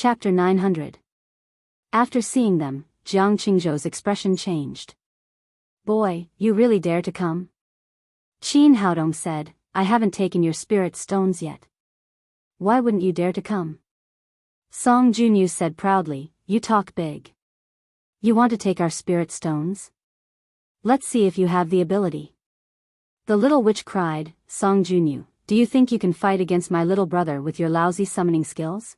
Chapter 900. After seeing them, Jiang Qingzhou's expression changed. "Boy, you really dare to come?" Qin Haodong said, "I haven't taken your spirit stones yet." "Why wouldn't you dare to come?" Song Junyu said proudly, "You talk big. You want to take our spirit stones? Let's see if you have the ability." The little witch cried, "Song Junyu, do you think you can fight against my little brother with your lousy summoning skills?"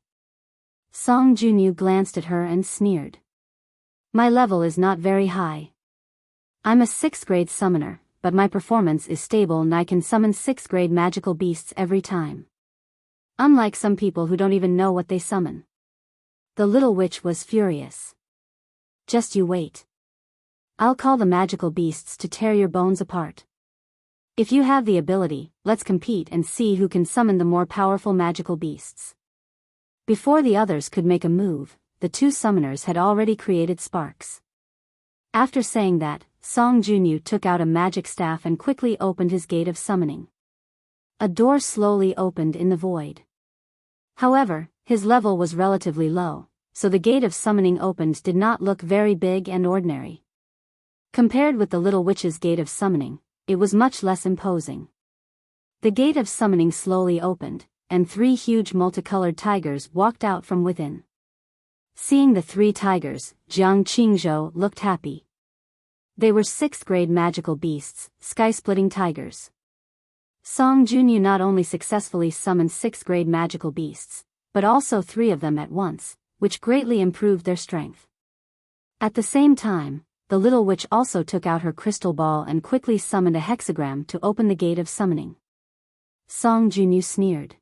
Song Junyu glanced at her and sneered. "My level is not very high. I'm a 6th grade summoner, but my performance is stable and I can summon 6th grade magical beasts every time. Unlike some people who don't even know what they summon." The little witch was furious. "Just you wait. I'll call the magical beasts to tear your bones apart. If you have the ability, let's compete and see who can summon the more powerful magical beasts." Before the others could make a move, the two summoners had already created sparks. After saying that, Song Junyu took out a magic staff and quickly opened his gate of summoning. A door slowly opened in the void. However, his level was relatively low, so the gate of summoning opened did not look very big and ordinary. Compared with the little witch's gate of summoning, it was much less imposing. The gate of summoning slowly opened, and 3 huge multicolored tigers walked out from within. Seeing the 3 tigers, Jiang Qingzhou looked happy. They were 6th grade magical beasts, sky-splitting tigers. Song Junyu not only successfully summoned 6th grade magical beasts, but also 3 of them at once, which greatly improved their strength. At the same time, the little witch also took out her crystal ball and quickly summoned a hexagram to open the gate of summoning. Song Junyu sneered.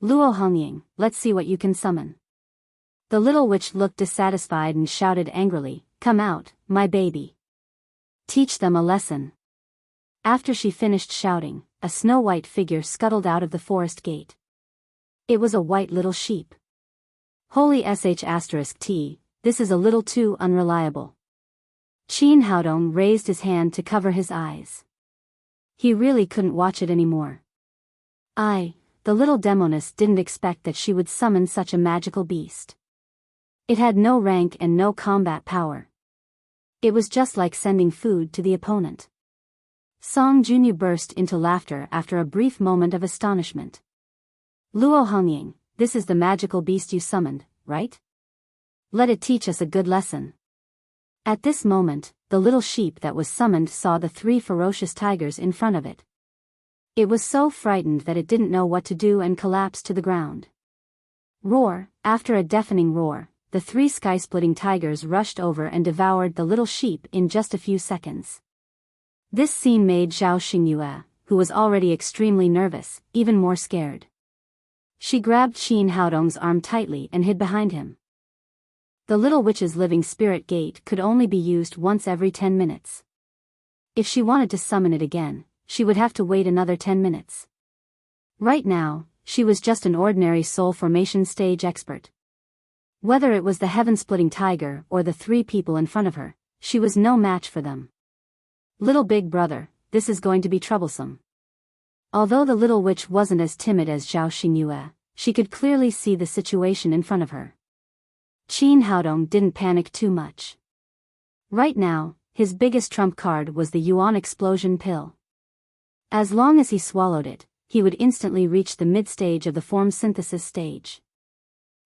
"Luo Hongying, let's see what you can summon." The little witch looked dissatisfied and shouted angrily, "Come out, my baby. Teach them a lesson." After she finished shouting, a snow-white figure scuttled out of the forest gate. It was a white little sheep. Holy sh*t, this is a little too unreliable. Qin Haodong raised his hand to cover his eyes. He really couldn't watch it anymore. The little demoness didn't expect that she would summon such a magical beast. It had no rank and no combat power. It was just like sending food to the opponent. Song Junyu burst into laughter after a brief moment of astonishment. "Luo Hongying, this is the magical beast you summoned, right? Let it teach us a good lesson." At this moment, the little sheep that was summoned saw the 3 ferocious tigers in front of it. It was so frightened that it didn't know what to do and collapsed to the ground. Roar! After a deafening roar, the 3 sky-splitting tigers rushed over and devoured the little sheep in just a few seconds. This scene made Zhao Xingyue, who was already extremely nervous, even more scared. She grabbed Qin Haodong's arm tightly and hid behind him. The little witch's living spirit gate could only be used once every 10 minutes. If she wanted to summon it again, she would have to wait another 10 minutes. Right now, she was just an ordinary soul formation stage expert. Whether it was the heaven-splitting tiger or the 3 people in front of her, she was no match for them. "Little big brother, this is going to be troublesome." Although the little witch wasn't as timid as Zhao Xingyue, she could clearly see the situation in front of her. Qin Haodong didn't panic too much. Right now, his biggest trump card was the Yuan explosion pill. As long as he swallowed it, he would instantly reach the mid-stage of the form synthesis stage.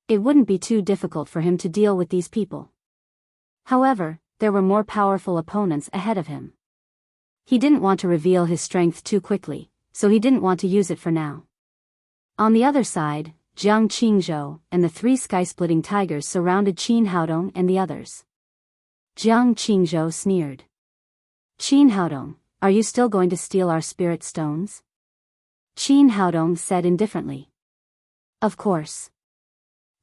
It wouldn't be too difficult for him to deal with these people. However, there were more powerful opponents ahead of him. He didn't want to reveal his strength too quickly, so he didn't want to use it for now. On the other side, Jiang Qingzhou and the 3 sky-splitting tigers surrounded Qin Haodong and the others. Jiang Qingzhou sneered. "Qin Haodong, are you still going to steal our spirit stones?" Qin Haodong said indifferently. "Of course.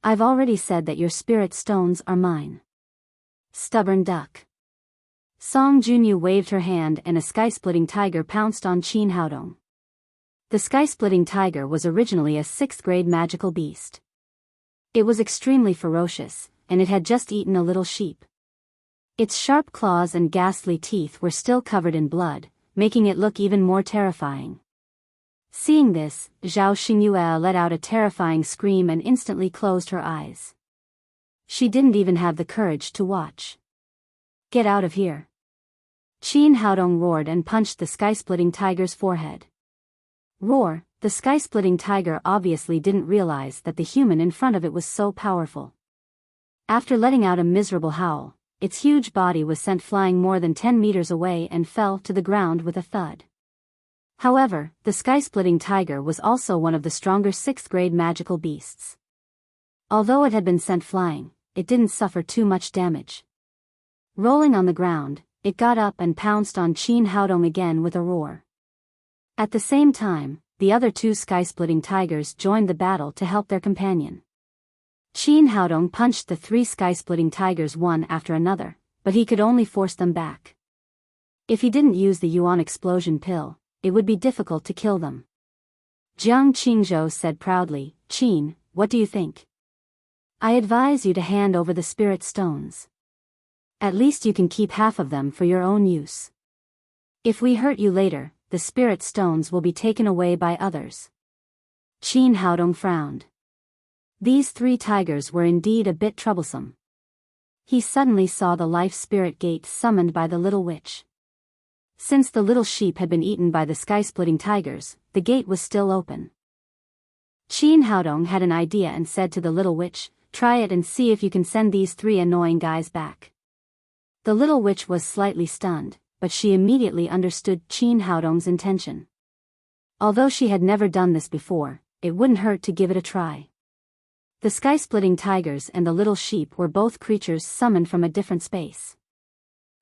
I've already said that your spirit stones are mine. Stubborn duck." Song Junyu waved her hand and a sky-splitting tiger pounced on Qin Haodong. The sky-splitting tiger was originally a 6th grade magical beast. It was extremely ferocious, and it had just eaten a little sheep. Its sharp claws and ghastly teeth were still covered in blood, making it look even more terrifying. Seeing this, Zhao Xingyue let out a terrifying scream and instantly closed her eyes. She didn't even have the courage to watch. Get out of here. Qin Haodong roared and punched the sky-splitting tiger's forehead. Roar, the sky-splitting tiger obviously didn't realize that the human in front of it was so powerful. After letting out a miserable howl, its huge body was sent flying more than 10 meters away and fell to the ground with a thud. However, the sky-splitting tiger was also one of the stronger 6th-grade magical beasts. Although it had been sent flying, it didn't suffer too much damage. Rolling on the ground, it got up and pounced on Qin Haodong again with a roar. At the same time, the other 2 sky-splitting tigers joined the battle to help their companion. Qin Haodong punched the 3 sky-splitting tigers one after another, but he could only force them back. If he didn't use the Yuan explosion pill, it would be difficult to kill them. Jiang Qingzhou said proudly, "Qin, what do you think? I advise you to hand over the spirit stones. At least you can keep half of them for your own use. If we hurt you later, the spirit stones will be taken away by others." Qin Haodong frowned. These 3 tigers were indeed a bit troublesome. He suddenly saw the life spirit gate summoned by the little witch. Since the little sheep had been eaten by the sky-splitting tigers, the gate was still open. Qin Haodong had an idea and said to the little witch, "Try it and see if you can send these 3 annoying guys back." The little witch was slightly stunned, but she immediately understood Qin Haodong's intention. Although she had never done this before, it wouldn't hurt to give it a try. The sky-splitting tigers and the little sheep were both creatures summoned from a different space.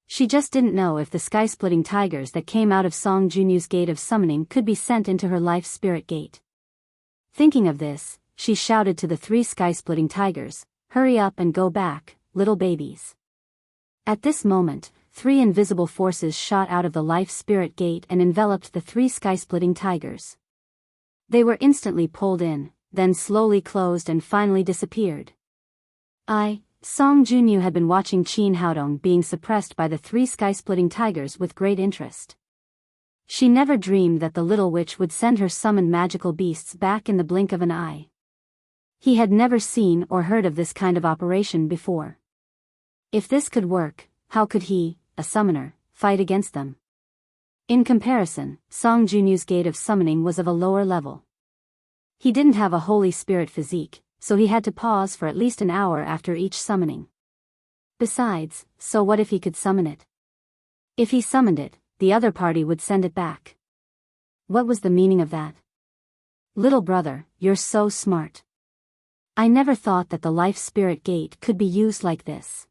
She just didn't know if the sky-splitting tigers that came out of Song Junyu's gate of summoning could be sent into her life spirit gate. Thinking of this, she shouted to the 3 sky-splitting tigers, "Hurry up and go back, little babies." At this moment, 3 invisible forces shot out of the life spirit gate and enveloped the 3 sky-splitting tigers. They were instantly pulled in, then slowly closed and finally disappeared. Song Junyu had been watching Qin Haodong being suppressed by the 3 sky-splitting tigers with great interest. She never dreamed that the little witch would send her summoned magical beasts back in the blink of an eye. He had never seen or heard of this kind of operation before. If this could work, how could he, a summoner, fight against them? In comparison, Song Junyu's gate of summoning was of a lower level. He didn't have a holy spirit physique, so he had to pause for at least an hour after each summoning. Besides, so what if he could summon it? If he summoned it, the other party would send it back. What was the meaning of that? Little brother, you're so smart. I never thought that the life spirit gate could be used like this.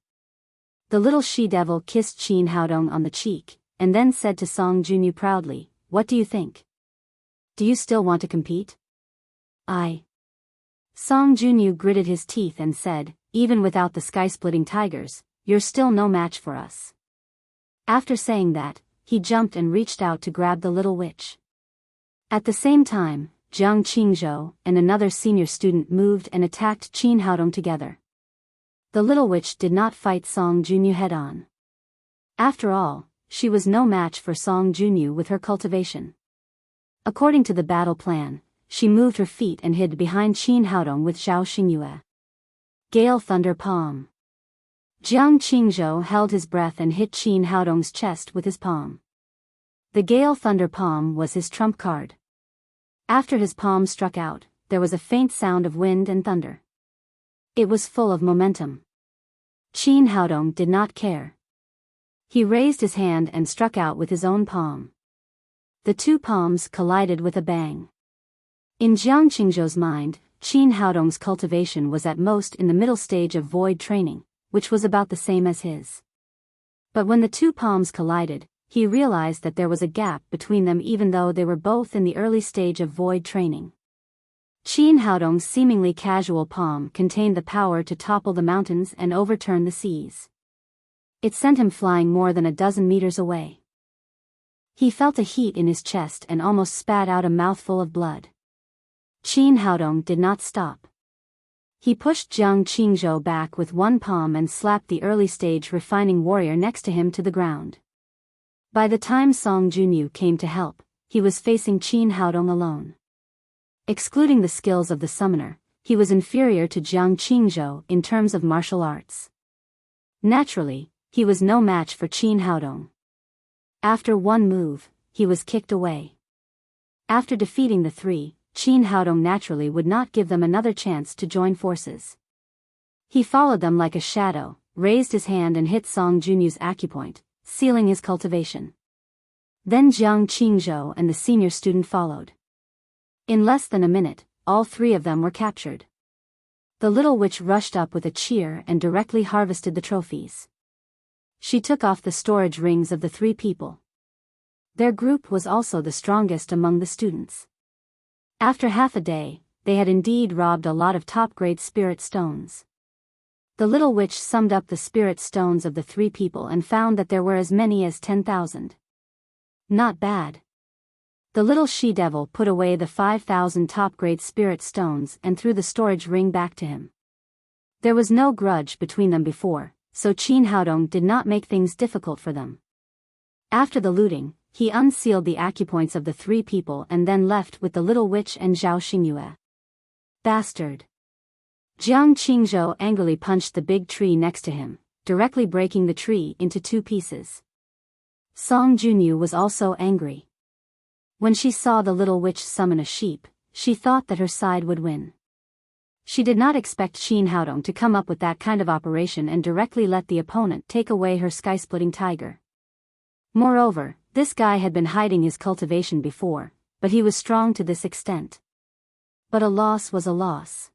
The little she-devil kissed Qin Haodong on the cheek, and then said to Song Junyu proudly, "What do you think? Do you still want to compete?" Song Junyu gritted his teeth and said, "Even without the sky-splitting tigers, you're still no match for us." After saying that, he jumped and reached out to grab the little witch. At the same time, Jiang Qingzhou and another senior student moved and attacked Qin Haodong together. The little witch did not fight Song Junyu head-on. After all, she was no match for Song Junyu with her cultivation. According to the battle plan, she moved her feet and hid behind Qin Haodong with Zhao Xingyue. Gale Thunder Palm. Jiang Qingzhou held his breath and hit Qin Haodong's chest with his palm. The Gale Thunder Palm was his trump card. After his palm struck out, there was a faint sound of wind and thunder. It was full of momentum. Qin Haodong did not care. He raised his hand and struck out with his own palm. The 2 palms collided with a bang. In Jiang Qingzhou's mind, Qin Haodong's cultivation was at most in the middle stage of void training, which was about the same as his. But when the 2 palms collided, he realized that there was a gap between them even though they were both in the early stage of void training. Qin Haodong's seemingly casual palm contained the power to topple the mountains and overturn the seas. It sent him flying more than a dozen meters away. He felt a heat in his chest and almost spat out a mouthful of blood. Qin Haodong did not stop. He pushed Jiang Qingzhou back with one palm and slapped the early-stage refining warrior next to him to the ground. By the time Song Junyu came to help, he was facing Qin Haodong alone. Excluding the skills of the summoner, he was inferior to Jiang Qingzhou in terms of martial arts. Naturally, he was no match for Qin Haodong. After one move, he was kicked away. After defeating the three, Qin Haodong naturally would not give them another chance to join forces. He followed them like a shadow, raised his hand and hit Song Junyu's acupoint, sealing his cultivation. Then Jiang Qingzhou and the senior student followed. In less than a minute, all three of them were captured. The little witch rushed up with a cheer and directly harvested the trophies. She took off the storage rings of the three people. Their group was also the strongest among the students. After half a day, they had indeed robbed a lot of top-grade spirit stones. The little witch summed up the spirit stones of the three people and found that there were as many as 10,000. Not bad. The little she-devil put away the 5,000 top-grade spirit stones and threw the storage ring back to him. There was no grudge between them before, so Qin Haodong did not make things difficult for them. After the looting, he unsealed the acupoints of the three people and then left with the little witch and Zhao Xingyue. Bastard! Jiang Qingzhou angrily punched the big tree next to him, directly breaking the tree into two pieces. Song Junyu was also angry. When she saw the little witch summon a sheep, she thought that her side would win. She did not expect Qin Haodong to come up with that kind of operation and directly let the opponent take away her sky-splitting tiger. Moreover, this guy had been hiding his cultivation before, but he was strong to this extent. But a loss was a loss.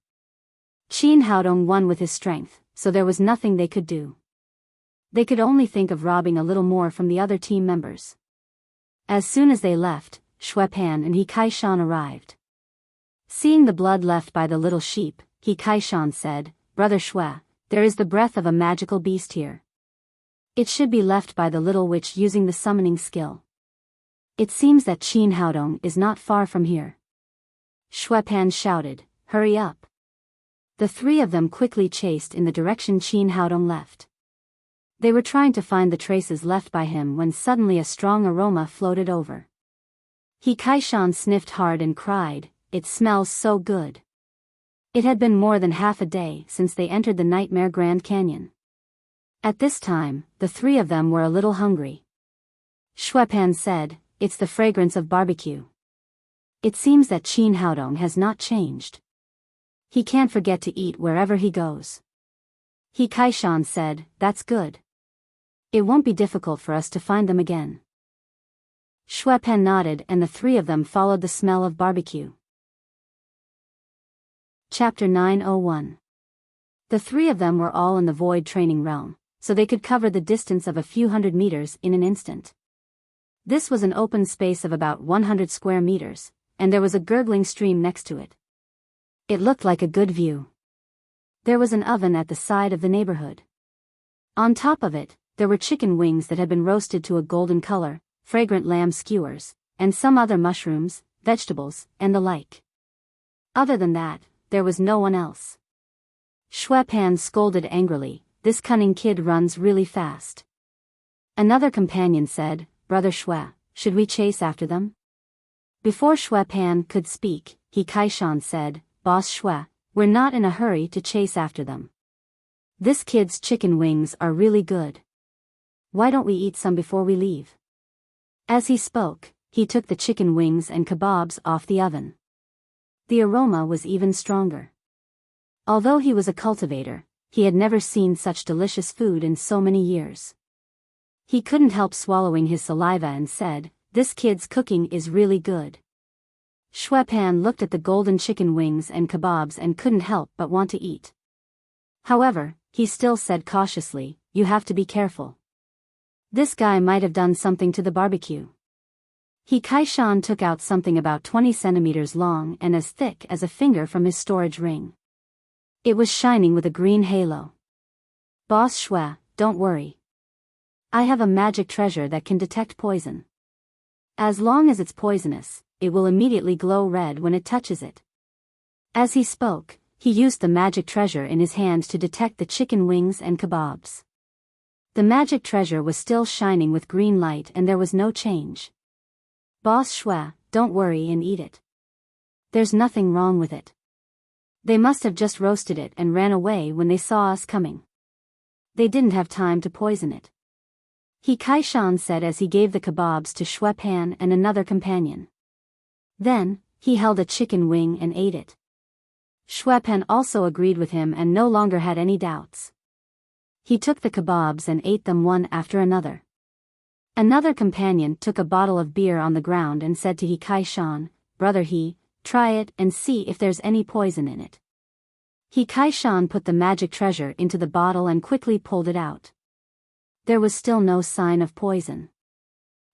Qin Haodong won with his strength, so there was nothing they could do. They could only think of robbing a little more from the other team members. As soon as they left, Shui Pan and He Kaishan arrived. Seeing the blood left by the little sheep, He Kaishan said, "Brother Shui, there is the breath of a magical beast here. It should be left by the little witch using the summoning skill. It seems that Qin Haodong is not far from here." Shui Pan shouted, "Hurry up." The three of them quickly chased in the direction Qin Haodong left. They were trying to find the traces left by him when suddenly a strong aroma floated over. He Kaishan sniffed hard and cried, "It smells so good." It had been more than half a day since they entered the Nightmare Grand Canyon. At this time, the three of them were a little hungry. Shui Pan said, "It's the fragrance of barbecue. It seems that Qin Haodong has not changed. He can't forget to eat wherever he goes." He Kaishan said, "That's good. It won't be difficult for us to find them again." Shui Pan nodded and the three of them followed the smell of barbecue. Chapter 901. The three of them were all in the void training realm, so they could cover the distance of a few hundred meters in an instant. This was an open space of about 100 square meters, and there was a gurgling stream next to it. It looked like a good view. There was an oven at the side of the neighborhood. On top of it, there were chicken wings that had been roasted to a golden color, fragrant lamb skewers, and some other mushrooms, vegetables, and the like. Other than that, there was no one else. Shui Pan scolded angrily, "This cunning kid runs really fast." Another companion said, "Brother Shui, should we chase after them?" Before Shui Pan could speak, He Kaishan said, "Boss Shui, we're not in a hurry to chase after them. This kid's chicken wings are really good. Why don't we eat some before we leave?" As he spoke, he took the chicken wings and kebabs off the oven. The aroma was even stronger. Although he was a cultivator, he had never seen such delicious food in so many years. He couldn't help swallowing his saliva and said, "This kid's cooking is really good." Shui Pan looked at the golden chicken wings and kebabs and couldn't help but want to eat. However, he still said cautiously, "You have to be careful. This guy might have done something to the barbecue." He Kaishan took out something about 20 centimeters long and as thick as a finger from his storage ring. It was shining with a green halo. "Boss Shui, don't worry. I have a magic treasure that can detect poison. As long as it's poisonous, it will immediately glow red when it touches it." As he spoke, he used the magic treasure in his hand to detect the chicken wings and kebabs. The magic treasure was still shining with green light and there was no change. Boss Shui, don't worry and eat it. There's nothing wrong with it. They must have just roasted it and ran away when they saw us coming. They didn't have time to poison it. He Kaishan said as he gave the kebabs to Shui Pan and another companion. Then, he held a chicken wing and ate it. Shui Pan also agreed with him and no longer had any doubts. He took the kebabs and ate them one after another. Another companion took a bottle of beer on the ground and said to He Kaishan, "Brother He, try it and see if there's any poison in it." He Kaishan put the magic treasure into the bottle and quickly pulled it out. There was still no sign of poison.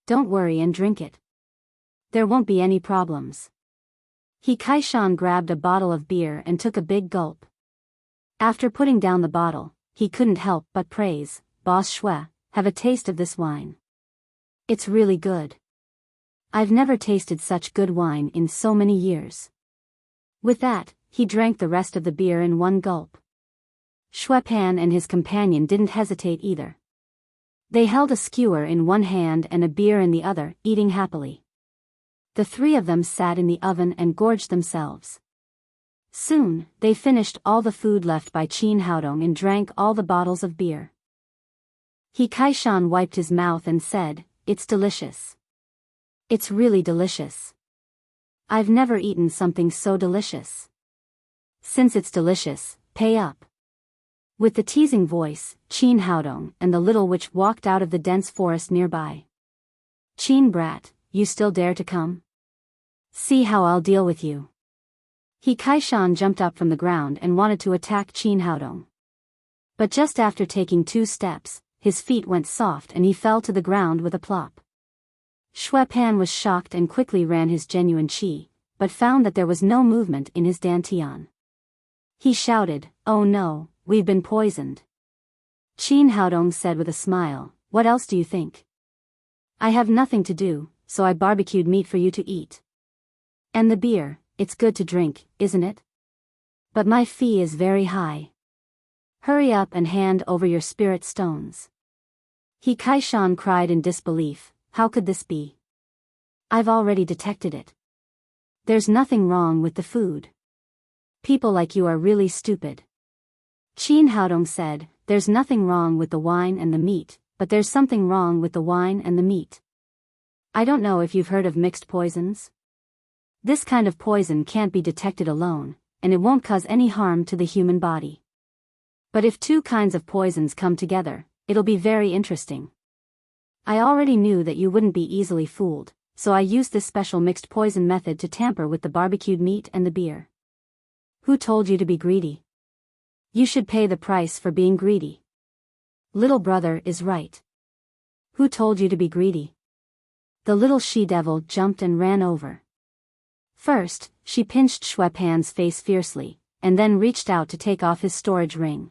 "Don't worry and drink it. There won't be any problems." He Kaishan grabbed a bottle of beer and took a big gulp. After putting down the bottle, he couldn't help but praise, "Boss Shui, have a taste of this wine. It's really good. I've never tasted such good wine in so many years." With that, he drank the rest of the beer in one gulp. Shui Pan and his companion didn't hesitate either. They held a skewer in one hand and a beer in the other, eating happily. The three of them sat in the oven and gorged themselves. Soon, they finished all the food left by Qin Haodong and drank all the bottles of beer. He Kaishan wiped his mouth and said, "It's delicious. It's really delicious. I've never eaten something so delicious. Since it's delicious, pay up." With the teasing voice, Qin Haodong and the little witch walked out of the dense forest nearby. "Qin brat, you still dare to come? See how I'll deal with you." He Kaishan jumped up from the ground and wanted to attack Qin Haodong. But just after taking 2 steps, his feet went soft and he fell to the ground with a plop. Shui Pan was shocked and quickly ran his genuine qi, but found that there was no movement in his dantian. He shouted, "Oh no, we've been poisoned." Qin Haodong said with a smile, "What else do you think? I have nothing to do, so I barbecued meat for you to eat. And the beer, it's good to drink, isn't it? But my fee is very high. Hurry up and hand over your spirit stones." He Kaishan cried in disbelief, "How could this be? I've already detected it. There's nothing wrong with the food. People like you are really stupid." Qin Haodong said, "There's nothing wrong with the wine and the meat, but there's something wrong with the wine and the meat. I don't know if you've heard of mixed poisons. This kind of poison can't be detected alone, and it won't cause any harm to the human body. But if 2 kinds of poisons come together, it'll be very interesting. I already knew that you wouldn't be easily fooled, so I used this special mixed poison method to tamper with the barbecued meat and the beer. Who told you to be greedy? You should pay the price for being greedy. Little brother is right. Who told you to be greedy?" The little she-devil jumped and ran over. First, she pinched Shui Pan's face fiercely, and then reached out to take off his storage ring.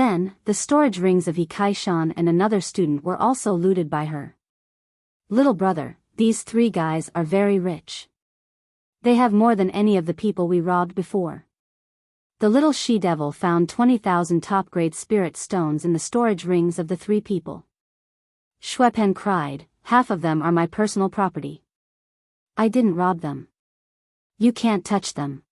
Then, the storage rings of He Kaishan and another student were also looted by her. "Little brother, these 3 guys are very rich. They have more than any of the people we robbed before." The little she-devil found 20,000 top-grade spirit stones in the storage rings of the 3 people. Shui Pan cried, "Half of them are my personal property. I didn't rob them. You can't touch them."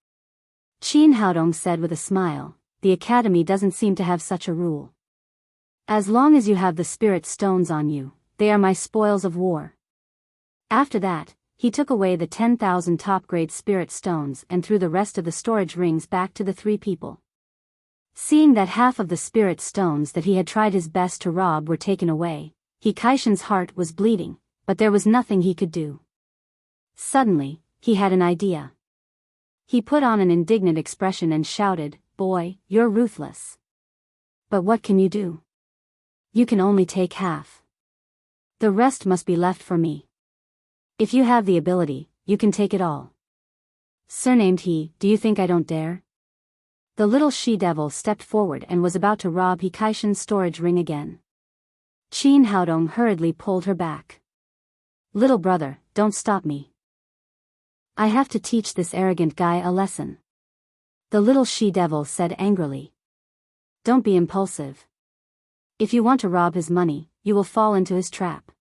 Qin Haodong said with a smile, "The academy doesn't seem to have such a rule. As long as you have the spirit stones on you, they are my spoils of war." After that, he took away the 10,000 top-grade spirit stones and threw the rest of the storage rings back to the 3 people. Seeing that half of the spirit stones that he had tried his best to rob were taken away, He Kaishan's heart was bleeding, but there was nothing he could do. Suddenly, he had an idea. He put on an indignant expression and shouted, "Boy, you're ruthless. But what can you do? You can only take half. The rest must be left for me. If you have the ability, you can take it all." Surnamed He, "Do you think I don't dare?" The little she-devil stepped forward and was about to rob He Kaishan's storage ring again. Qin Haodong hurriedly pulled her back. "Little brother, don't stop me. I have to teach this arrogant guy a lesson." The little she-devil said angrily. "Don't be impulsive. If you want to rob his money, you will fall into his trap."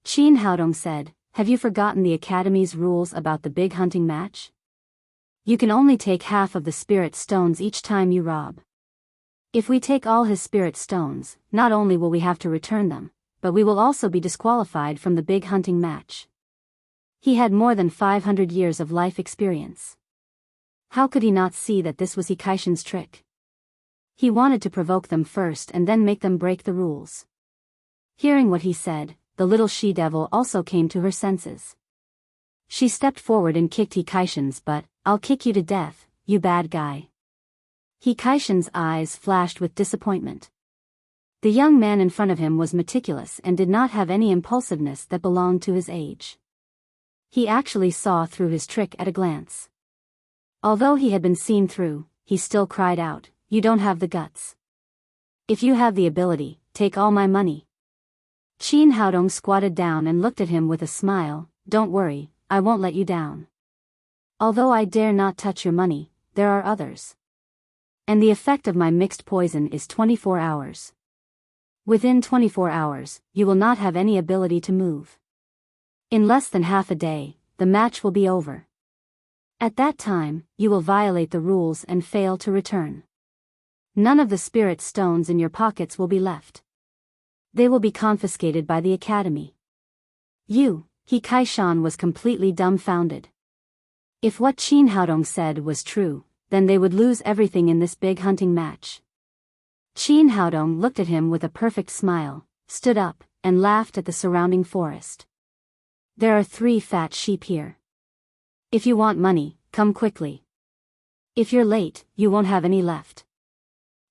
Qin Haodong said, have you forgotten the Academy's rules about the big hunting match? You can only take half of the spirit stones each time you rob. If we take all his spirit stones, not only will we have to return them, but we will also be disqualified from the big hunting match. He had more than 500 years of life experience. How could he not see that this was Hikaishin's trick? He wanted to provoke them first and then make them break the rules. Hearing what he said, the little she-devil also came to her senses. She stepped forward and kicked Hikaishin's butt. I'll kick you to death, you bad guy. Hikaishin's eyes flashed with disappointment. The young man in front of him was meticulous and did not have any impulsiveness that belonged to his age. He actually saw through his trick at a glance. Although he had been seen through, he still cried out, "You don't have the guts. If you have the ability, take all my money." Qin Haodong squatted down and looked at him with a smile. "Don't worry, I won't let you down. Although I dare not touch your money, there are others. And the effect of my mixed poison is 24 hours. Within 24 hours, you will not have any ability to move. In less than half a day, the match will be over. At that time, you will violate the rules and fail to return. None of the spirit stones in your pockets will be left. They will be confiscated by the Academy." Hikaishan was completely dumbfounded. If what Qin Haodong said was true, then they would lose everything in this big hunting match. Qin Haodong looked at him with a perfect smile, stood up, and laughed at the surrounding forest. "There are 3 fat sheep here. If you want money, come quickly. If you're late, you won't have any left."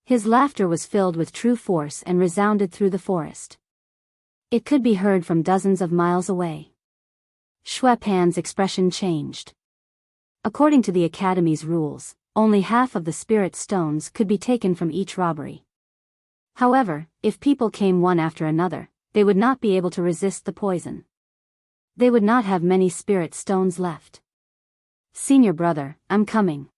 His laughter was filled with true force and resounded through the forest. It could be heard from dozens of miles away. Shui Pan's expression changed. According to the Academy's rules, only half of the spirit stones could be taken from each robbery. However, if people came one after another, they would not be able to resist the poison. They would not have many spirit stones left. "Senior brother, I'm coming."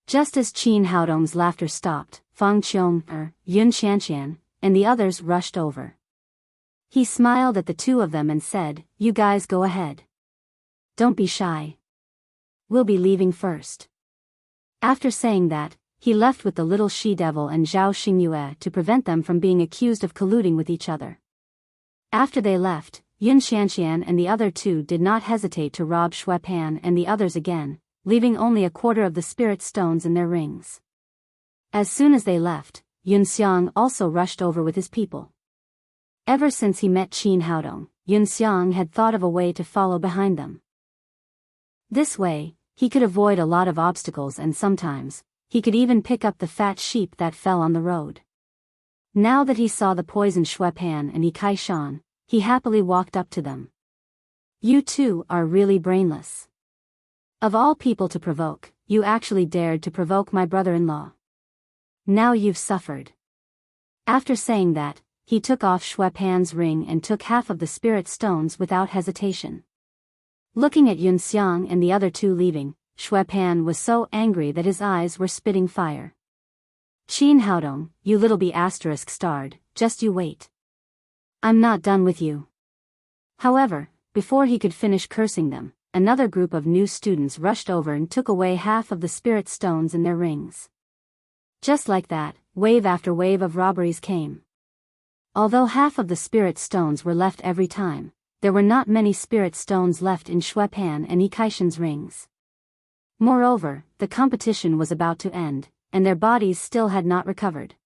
Just as Qin Haodong's laughter stopped, Fang Qiong, Yun Xianxian, and the others rushed over. He smiled at the 2 of them and said, "You guys go ahead. Don't be shy. We'll be leaving first." After saying that, he left with the little she-devil and Zhao Xingyue to prevent them from being accused of colluding with each other. After they left, Yun Xianxian and the other 2 did not hesitate to rob Shui Pan and the others again, leaving only a quarter of the spirit stones in their rings. As soon as they left, Yun Xiang also rushed over with his people. Ever since he met Qin Haodong, Yun Xiang had thought of a way to follow behind them. This way, he could avoid a lot of obstacles and sometimes, he could even pick up the fat sheep that fell on the road. Now that he saw the poisoned Shui Pan and Hikaishan, he happily walked up to them. "You 2 are really brainless. Of all people to provoke, you actually dared to provoke my brother-in-law. Now you've suffered." After saying that, he took off Shui Pan's ring and took half of the spirit stones without hesitation. Looking at Yun Xiang and the other 2 leaving, Shui Pan was so angry that his eyes were spitting fire. "Qin Haodong, you little B****, just you wait. I'm not done with you." However, before he could finish cursing them, another group of new students rushed over and took away half of the spirit stones in their rings. Just like that, wave after wave of robberies came. Although half of the spirit stones were left every time, there were not many spirit stones left in Shui Pan and Hikaishin's rings. Moreover, the competition was about to end, and their bodies still had not recovered.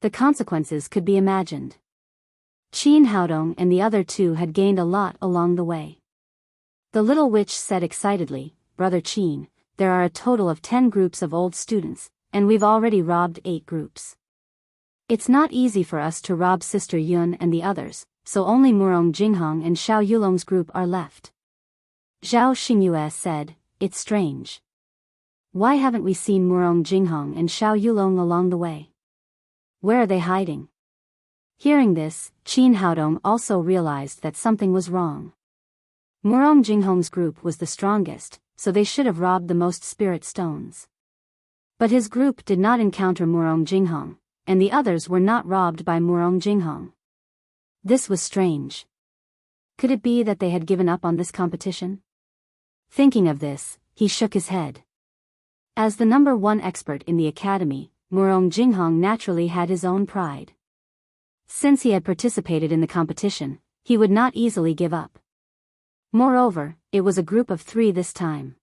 The consequences could be imagined. Qin Haodong and the other 2 had gained a lot along the way. The little witch said excitedly, "Brother Qin, there are a total of 10 groups of old students, and we've already robbed 8 groups. It's not easy for us to rob Sister Yun and the others, so only Murong Jinghong and Xiao Yulong's group are left." Zhao Xingyue said, "It's strange. Why haven't we seen Murong Jinghong and Xiao Yulong along the way? Where are they hiding?" Hearing this, Qin Haodong also realized that something was wrong. Murong Jinghong's group was the strongest, so they should have robbed the most spirit stones. But his group did not encounter Murong Jinghong, and the others were not robbed by Murong Jinghong. This was strange. Could it be that they had given up on this competition? Thinking of this, he shook his head. As the number one expert in the academy, Murong Jinghong naturally had his own pride. Since he had participated in the competition, he would not easily give up. Moreover, it was a group of 3 this time.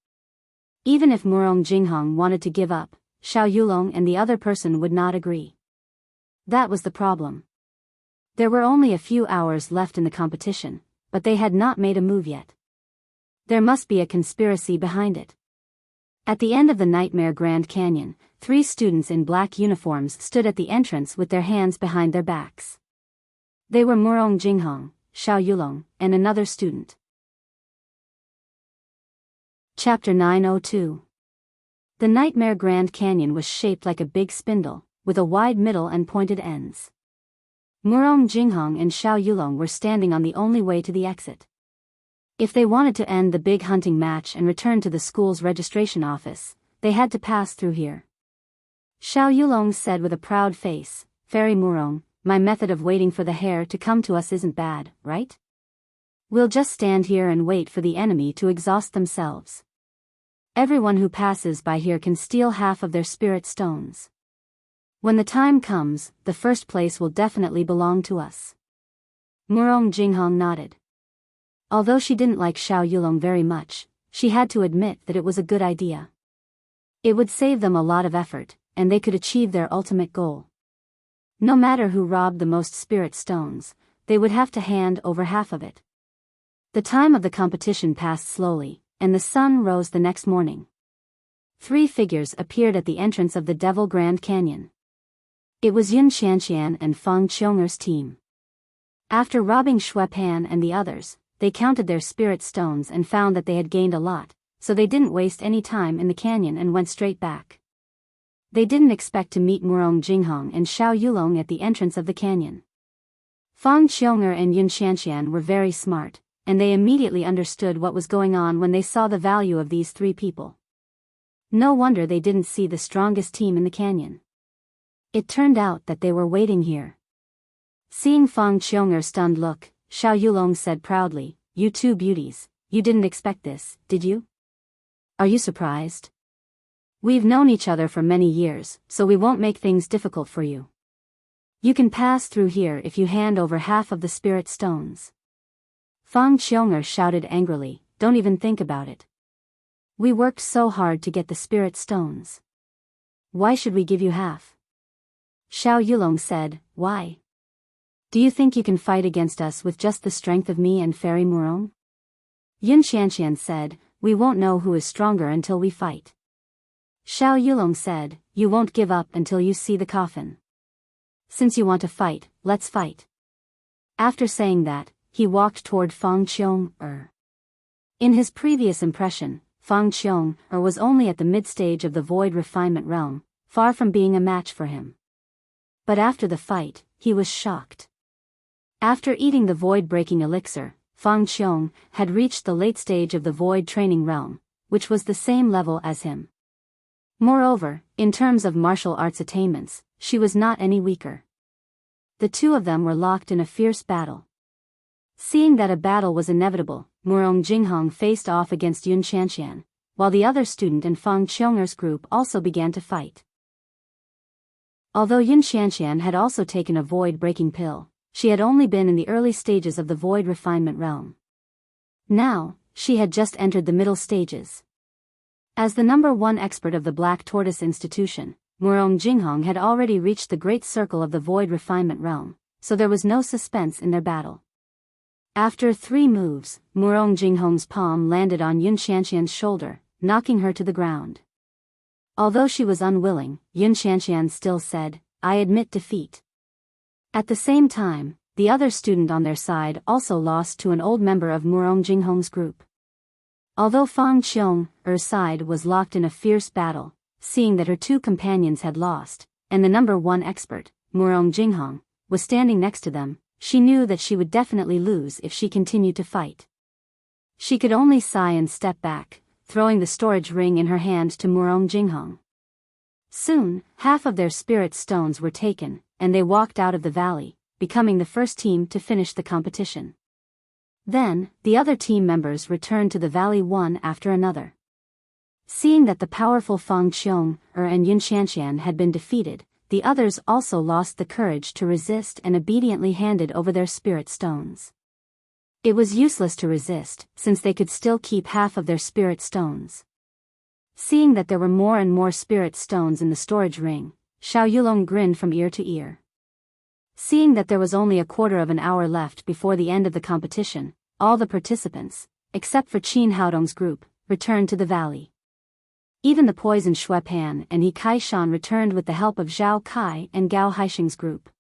Even if Murong Jinghong wanted to give up, Xiao Yulong and the other person would not agree. That was the problem. There were only a few hours left in the competition, but they had not made a move yet. There must be a conspiracy behind it. At the end of the Nightmare Grand Canyon, 3 students in black uniforms stood at the entrance with their hands behind their backs. They were Murong Jinghong, Xiao Yulong, and another student. Chapter 902. The Nightmare Grand Canyon was shaped like a big spindle, with a wide middle and pointed ends. Murong Jinghong and Xiao Yulong were standing on the only way to the exit. If they wanted to end the big hunting match and return to the school's registration office, they had to pass through here. Xiao Yulong said with a proud face, "Fairy Murong, my method of waiting for the hare to come to us isn't bad, right? We'll just stand here and wait for the enemy to exhaust themselves. Everyone who passes by here can steal half of their spirit stones. When the time comes, the first place will definitely belong to us." Murong Jinghong nodded. Although she didn't like Xiao Yulong very much, she had to admit that it was a good idea. It would save them a lot of effort, and they could achieve their ultimate goal. No matter who robbed the most spirit stones, they would have to hand over half of it. The time of the competition passed slowly, and the sun rose the next morning. 3 figures appeared at the entrance of the Devil Grand Canyon. It was Yun Xianxian and Feng Qionger's team. After robbing Xue Pan and the others, they counted their spirit stones and found that they had gained a lot, so they didn't waste any time in the canyon and went straight back. They didn't expect to meet Murong Jinghong and Xiao Yulong at the entrance of the canyon. Feng Qionger and Yun Xianxian were very smart, and they immediately understood what was going on when they saw the value of these 3 people. No wonder they didn't see the strongest team in the canyon. It turned out that they were waiting here. Seeing Feng Qionger's stunned look, Xiao Yulong said proudly, "You 2 beauties, you didn't expect this, did you? Are you surprised? We've known each other for many years, so we won't make things difficult for you. You can pass through here if you hand over half of the spirit stones." Feng Qionger shouted angrily, "Don't even think about it. We worked so hard to get the spirit stones. Why should we give you half?" Xiao Yulong said, "Why? Do you think you can fight against us with just the strength of me and Fairy Murong?" Yun Xianxian said, "We won't know who is stronger until we fight." Xiao Yulong said, "You won't give up until you see the coffin. Since you want to fight, let's fight." After saying that, he walked toward Feng Qionger. In his previous impression, Feng Qionger was only at the mid-stage of the Void Refinement Realm, far from being a match for him. But after the fight, he was shocked. After eating the void-breaking elixir, Feng Qionger had reached the late stage of the Void Training Realm, which was the same level as him. Moreover, in terms of martial arts attainments, she was not any weaker. The 2 of them were locked in a fierce battle. Seeing that a battle was inevitable, Murong Jinghong faced off against Yun Xianxian, while the other student and Feng Qionger's group also began to fight. Although Yun Xianxian had also taken a void-breaking pill, she had only been in the early stages of the Void Refinement Realm. Now, she had just entered the middle stages. As the number 1 expert of the Black Tortoise Institution, Murong Jinghong had already reached the great circle of the Void Refinement Realm, so there was no suspense in their battle. After 3 moves, Murong Jinghong's palm landed on Yun Xianxian's shoulder, knocking her to the ground. Although she was unwilling, Yun Xianxian still said, "I admit defeat." At the same time, the other student on their side also lost to an old member of Murong Jinghong's group. Although Feng Qionger's side was locked in a fierce battle, seeing that her 2 companions had lost, and the number 1 expert, Murong Jinghong, was standing next to them, she knew that she would definitely lose if she continued to fight. She could only sigh and step back, throwing the storage ring in her hand to Murong Jinghong. Soon, half of their spirit stones were taken, and they walked out of the valley, becoming the first team to finish the competition. Then, the other team members returned to the valley one after another. Seeing that the powerful Feng Qiong, and Yunshanxian had been defeated, the others also lost the courage to resist and obediently handed over their spirit stones. It was useless to resist, since they could still keep half of their spirit stones. Seeing that there were more and more spirit stones in the storage ring, Xiao Yulong grinned from ear to ear. Seeing that there was only a quarter of an hour left before the end of the competition, all the participants, except for Qin Haodong's group, returned to the valley. Even the poisoned Shui Pan and He Kai Shan returned with the help of Zhao Kai and Gao Haixing's group.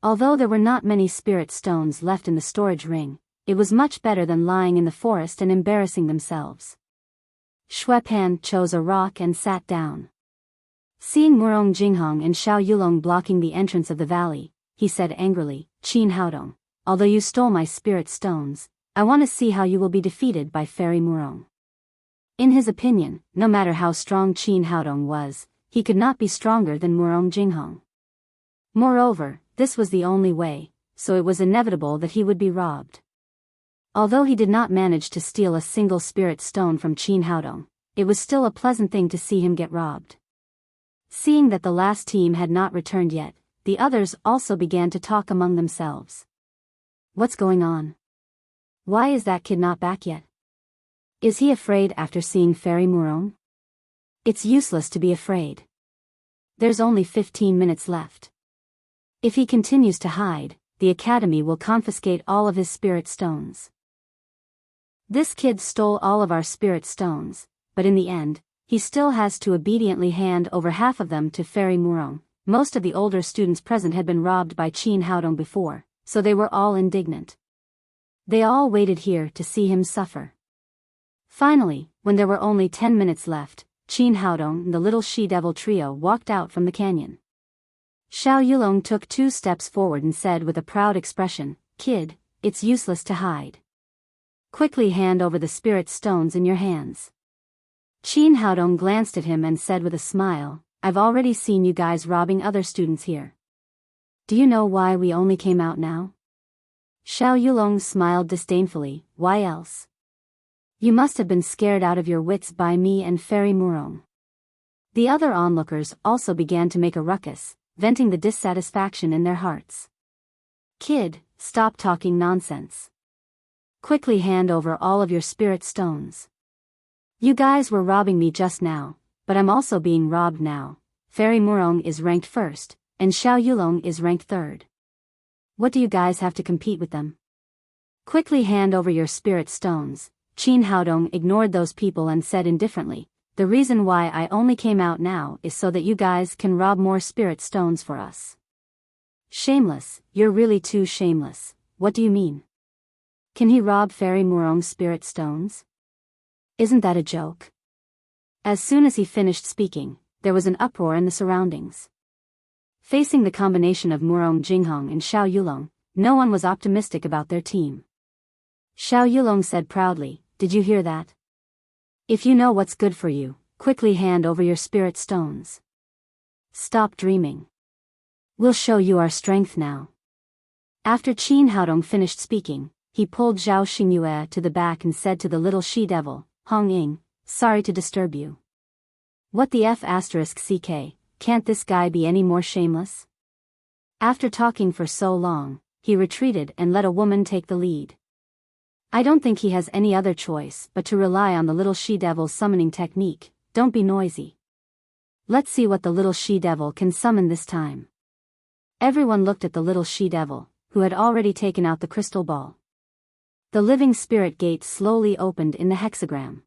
Although there were not many spirit stones left in the storage ring, it was much better than lying in the forest and embarrassing themselves. Shui Pan chose a rock and sat down. Seeing Murong Jinghong and Xiao Yulong blocking the entrance of the valley, he said angrily, Qin Haodong, although you stole my spirit stones, I want to see how you will be defeated by Fairy Murong. In his opinion, no matter how strong Qin Haodong was, he could not be stronger than Murong Jinghong. Moreover, this was the only way, so it was inevitable that he would be robbed. Although he did not manage to steal a single spirit stone from Qin Haodong, it was still a pleasant thing to see him get robbed. Seeing that the last team had not returned yet, the others also began to talk among themselves. What's going on? Why is that kid not back yet? Is he afraid after seeing Fairy Murong? It's useless to be afraid. There's only 15 minutes left. If he continues to hide, the academy will confiscate all of his spirit stones. This kid stole all of our spirit stones, but in the end, he still has to obediently hand over half of them to Fairy Murong. Most of the older students present had been robbed by Qin Haodong before, so they were all indignant. They all waited here to see him suffer. Finally, when there were only 10 minutes left, Qin Haodong and the little she-devil trio walked out from the canyon. Xiao Yulong took 2 steps forward and said with a proud expression, Kid, it's useless to hide. Quickly hand over the spirit stones in your hands. Qin Haodong glanced at him and said with a smile, I've already seen you guys robbing other students here. Do you know why we only came out now? Xiao Yulong smiled disdainfully, why else? You must have been scared out of your wits by me and Fairy Murong. The other onlookers also began to make a ruckus, venting the dissatisfaction in their hearts. Kid, stop talking nonsense. Quickly hand over all of your spirit stones. You guys were robbing me just now, but I'm also being robbed now. Fairy Murong is ranked 1st, and Xiao Yulong is ranked 3rd. What do you guys have to compete with them? Quickly hand over your spirit stones. Qin Haodong ignored those people and said indifferently, the reason why I only came out now is so that you guys can rob more spirit stones for us. Shameless, you're really too shameless, what do you mean? Can he rob Fairy Murong's spirit stones? Isn't that a joke? As soon as he finished speaking, there was an uproar in the surroundings. Facing the combination of Murong Jinghong and Xiao Yulong, no one was optimistic about their team. Xiao Yulong said proudly, did you hear that? If you know what's good for you, quickly hand over your spirit stones. Stop dreaming. We'll show you our strength now. After Qin Haodong finished speaking, he pulled Zhao Xingyue to the back and said to the little she-devil, Hong Ying, sorry to disturb you. What the F***ck, can't this guy be any more shameless? After talking for so long, he retreated and let a woman take the lead. I don't think he has any other choice but to rely on the little she-devil's summoning technique, don't be noisy. Let's see what the little she-devil can summon this time. Everyone looked at the little she-devil, who had already taken out the crystal ball. The living spirit gate slowly opened in the hexagram.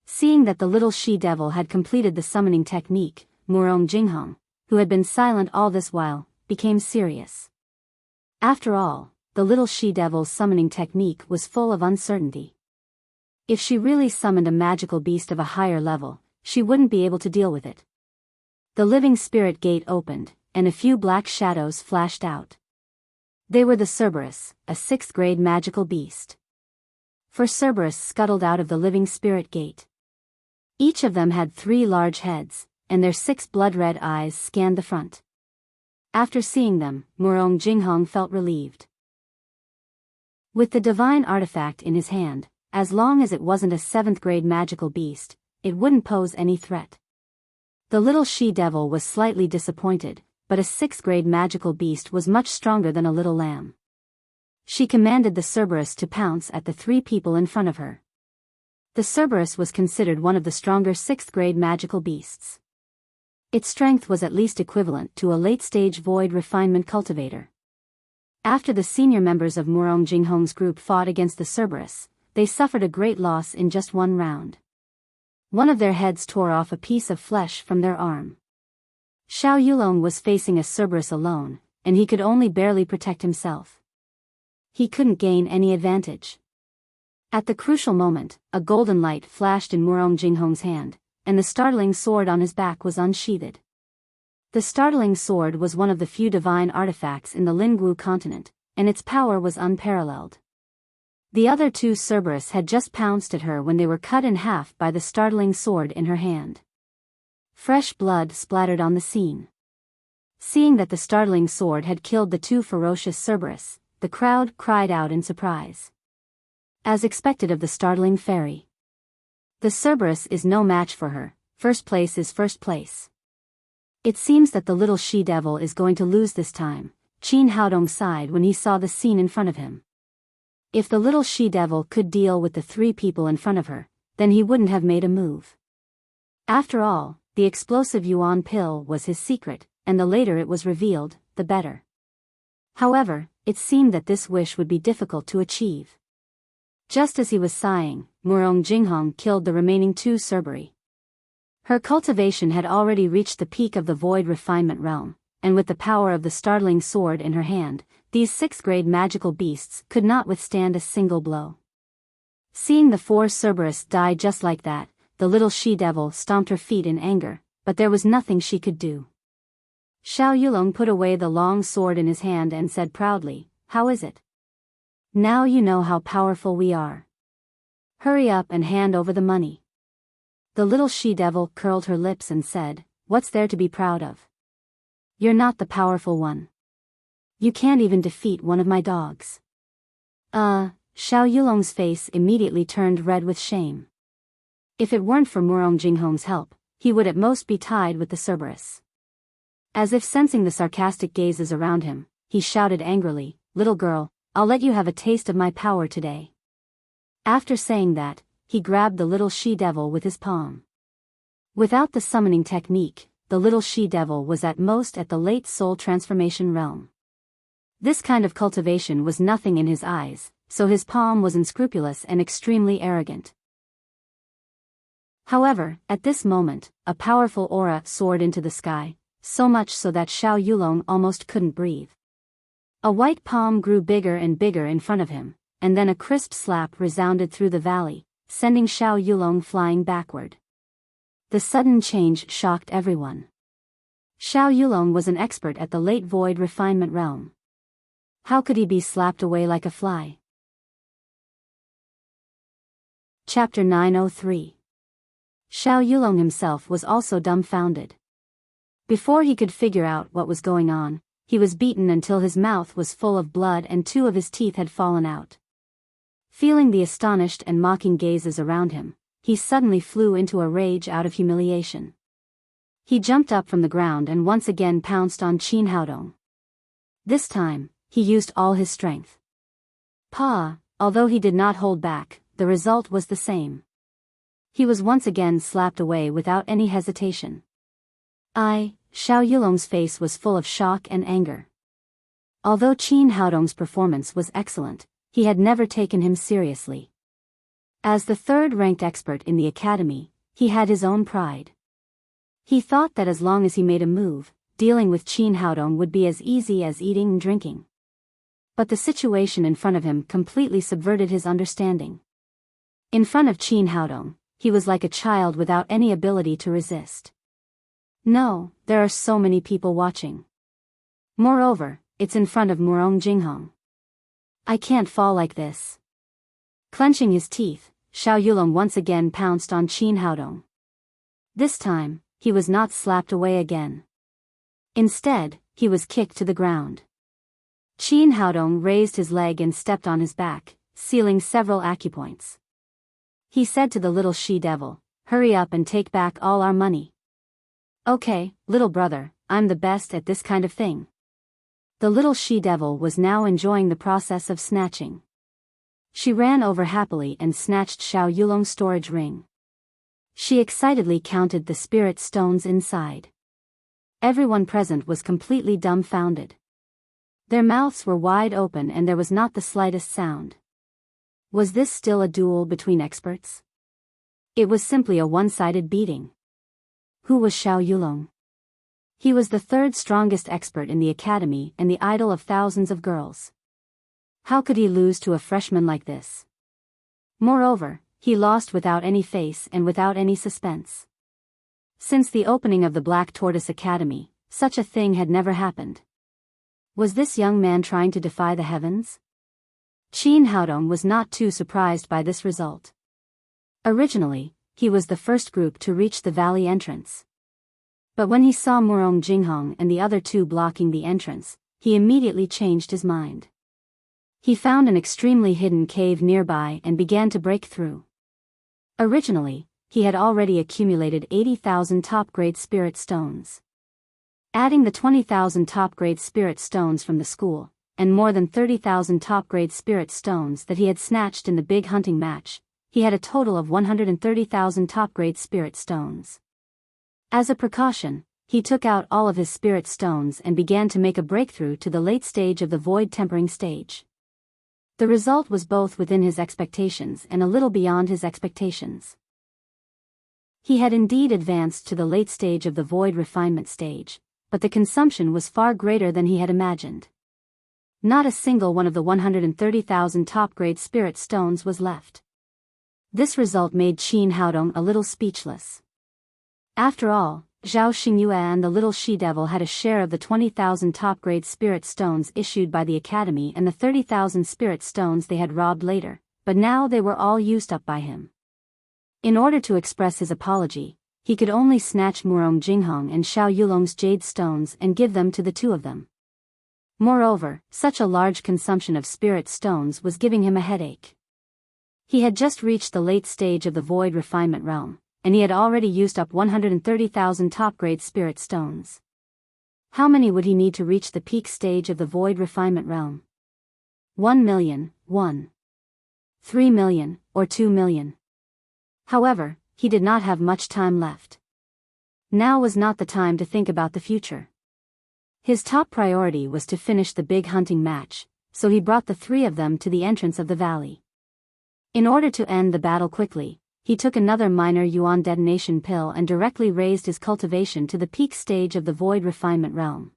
Seeing that the little she-devil had completed the summoning technique, Murong Jinghong, who had been silent all this while, became serious. After all, the little she-devil's summoning technique was full of uncertainty. If she really summoned a magical beast of a higher level, she wouldn't be able to deal with it. The living spirit gate opened, and a few black shadows flashed out. They were the Cerberus, a 6th grade magical beast. For Cerberus scuttled out of the living spirit gate. Each of them had 3 large heads, and their 6 blood-red eyes scanned the front. After seeing them, Murong Jinghong felt relieved. With the divine artifact in his hand, as long as it wasn't a 7th-grade magical beast, it wouldn't pose any threat. The little she-devil was slightly disappointed, but a 6th-grade magical beast was much stronger than a little lamb. She commanded the Cerberus to pounce at the 3 people in front of her. The Cerberus was considered one of the stronger 6th-grade magical beasts. Its strength was at least equivalent to a late-stage void refinement cultivator. After the senior members of Murong Jinghong's group fought against the Cerberus, they suffered a great loss in just one round. One of their heads tore off a piece of flesh from their arm. Xiao Yulong was facing a Cerberus alone, and he could only barely protect himself. He couldn't gain any advantage. At the crucial moment, a golden light flashed in Murong Jinghong's hand, and the startling sword on his back was unsheathed. The startling sword was one of the few divine artifacts in the Lingwu continent, and its power was unparalleled. The other 2 Cerberus had just pounced at her when they were cut in half by the startling sword in her hand. Fresh blood splattered on the scene. Seeing that the startling sword had killed the 2 ferocious Cerberus, the crowd cried out in surprise. As expected of the startling fairy. The Cerberus is no match for her, first place is first place. It seems that the little she-devil is going to lose this time, Qin Haodong sighed when he saw the scene in front of him. If the little she-devil could deal with the 3 people in front of her, then he wouldn't have made a move. After all, the explosive yuan pill was his secret, and the later it was revealed, the better. However, it seemed that this wish would be difficult to achieve. Just as he was sighing, Murong Jinghong killed the remaining 2 Cerberi. Her cultivation had already reached the peak of the void refinement realm, and with the power of the startling sword in her hand, these 6th-grade magical beasts could not withstand a single blow. Seeing the 4 Cerberus die just like that, the little she-devil stomped her feet in anger, but there was nothing she could do. Xiao Yulong put away the long sword in his hand and said proudly, "How is it? Now you know how powerful we are. Hurry up and hand over the money." The little she-devil curled her lips and said, "What's there to be proud of? You're not the powerful one. You can't even defeat one of my dogs." Xiao Yulong's face immediately turned red with shame. If it weren't for Murong Jinghong's help, he would at most be tied with the Cerberus. As if sensing the sarcastic gazes around him, he shouted angrily, "Little girl, I'll let you have a taste of my power today." After saying that, he grabbed the little she-devil with his palm. Without the summoning technique, the little she-devil was at most at the late soul transformation realm. This kind of cultivation was nothing in his eyes, so his palm was unscrupulous and extremely arrogant. However, at this moment, a powerful aura soared into the sky, so much so that Xiao Yulong almost couldn't breathe. A white palm grew bigger and bigger in front of him, and then a crisp slap resounded through the valley, sending Xiao Yulong flying backward. The sudden change shocked everyone. Xiao Yulong was an expert at the late void refinement realm. How could he be slapped away like a fly? Chapter 903. Xiao Yulong himself was also dumbfounded. Before he could figure out what was going on, he was beaten until his mouth was full of blood and 2 of his teeth had fallen out. Feeling the astonished and mocking gazes around him, he suddenly flew into a rage out of humiliation. He jumped up from the ground and once again pounced on Qin Haodong. This time, he used all his strength. Although he did not hold back, the result was the same. He was once again slapped away without any hesitation. Xiao Yulong's face was full of shock and anger. Although Qin Haodong's performance was excellent, he had never taken him seriously. As the 3rd-ranked expert in the academy, he had his own pride. He thought that as long as he made a move, dealing with Qin Haodong would be as easy as eating and drinking. But the situation in front of him completely subverted his understanding. In front of Qin Haodong, he was like a child without any ability to resist. No, there are so many people watching. Moreover, it's in front of Murong Jinghong. I can't fall like this. Clenching his teeth, Xiao Yulong once again pounced on Qin Haodong. This time, he was not slapped away again. Instead, he was kicked to the ground. Qin Haodong raised his leg and stepped on his back, sealing several acupoints. He said to the little she-devil, "Hurry up and take back all our money." "Okay, little brother, I'm the best at this kind of thing." The little she-devil was now enjoying the process of snatching. She ran over happily and snatched Xiao Yulong's storage ring. She excitedly counted the spirit stones inside. Everyone present was completely dumbfounded. Their mouths were wide open and there was not the slightest sound. Was this still a duel between experts? It was simply a one-sided beating. Who was Xiao Yulong? He was the third strongest expert in the academy and the idol of thousands of girls. How could he lose to a freshman like this? Moreover, he lost without any face and without any suspense. Since the opening of the Black Tortoise Academy, such a thing had never happened. Was this young man trying to defy the heavens? Qin Haodong was not too surprised by this result. Originally, he was the first group to reach the valley entrance. But when he saw Murong Jinghong and the other two blocking the entrance, he immediately changed his mind. He found an extremely hidden cave nearby and began to break through. Originally, he had already accumulated 80,000 top-grade spirit stones. Adding the 20,000 top-grade spirit stones from the school, and more than 30,000 top-grade spirit stones that he had snatched in the big hunting match, he had a total of 130,000 top-grade spirit stones. As a precaution, he took out all of his spirit stones and began to make a breakthrough to the late stage of the void tempering stage. The result was both within his expectations and a little beyond his expectations. He had indeed advanced to the late stage of the void refinement stage, but the consumption was far greater than he had imagined. Not a single one of the 130,000 top-grade spirit stones was left. This result made Qin Haodong a little speechless. After all, Zhao Xingyue and the little she-devil had a share of the 20,000 top-grade spirit stones issued by the academy and the 30,000 spirit stones they had robbed later, but now they were all used up by him. In order to express his apology, he could only snatch Murong Jinghong and Xiao Yulong's jade stones and give them to the two of them. Moreover, such a large consumption of spirit stones was giving him a headache. He had just reached the late stage of the void refinement realm, and he had already used up 130,000 top-grade spirit stones. How many would he need to reach the peak stage of the void refinement realm? 1 million, 1. 3 million, or 2 million. However, he did not have much time left. Now was not the time to think about the future. His top priority was to finish the big hunting match, so he brought the three of them to the entrance of the valley. In order to end the battle quickly, he took another minor yuan detonation pill and directly raised his cultivation to the peak stage of the void refinement realm.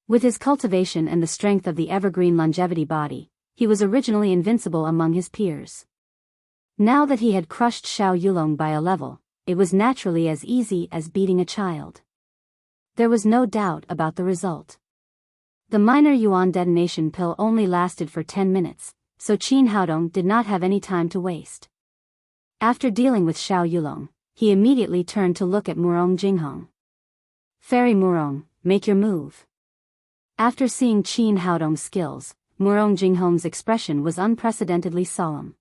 With his cultivation and the strength of the evergreen longevity body, he was originally invincible among his peers. Now that he had crushed Xiao Yulong by a level, it was naturally as easy as beating a child. There was no doubt about the result. The minor yuan detonation pill only lasted for 10 minutes, so Qin Haodong did not have any time to waste. After dealing with Xiao Yulong, he immediately turned to look at Murong Jinghong. "Fairy Murong, make your move." After seeing Qin Haodong's skills, Murong Jinghong's expression was unprecedentedly solemn.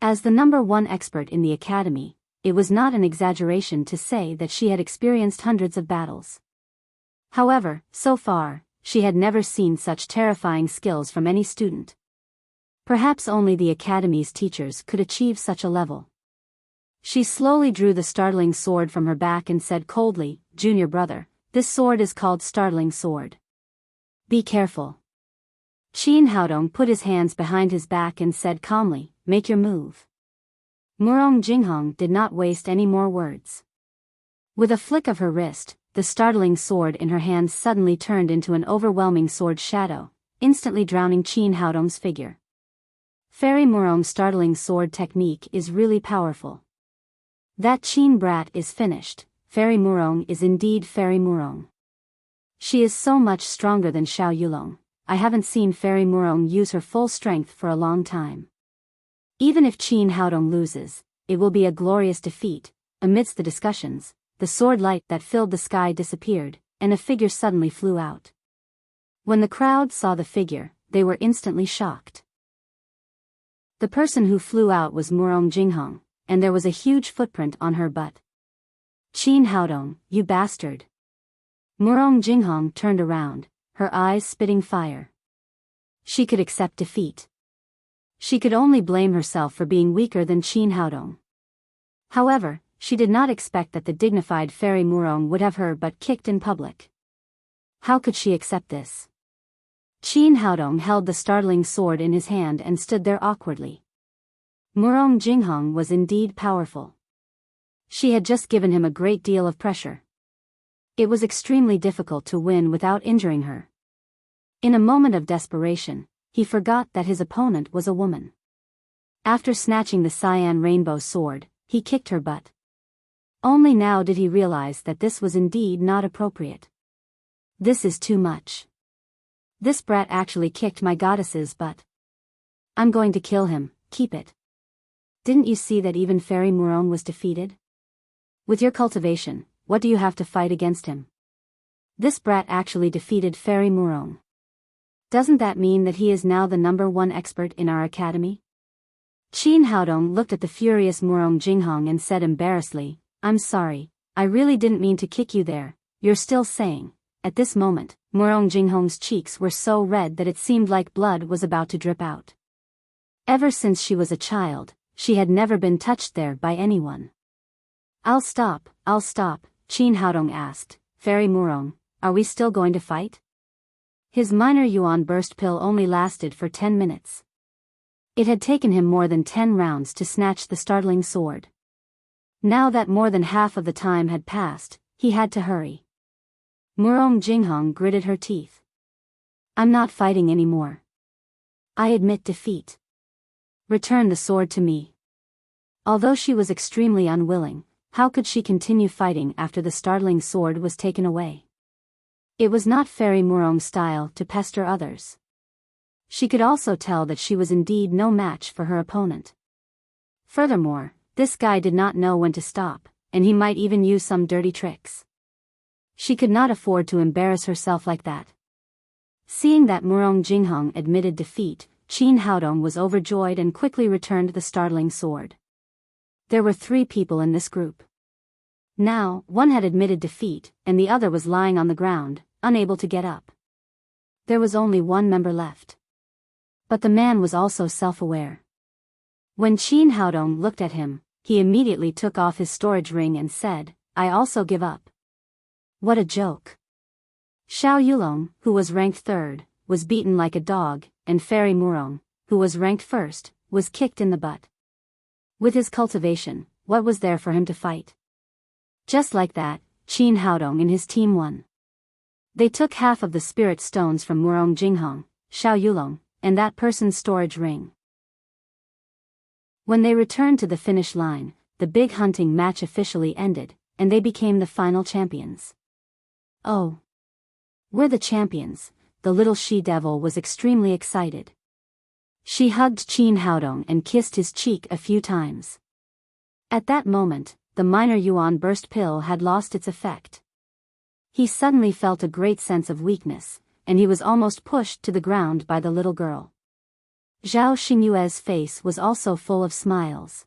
As the number one expert in the academy, it was not an exaggeration to say that she had experienced hundreds of battles. However, so far, she had never seen such terrifying skills from any student. Perhaps only the academy's teachers could achieve such a level. She slowly drew the startling sword from her back and said coldly, "Junior brother, this sword is called Startling Sword. Be careful." Qin Haodong put his hands behind his back and said calmly, "Make your move." Murong Jinghong did not waste any more words. With a flick of her wrist, the startling sword in her hands suddenly turned into an overwhelming sword shadow, instantly drowning Qin Haodong's figure. Fairy Murong's startling sword technique is really powerful. That Qin brat is finished. Fairy Murong is indeed Fairy Murong. She is so much stronger than Xiao Yulong. I haven't seen Fairy Murong use her full strength for a long time. Even if Qin Haodong loses, it will be a glorious defeat. Amidst the discussions, the sword light that filled the sky disappeared, and a figure suddenly flew out. When the crowd saw the figure, they were instantly shocked. The person who flew out was Murong Jinghong, and there was a huge footprint on her butt. Qin Haodong, you bastard. Murong Jinghong turned around, her eyes spitting fire. She could accept defeat. She could only blame herself for being weaker than Qin Haodong. However, she did not expect that the dignified fairy Murong would have her butt kicked in public. How could she accept this? Qin Haodong held the startling sword in his hand and stood there awkwardly. Murong Jinghong was indeed powerful. She had just given him a great deal of pressure. It was extremely difficult to win without injuring her. In a moment of desperation, he forgot that his opponent was a woman. After snatching the cyan rainbow sword, he kicked her butt. Only now did he realize that this was indeed not appropriate. This is too much. This brat actually kicked my goddess's butt. I'm going to kill him, keep it. Didn't you see that even Fairy Murong was defeated? With your cultivation, what do you have to fight against him? This brat actually defeated Fairy Murong. Doesn't that mean that he is now the #1 expert in our academy? Qin Haodong looked at the furious Murong Jinghong and said embarrassedly, I'm sorry, I really didn't mean to kick you there. You're still saying. At this moment, Murong Jinghong's cheeks were so red that it seemed like blood was about to drip out. Ever since she was a child, she had never been touched there by anyone. I'll stop, Qin Haodong asked, Fairy Murong, are we still going to fight? His minor yuan burst pill only lasted for 10 minutes. It had taken him more than 10 rounds to snatch the startling sword. Now that more than half of the time had passed, he had to hurry. Murong Jinghong gritted her teeth. I'm not fighting anymore. I admit defeat. Return the sword to me. Although she was extremely unwilling, how could she continue fighting after the startling sword was taken away? It was not Fairy Murong's style to pester others. She could also tell that she was indeed no match for her opponent. Furthermore, this guy did not know when to stop, and he might even use some dirty tricks. She could not afford to embarrass herself like that. Seeing that Murong Jinghong admitted defeat, Qin Haodong was overjoyed and quickly returned the startling sword. There were 3 people in this group. Now, one had admitted defeat, and the other was lying on the ground, unable to get up. There was only one member left. But the man was also self-aware. When Qin Haodong looked at him, he immediately took off his storage ring and said, I also give up. What a joke. Xiao Yulong, who was ranked 3rd, was beaten like a dog, and Fairy Murong, who was ranked 1st, was kicked in the butt. With his cultivation, what was there for him to fight? Just like that, Qin Haodong and his team won. They took half of the spirit stones from Murong Jinghong, Xiao Yulong, and that person's storage ring. When they returned to the finish line, the big hunting match officially ended, and they became the final champions. Oh. We're the champions, the little she-devil was extremely excited. She hugged Qin Haodong and kissed his cheek a few times. At that moment, the minor yuan burst pill had lost its effect. He suddenly felt a great sense of weakness, and he was almost pushed to the ground by the little girl. Zhao Xingyue's face was also full of smiles.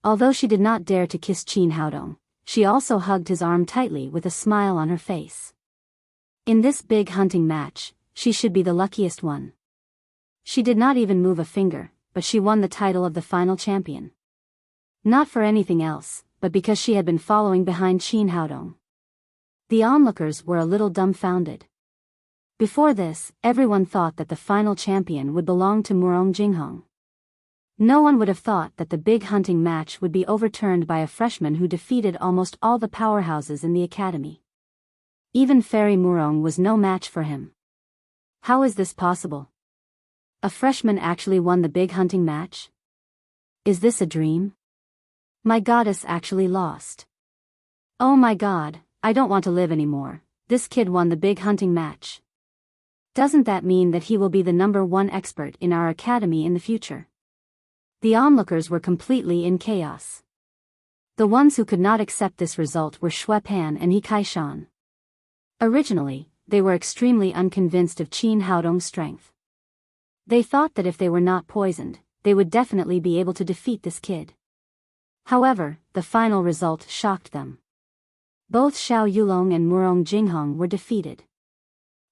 Although she did not dare to kiss Qin Haodong, she also hugged his arm tightly with a smile on her face. In this big hunting match, she should be the luckiest one. She did not even move a finger, but she won the title of the final champion. Not for anything else, but because she had been following behind Qin Haodong. The onlookers were a little dumbfounded. Before this, everyone thought that the final champion would belong to Murong Jinghong. No one would have thought that the big hunting match would be overturned by a freshman who defeated almost all the powerhouses in the academy. Even Fairy Murong was no match for him. How is this possible? A freshman actually won the big hunting match? Is this a dream? My goddess actually lost. Oh my god, I don't want to live anymore. This kid won the big hunting match. Doesn't that mean that he will be the #1 expert in our academy in the future? The onlookers were completely in chaos. The ones who could not accept this result were Shui Pan and He Kaishan. Originally, they were extremely unconvinced of Qin Haodong's strength. They thought that if they were not poisoned, they would definitely be able to defeat this kid. However, the final result shocked them. Both Xiao Yulong and Murong Jinghong were defeated.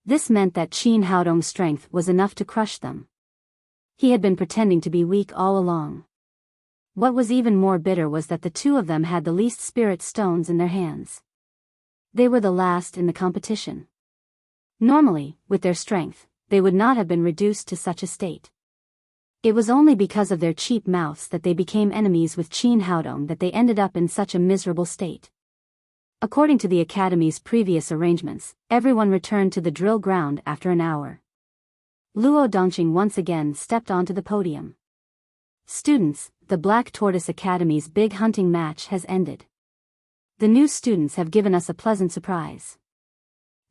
This meant that Qin Haodong's strength was enough to crush them. He had been pretending to be weak all along. What was even more bitter was that the two of them had the least spirit stones in their hands. They were the last in the competition. Normally, with their strength, they would not have been reduced to such a state. It was only because of their cheap mouths that they became enemies with Qin Haodong that they ended up in such a miserable state. According to the Academy's previous arrangements, everyone returned to the drill ground after an hour. Luo Dongqing once again stepped onto the podium. Students, the Black Tortoise Academy's big hunting match has ended. The new students have given us a pleasant surprise.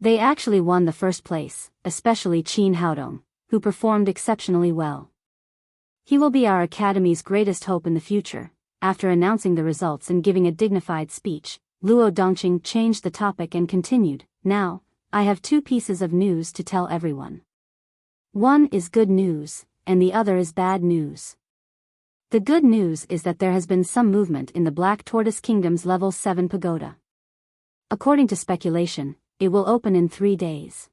They actually won the first place, especially Qin Haodong, who performed exceptionally well. He will be our Academy's greatest hope in the future. After announcing the results and giving a dignified speech, Luo Dongqing changed the topic and continued, "Now, I have two pieces of news to tell everyone. One is good news, and the other is bad news. The good news is that there has been some movement in the Black Tortoise Kingdom's level 7 pagoda. According to speculation, it will open in 3 days.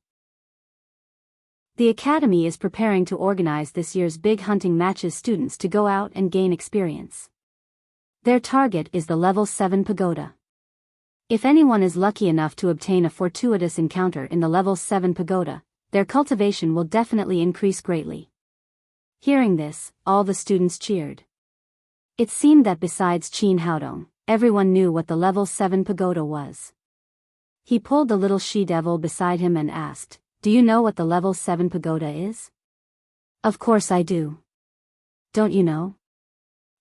The Academy is preparing to organize this year's big hunting matches students to go out and gain experience. Their target is the level 7 pagoda. If anyone is lucky enough to obtain a fortuitous encounter in the level 7 pagoda, their cultivation will definitely increase greatly." Hearing this, all the students cheered. It seemed that besides Qin Haodong, everyone knew what the level 7 pagoda was. He pulled the little she-devil beside him and asked, "Do you know what the level 7 pagoda is?" "Of course I do. Don't you know?"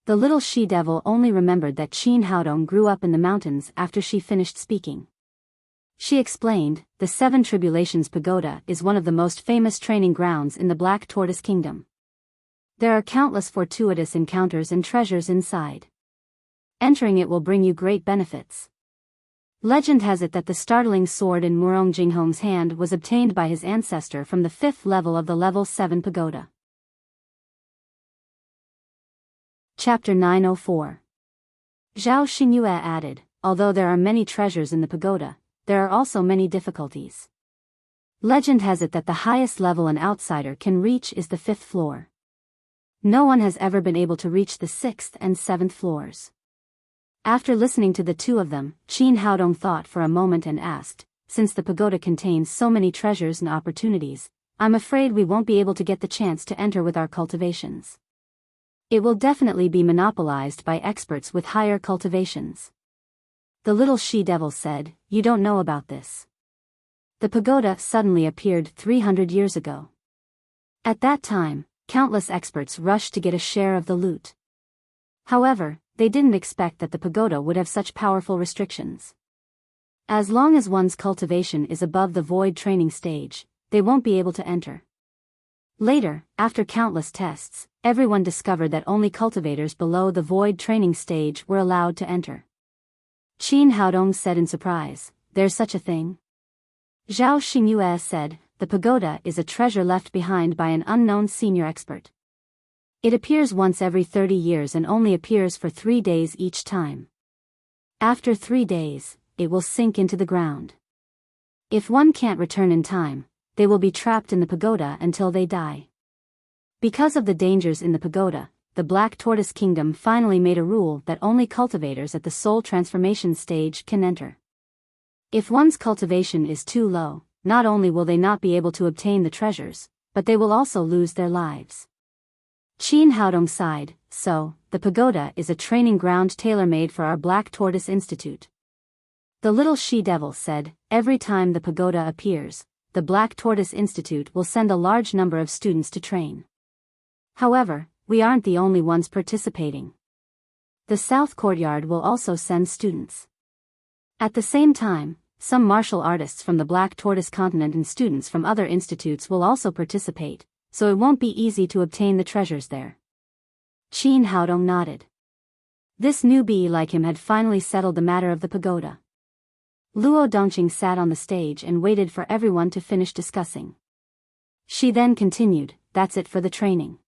The little she-devil only remembered that Qin Haodong grew up in the mountains after she finished speaking. She explained, "The Seven Tribulations Pagoda is one of the most famous training grounds in the Black Tortoise Kingdom. There are countless fortuitous encounters and treasures inside. Entering it will bring you great benefits. Legend has it that the startling sword in Murong Jinghong's hand was obtained by his ancestor from the 5th level of the level 7 pagoda." Chapter 904. Zhao Xingyue added, "Although there are many treasures in the pagoda, there are also many difficulties. Legend has it that the highest level an outsider can reach is the 5th floor. No one has ever been able to reach the 6th and 7th floors." After listening to the two of them, Qin Haodong thought for a moment and asked, "Since the pagoda contains so many treasures and opportunities, I'm afraid we won't be able to get the chance to enter with our cultivations. It will definitely be monopolized by experts with higher cultivations." The little she-devil said, "You don't know about this. The pagoda suddenly appeared 300 years ago. At that time, countless experts rushed to get a share of the loot. However, they didn't expect that the pagoda would have such powerful restrictions. As long as one's cultivation is above the void training stage, they won't be able to enter. Later, after countless tests, everyone discovered that only cultivators below the void training stage were allowed to enter." Qin Haodong said in surprise, "There's such a thing?" Zhao Xingyue said, "The pagoda is a treasure left behind by an unknown senior expert. It appears once every 30 years and only appears for 3 days each time. After 3 days, it will sink into the ground. If one can't return in time, they will be trapped in the pagoda until they die. Because of the dangers in the pagoda, the Black Tortoise Kingdom finally made a rule that only cultivators at the soul transformation stage can enter. If one's cultivation is too low, not only will they not be able to obtain the treasures, but they will also lose their lives." Qin Haodong sighed, "So, the pagoda is a training ground tailor-made for our Black Tortoise Institute." The little she-devil said, "Every time the pagoda appears, the Black Tortoise Institute will send a large number of students to train. However, we aren't the only ones participating. The South Courtyard will also send students. At the same time, some martial artists from the Black Tortoise continent and students from other institutes will also participate, so it won't be easy to obtain the treasures there." Qin Haodong nodded. This newbie like him had finally settled the matter of the pagoda. Luo Dongqing sat on the stage and waited for everyone to finish discussing. She then continued, "That's it for the training.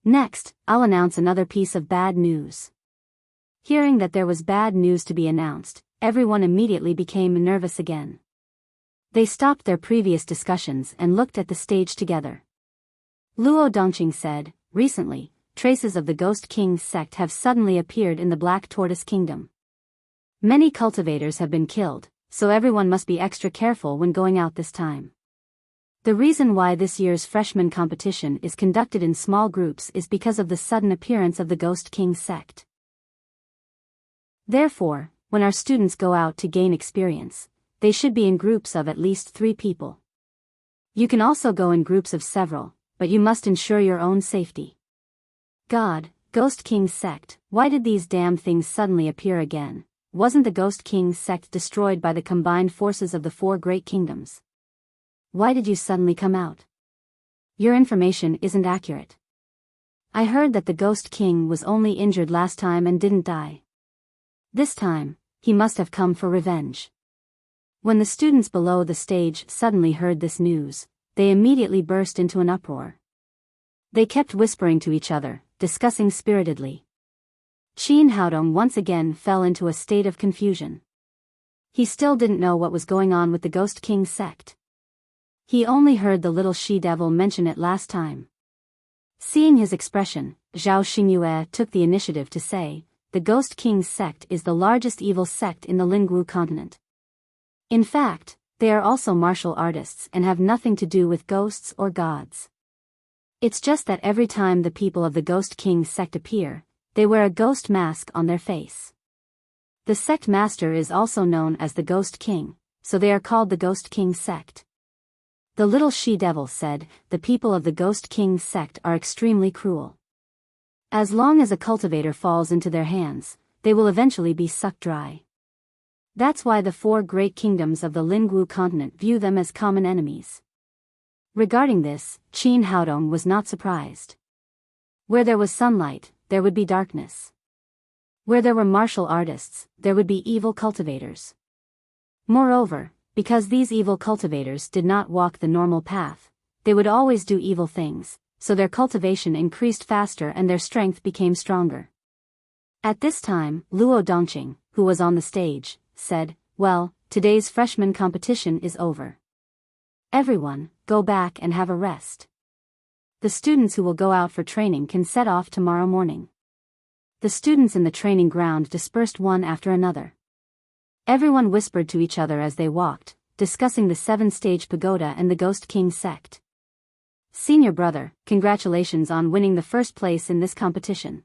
Next, I'll announce another piece of bad news." Hearing that there was bad news to be announced, everyone immediately became nervous again. They stopped their previous discussions and looked at the stage together. Luo Dongqing said, "Recently, traces of the Ghost King's sect have suddenly appeared in the Black Tortoise Kingdom. Many cultivators have been killed, so everyone must be extra careful when going out this time. The reason why this year's freshman competition is conducted in small groups is because of the sudden appearance of the Ghost King sect. Therefore, when our students go out to gain experience, they should be in groups of at least 3 people. You can also go in groups of several, but you must ensure your own safety." God, Ghost King's sect, why did these damn things suddenly appear again? Wasn't the Ghost King's sect destroyed by the combined forces of the 4 great kingdoms? Why did you suddenly come out? Your information isn't accurate. I heard that the Ghost King was only injured last time and didn't die. This time, he must have come for revenge. When the students below the stage suddenly heard this news, they immediately burst into an uproar. They kept whispering to each other, discussing spiritedly. Qin Haodong once again fell into a state of confusion. He still didn't know what was going on with the Ghost King sect. He only heard the little she-devil mention it last time. Seeing his expression, Zhao Xingyue took the initiative to say, "The Ghost King's sect is the largest evil sect in the Lingwu continent. In fact, they are also martial artists and have nothing to do with ghosts or gods. It's just that every time the people of the Ghost King sect appear, they wear a ghost mask on their face. The sect master is also known as the Ghost King, so they are called the Ghost King sect." The little she-devil said, "The people of the Ghost King sect are extremely cruel. As long as a cultivator falls into their hands, they will eventually be sucked dry. That's why the 4 great kingdoms of the Lingwu continent view them as common enemies." Regarding this, Qin Haodong was not surprised. Where there was sunlight, there would be darkness. Where there were martial artists, there would be evil cultivators. Moreover, because these evil cultivators did not walk the normal path, they would always do evil things, so their cultivation increased faster and their strength became stronger. At this time, Luo Dongqing, who was on the stage, said, "Well, today's freshman competition is over. Everyone, go back and have a rest. The students who will go out for training can set off tomorrow morning." The students in the training ground dispersed one after another. Everyone whispered to each other as they walked, discussing the 7-stage pagoda and the Ghost King sect. "Senior brother, congratulations on winning the first place in this competition."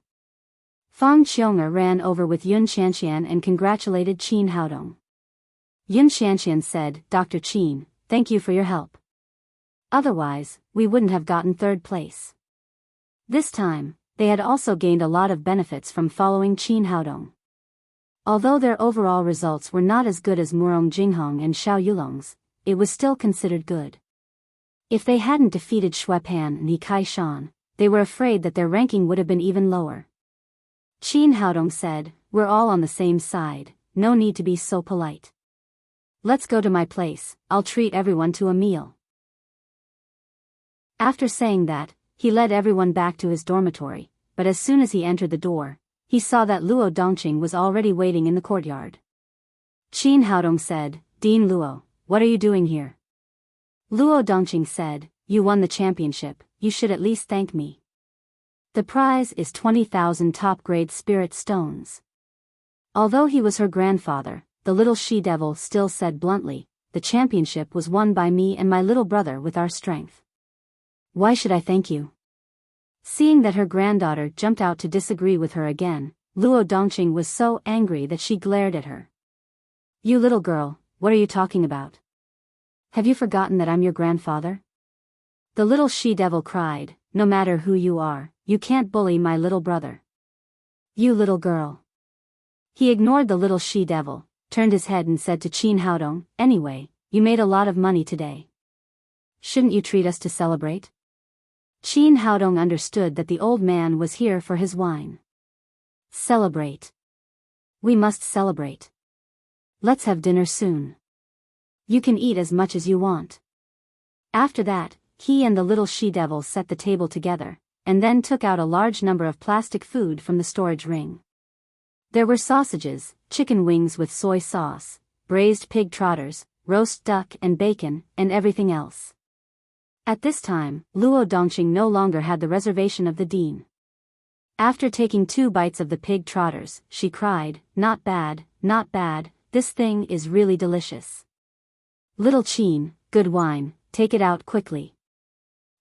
Fang Qiong'er ran over with Yun Xianxian and congratulated Qin Haodong. Yun Xianxian said, "Dr. Qin, thank you for your help. Otherwise, we wouldn't have gotten 3rd place." This time, they had also gained a lot of benefits from following Qin Haodong. Although their overall results were not as good as Murong Jinghong and Xiao Yulong's, it was still considered good. If they hadn't defeated Xue Pan and Li Kai-shan, they were afraid that their ranking would have been even lower. Qin Haodong said, "We're all on the same side, no need to be so polite. Let's go to my place, I'll treat everyone to a meal." After saying that, he led everyone back to his dormitory, but as soon as he entered the door, he saw that Luo Dongqing was already waiting in the courtyard. Qin Haodong said, "Dean Luo, what are you doing here?" Luo Dongqing said, "You won the championship, you should at least thank me. The prize is 20,000 top-grade spirit stones." Although he was her grandfather, the little she-devil still said bluntly, "The championship was won by me and my little brother with our strength. Why should I thank you?" Seeing that her granddaughter jumped out to disagree with her again, Luo Dongqing was so angry that she glared at her. "You little girl, what are you talking about? Have you forgotten that I'm your grandfather?" The little she-devil cried, "No matter who you are, you can't bully my little brother. You little girl." He ignored the little she-devil, turned his head and said to Qin Haodong, "Anyway, you made a lot of money today. Shouldn't you treat us to celebrate?" Qin Haodong understood that the old man was here for his wine. "Celebrate. We must celebrate. Let's have dinner soon. You can eat as much as you want. After that, he and the little she-devil set the table together, and then took out a large number of plastic food from the storage ring. There were sausages, chicken wings with soy sauce, braised pig trotters, roast duck and bacon, and everything else. At this time, Luo Dongqing no longer had the reservation of the dean. After taking 2 bites of the pig trotters, she cried, "Not bad, not bad, this thing is really delicious. Little Qin, good wine, take it out quickly."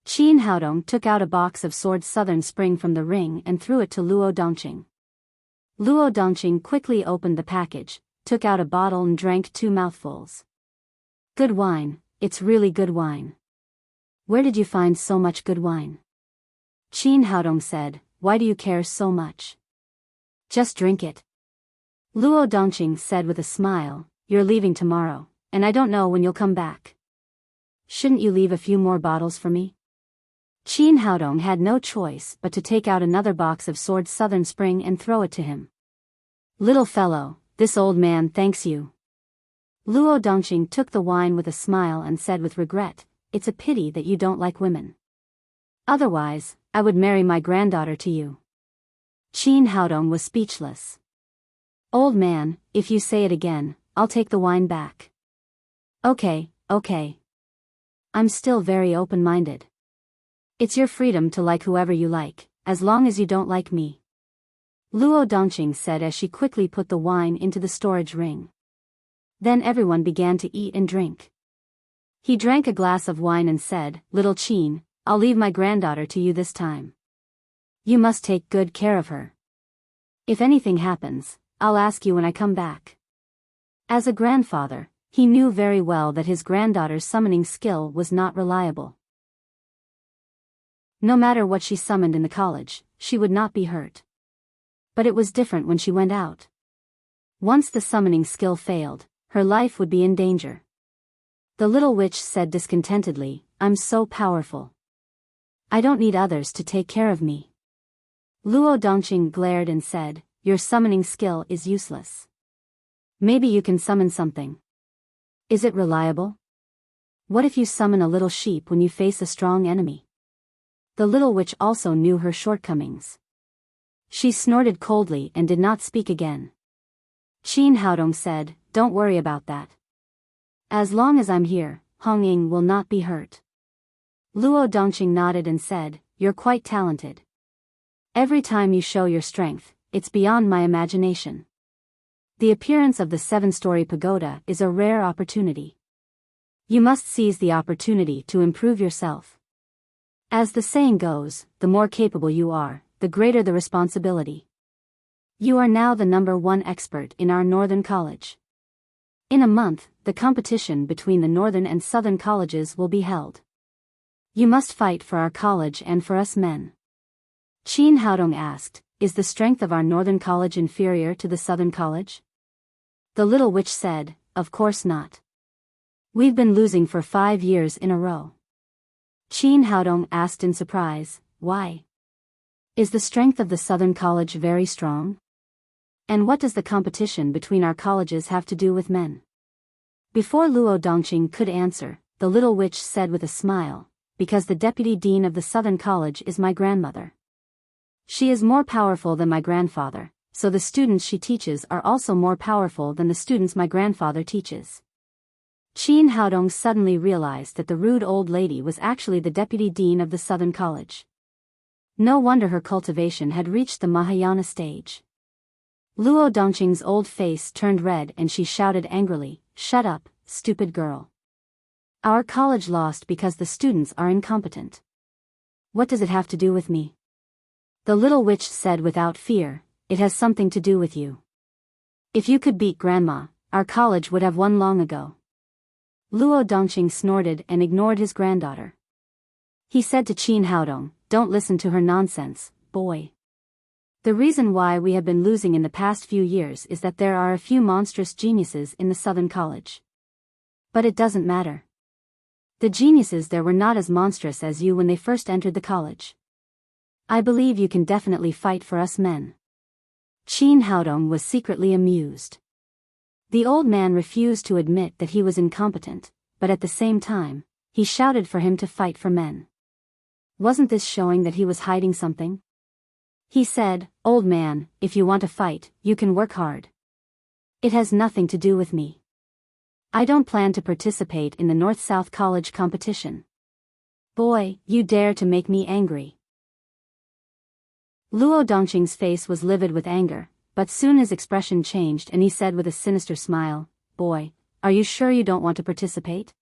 Qin Haodong took out a box of Sword Southern Spring from the ring and threw it to Luo Dongqing. Luo Dongqing quickly opened the package, took out a bottle and drank 2 mouthfuls. "Good wine, it's really good wine. Where did you find so much good wine?" Qin Haodong said, "Why do you care so much? Just drink it." Luo Dongqing said with a smile, "You're leaving tomorrow, and I don't know when you'll come back. Shouldn't you leave a few more bottles for me?" Qin Haodong had no choice but to take out another box of Sword Southern Spring and throw it to him. "Little fellow, this old man thanks you." Luo Dongqing took the wine with a smile and said with regret, "It's a pity that you don't like women. Otherwise, I would marry my granddaughter to you." Qin Haodong was speechless. "Old man, if you say it again, I'll take the wine back." Okay. I'm still very open-minded. It's your freedom to like whoever you like, as long as you don't like me," Luo Dongqing said as she quickly put the wine into the storage ring. Then everyone began to eat and drink. He drank a glass of wine and said, "Little Qin, I'll leave my granddaughter to you this time. You must take good care of her. If anything happens, I'll ask you when I come back." As a grandfather, he knew very well that his granddaughter's summoning skill was not reliable. No matter what she summoned in the college, she would not be hurt. But it was different when she went out. Once the summoning skill failed, her life would be in danger. The little witch said discontentedly, "I'm so powerful. I don't need others to take care of me." Luo Dongqing glared and said, "Your summoning skill is useless. Maybe you can summon something. Is it reliable? What if you summon a little sheep when you face a strong enemy?" The little witch also knew her shortcomings. She snorted coldly and did not speak again. Qin Haodong said, "Don't worry about that. As long as I'm here, Hong Ying will not be hurt." Luo Dongqing nodded and said, "You're quite talented. Every time you show your strength, it's beyond my imagination. The appearance of the 7-story pagoda is a rare opportunity. You must seize the opportunity to improve yourself. As the saying goes, the more capable you are, the greater the responsibility. You are now the #1 expert in our Northern College. In a month, the competition between the Northern and Southern colleges will be held. You must fight for our college and for us men." Qin Haodong asked, "Is the strength of our Northern College inferior to the Southern College?" The little witch said, "Of course not. We've been losing for 5 years in a row." Qin Haodong asked in surprise, "Why? Is the strength of the Southern College very strong? And what does the competition between our colleges have to do with men?" Before Luo Dongqing could answer, the little witch said with a smile, "Because the deputy dean of the Southern College is my grandmother. She is more powerful than my grandfather, so the students she teaches are also more powerful than the students my grandfather teaches." Qin Haodong suddenly realized that the rude old lady was actually the deputy dean of the Southern College. No wonder her cultivation had reached the Mahayana stage. Luo Dongqing's old face turned red and she shouted angrily, "Shut up, stupid girl. Our college lost because the students are incompetent. What does it have to do with me?" The little witch said without fear, "It has something to do with you. If you could beat Grandma, our college would have won long ago." Luo Dongqing snorted and ignored his granddaughter. He said to Qin Haodong, "Don't listen to her nonsense, boy. The reason why we have been losing in the past few years is that there are a few monstrous geniuses in the Southern College. But it doesn't matter. The geniuses there were not as monstrous as you when they first entered the college. I believe you can definitely fight for us men." Qin Haodong was secretly amused. The old man refused to admit that he was incompetent, but at the same time, he shouted for him to fight for men. Wasn't this showing that he was hiding something? He said, "Old man, if you want to fight, you can work hard. It has nothing to do with me. I don't plan to participate in the North-South College competition. Boy, you dare to make me angry." Luo Dongqing's face was livid with anger, but soon his expression changed and he said with a sinister smile, "Boy, are you sure you don't want to participate?"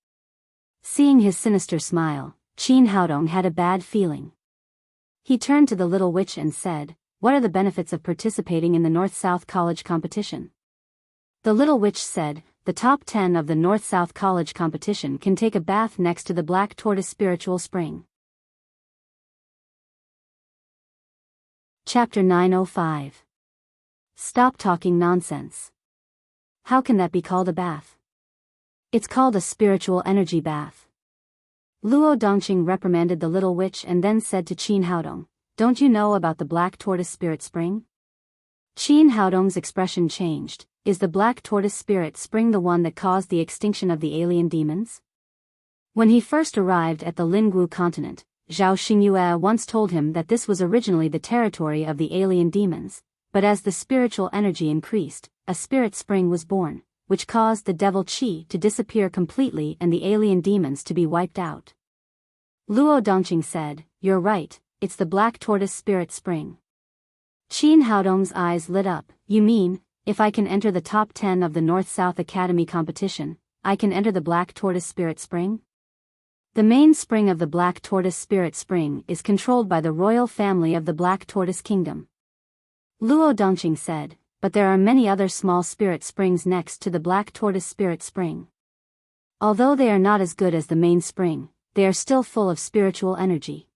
Seeing his sinister smile, Qin Haodong had a bad feeling. He turned to the little witch and said, "What are the benefits of participating in the North-South College competition?" The little witch said, "The top 10 of the North-South College competition can take a bath next to the Black Tortoise Spiritual Spring." Chapter 905. Stop talking nonsense. How can that be called a bath? It's called a spiritual energy bath. Luo Dongqing reprimanded the little witch and then said to Qin Haodong, "Don't you know about the Black Tortoise Spirit Spring?" Qin Haodong's expression changed. Is the Black Tortoise Spirit Spring the one that caused the extinction of the alien demons? When he first arrived at the Lingwu continent, Zhao Xingyue once told him that this was originally the territory of the alien demons, but as the spiritual energy increased, a spirit spring was born, which caused the devil Qi to disappear completely and the alien demons to be wiped out. Luo Dongqing said, "You're right, it's the Black Tortoise Spirit Spring." Qin Haodong's eyes lit up. "You mean, if I can enter the top 10 of the North-South Academy competition, I can enter the Black Tortoise Spirit Spring?" The main spring of the Black Tortoise Spirit Spring is controlled by the royal family of the Black Tortoise Kingdom. Luo Dongqing said, "But there are many other small spirit springs next to the Black Tortoise Spirit Spring. Although they are not as good as the main spring, they are still full of spiritual energy.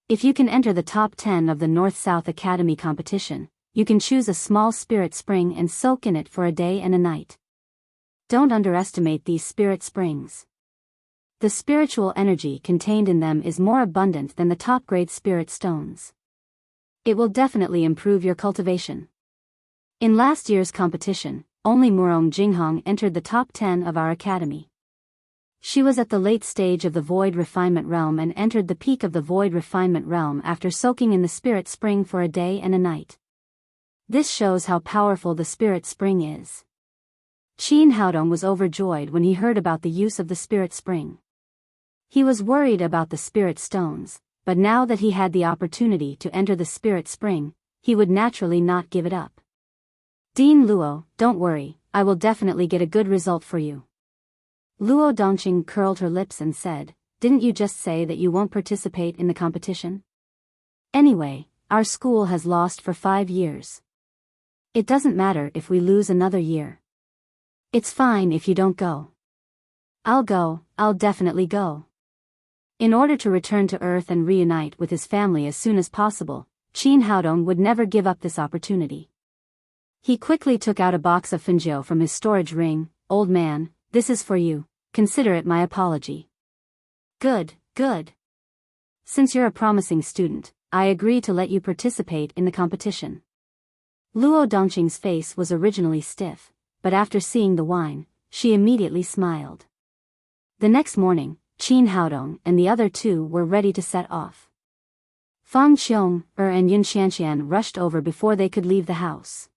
If you can enter the top 10 of the North-South Academy competition, you can choose a small spirit spring and soak in it for a day and a night. Don't underestimate these spirit springs. The spiritual energy contained in them is more abundant than the top-grade spirit stones. It will definitely improve your cultivation." In last year's competition, only Murong Jinghong entered the top 10 of our academy. She was at the late stage of the Void Refinement Realm and entered the peak of the Void Refinement Realm after soaking in the Spirit Spring for a day and a night. This shows how powerful the Spirit Spring is. Qin Haodong was overjoyed when he heard about the use of the Spirit Spring. He was worried about the Spirit Stones, but now that he had the opportunity to enter the Spirit Spring, he would naturally not give it up. "Dean Luo, don't worry, I will definitely get a good result for you." Luo Dongqing curled her lips and said, "Didn't you just say that you won't participate in the competition? Anyway, our school has lost for 5 years. It doesn't matter if we lose another year. It's fine if you don't go." "I'll go, I'll definitely go." In order to return to Earth and reunite with his family as soon as possible, Qin Haodong would never give up this opportunity. He quickly took out a box of finjiu from his storage ring. "Old man, this is for you, consider it my apology." "Good, good. Since you're a promising student, I agree to let you participate in the competition." Luo Dongqing's face was originally stiff, but after seeing the wine, she immediately smiled. The next morning, Qin Haodong and the other two were ready to set off. Fang Qiong, and Yun Xianxian rushed over before they could leave the house.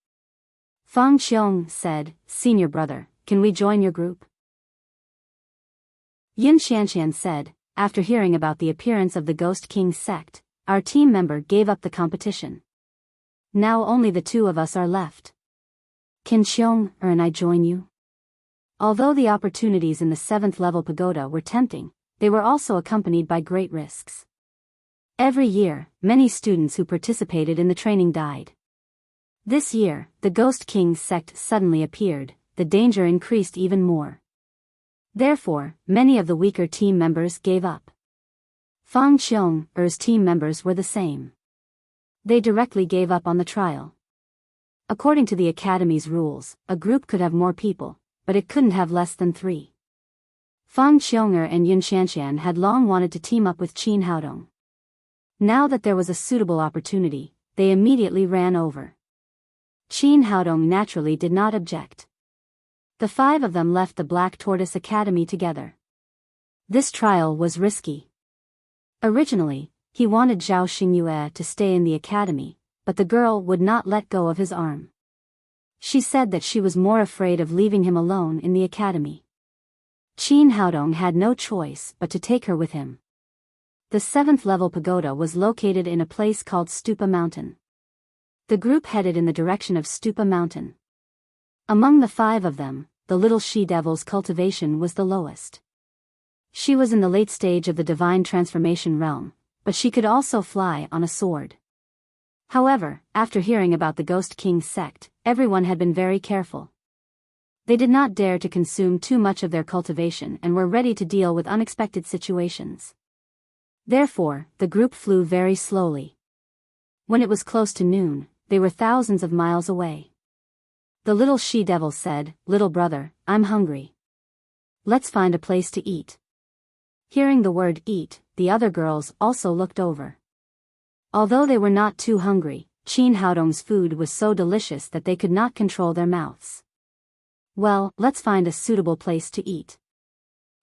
Fang Qiong said, "Senior brother, can we join your group?" Yun Xianxian said, "After hearing about the appearance of the Ghost King's sect, our team member gave up the competition. Now only the two of us are left. Can Qiong and I join you?" Although the opportunities in the 7th level pagoda were tempting, they were also accompanied by great risks. Every year, many students who participated in the training died. This year, the Ghost King's sect suddenly appeared, the danger increased even more. Therefore, many of the weaker team members gave up. Fang Qiong's team members were the same. They directly gave up on the trial. According to the Academy's rules, a group could have more people, but it couldn't have less than 3. Fang Qiong and Yun Xianxian had long wanted to team up with Qin Haodong. Now that there was a suitable opportunity, they immediately ran over. Qin Haodong naturally did not object. The 5 of them left the Black Tortoise Academy together. This trial was risky. Originally, he wanted Zhao Xingyue to stay in the academy, but the girl would not let go of his arm. She said that she was more afraid of leaving him alone in the academy. Qin Haodong had no choice but to take her with him. The 7th level pagoda was located in a place called Stupa Mountain. The group headed in the direction of Stupa Mountain. Among the 5 of them, the little she-devil's cultivation was the lowest. She was in the late stage of the divine transformation realm, but she could also fly on a sword. However, after hearing about the Ghost King sect, everyone had been very careful. They did not dare to consume too much of their cultivation and were ready to deal with unexpected situations. Therefore, the group flew very slowly. When it was close to noon, they were thousands of miles away. The little she-devil said, "Little brother, I'm hungry. Let's find a place to eat." Hearing the word eat, the other girls also looked over. Although they were not too hungry, Qin Haodong's food was so delicious that they could not control their mouths. "Well, let's find a suitable place to eat."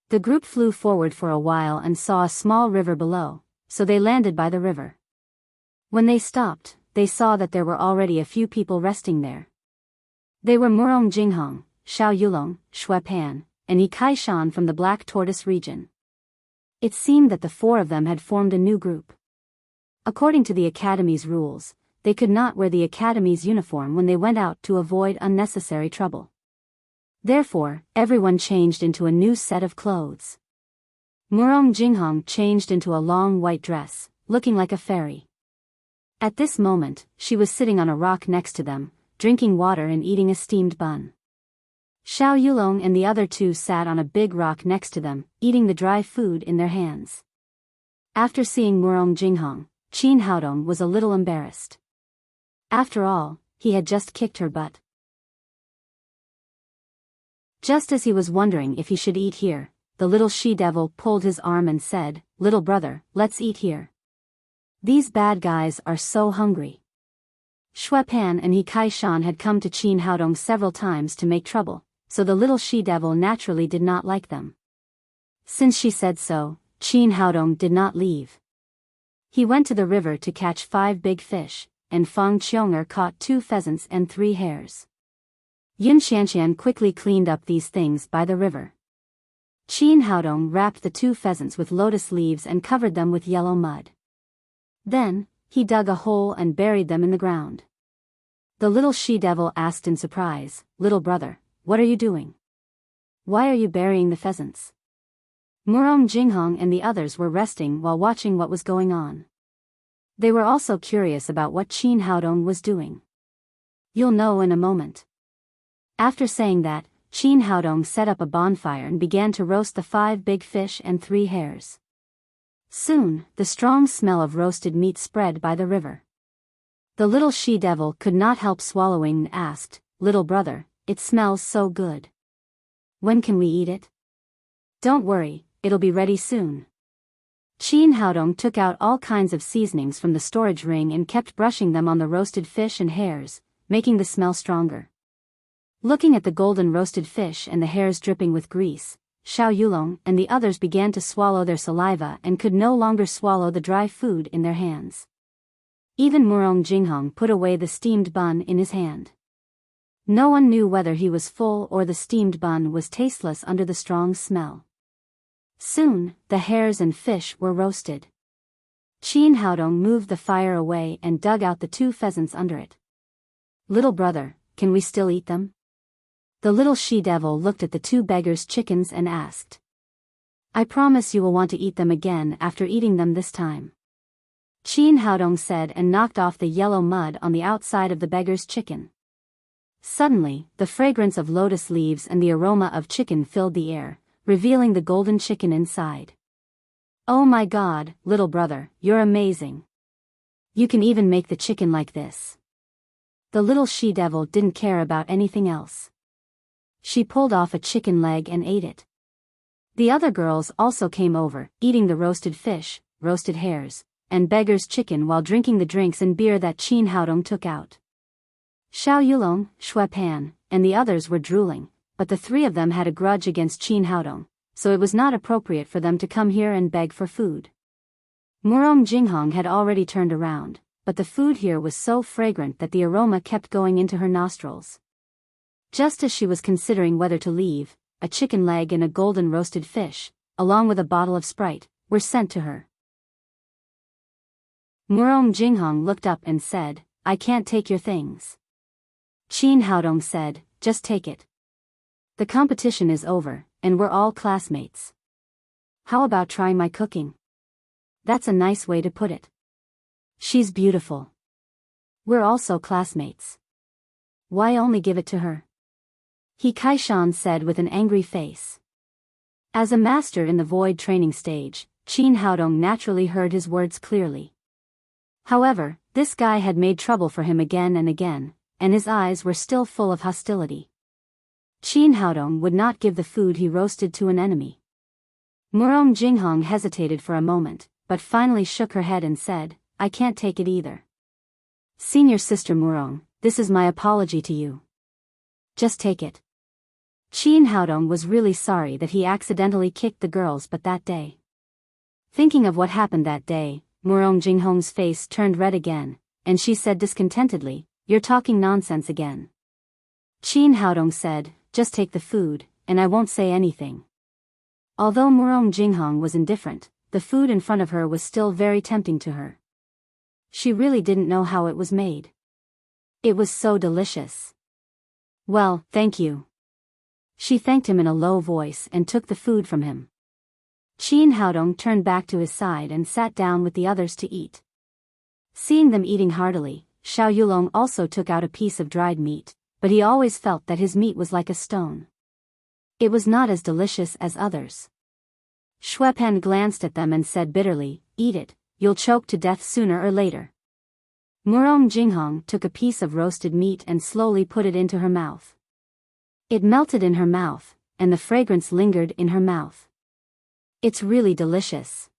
The group flew forward for a while and saw a small river below, so they landed by the river. When they stopped, they saw that there were already a few people resting there. They were Murong Jinghong, Xiao Yulong, Shui Pan, and Yi Kaishan from the Black Tortoise region. It seemed that the 4 of them had formed a new group. According to the Academy's rules, they could not wear the Academy's uniform when they went out to avoid unnecessary trouble. Therefore, everyone changed into a new set of clothes. Murong Jinghong changed into a long white dress, looking like a fairy. At this moment, she was sitting on a rock next to them, drinking water and eating a steamed bun. Xiao Yulong and the other 2 sat on a big rock next to them, eating the dry food in their hands. After seeing Murong Jinghong, Qin Haodong was a little embarrassed. After all, he had just kicked her butt. Just as he was wondering if he should eat here, the little she-devil pulled his arm and said, "Little brother, let's eat here. These bad guys are so hungry." Shui Pan and Yi Kaishan had come to Qin Haodong several times to make trouble, so the little she-devil naturally did not like them. Since she said so, Qin Haodong did not leave. He went to the river to catch 5 big fish, and Fang Qiong'er caught 2 pheasants and 3 hares. Yun Xianxian quickly cleaned up these things by the river. Qin Haodong wrapped the 2 pheasants with lotus leaves and covered them with yellow mud. Then, he dug a hole and buried them in the ground. The little she-devil asked in surprise, "Little brother, what are you doing? Why are you burying the pheasants?" Murong Jinghong and the others were resting while watching what was going on. They were also curious about what Qin Haodong was doing. "You'll know in a moment." After saying that, Qin Haodong set up a bonfire and began to roast the 5 big fish and 3 hares. Soon, the strong smell of roasted meat spread by the river. The little she-devil could not help swallowing and asked, "Little brother, it smells so good. When can we eat it?" "Don't worry, it'll be ready soon." Qin Haodong took out all kinds of seasonings from the storage ring and kept brushing them on the roasted fish and hares, making the smell stronger. Looking at the golden roasted fish and the hares dripping with grease, Xiao Yulong and the others began to swallow their saliva and could no longer swallow the dry food in their hands. Even Murong Jinghong put away the steamed bun in his hand. No one knew whether he was full or the steamed bun was tasteless under the strong smell. Soon, the hares and fish were roasted. Qin Haodong moved the fire away and dug out the 2 pheasants under it. "Little brother, can we still eat them?" The little she-devil looked at the 2 beggars' chickens and asked. "I promise you will want to eat them again after eating them this time." Qin Haodong said and knocked off the yellow mud on the outside of the beggar's chicken. Suddenly, the fragrance of lotus leaves and the aroma of chicken filled the air, revealing the golden chicken inside. "Oh my God, little brother, you're amazing. You can even make the chicken like this." The little she-devil didn't care about anything else. She pulled off a chicken leg and ate it. The other girls also came over, eating the roasted fish, roasted hares, and beggar's chicken while drinking the drinks and beer that Qin Haodong took out. Xiao Yulong, Shui Pan, and the others were drooling, but the three of them had a grudge against Qin Haodong, so it was not appropriate for them to come here and beg for food. Murong Jinghong had already turned around, but the food here was so fragrant that the aroma kept going into her nostrils. Just as she was considering whether to leave, a chicken leg and a golden roasted fish, along with a bottle of Sprite, were sent to her. Murong Jinghong looked up and said, "I can't take your things." Qin Haodong said, "Just take it. The competition is over, and we're all classmates. How about trying my cooking? That's a nice way to put it. She's beautiful. We're also classmates. Why only give it to her?" He Kaishan said with an angry face. As a master in the void training stage, Qin Haodong naturally heard his words clearly. However, this guy had made trouble for him again and again, and his eyes were still full of hostility. Qin Haodong would not give the food he roasted to an enemy. Murong Jinghong hesitated for a moment, but finally shook her head and said, "I can't take it either. Senior Sister Murong, this is my apology to you. Just take it." Qin Haodong was really sorry that he accidentally kicked the girls, but that day. Thinking of what happened that day, Murong Jinghong's face turned red again, and she said discontentedly, "You're talking nonsense again." Qin Haodong said, "Just take the food, and I won't say anything." Although Murong Jinghong was indifferent, the food in front of her was still very tempting to her. She really didn't know how it was made. It was so delicious. "Well, thank you." She thanked him in a low voice and took the food from him. Qin Haodong turned back to his side and sat down with the others to eat. Seeing them eating heartily, Xiao Yulong also took out a piece of dried meat, but he always felt that his meat was like a stone. It was not as delicious as others. Xuepan glanced at them and said bitterly, "Eat it, you'll choke to death sooner or later." Murong Jinghong took a piece of roasted meat and slowly put it into her mouth. It melted in her mouth, and the fragrance lingered in her mouth. "It's really delicious."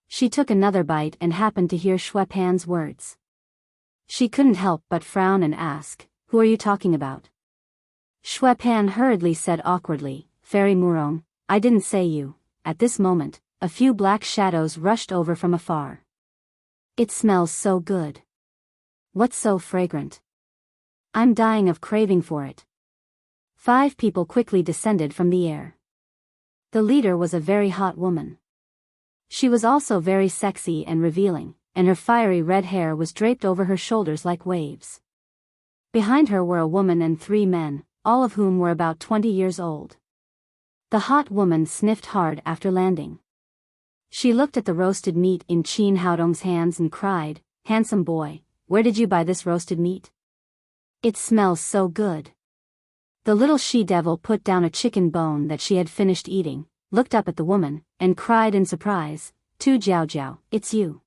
She took another bite and happened to hear Xuepan's words. She couldn't help but frown and ask, "Who are you talking about?" Xuepan hurriedly said awkwardly, "Fairy Murong, I didn't say you." At this moment, a few black shadows rushed over from afar. "It smells so good. What's so fragrant? I'm dying of craving for it." 5 people quickly descended from the air. The leader was a very hot woman. She was also very sexy and revealing, and her fiery red hair was draped over her shoulders like waves. Behind her were a woman and 3 men, all of whom were about 20 years old. The hot woman sniffed hard after landing. She looked at the roasted meat in Qin Haodong's hands and cried, "Handsome boy, where did you buy this roasted meat? It smells so good." The little she-devil put down a chicken bone that she had finished eating, looked up at the woman, and cried in surprise, "Tu Jiao Jiao, it's you."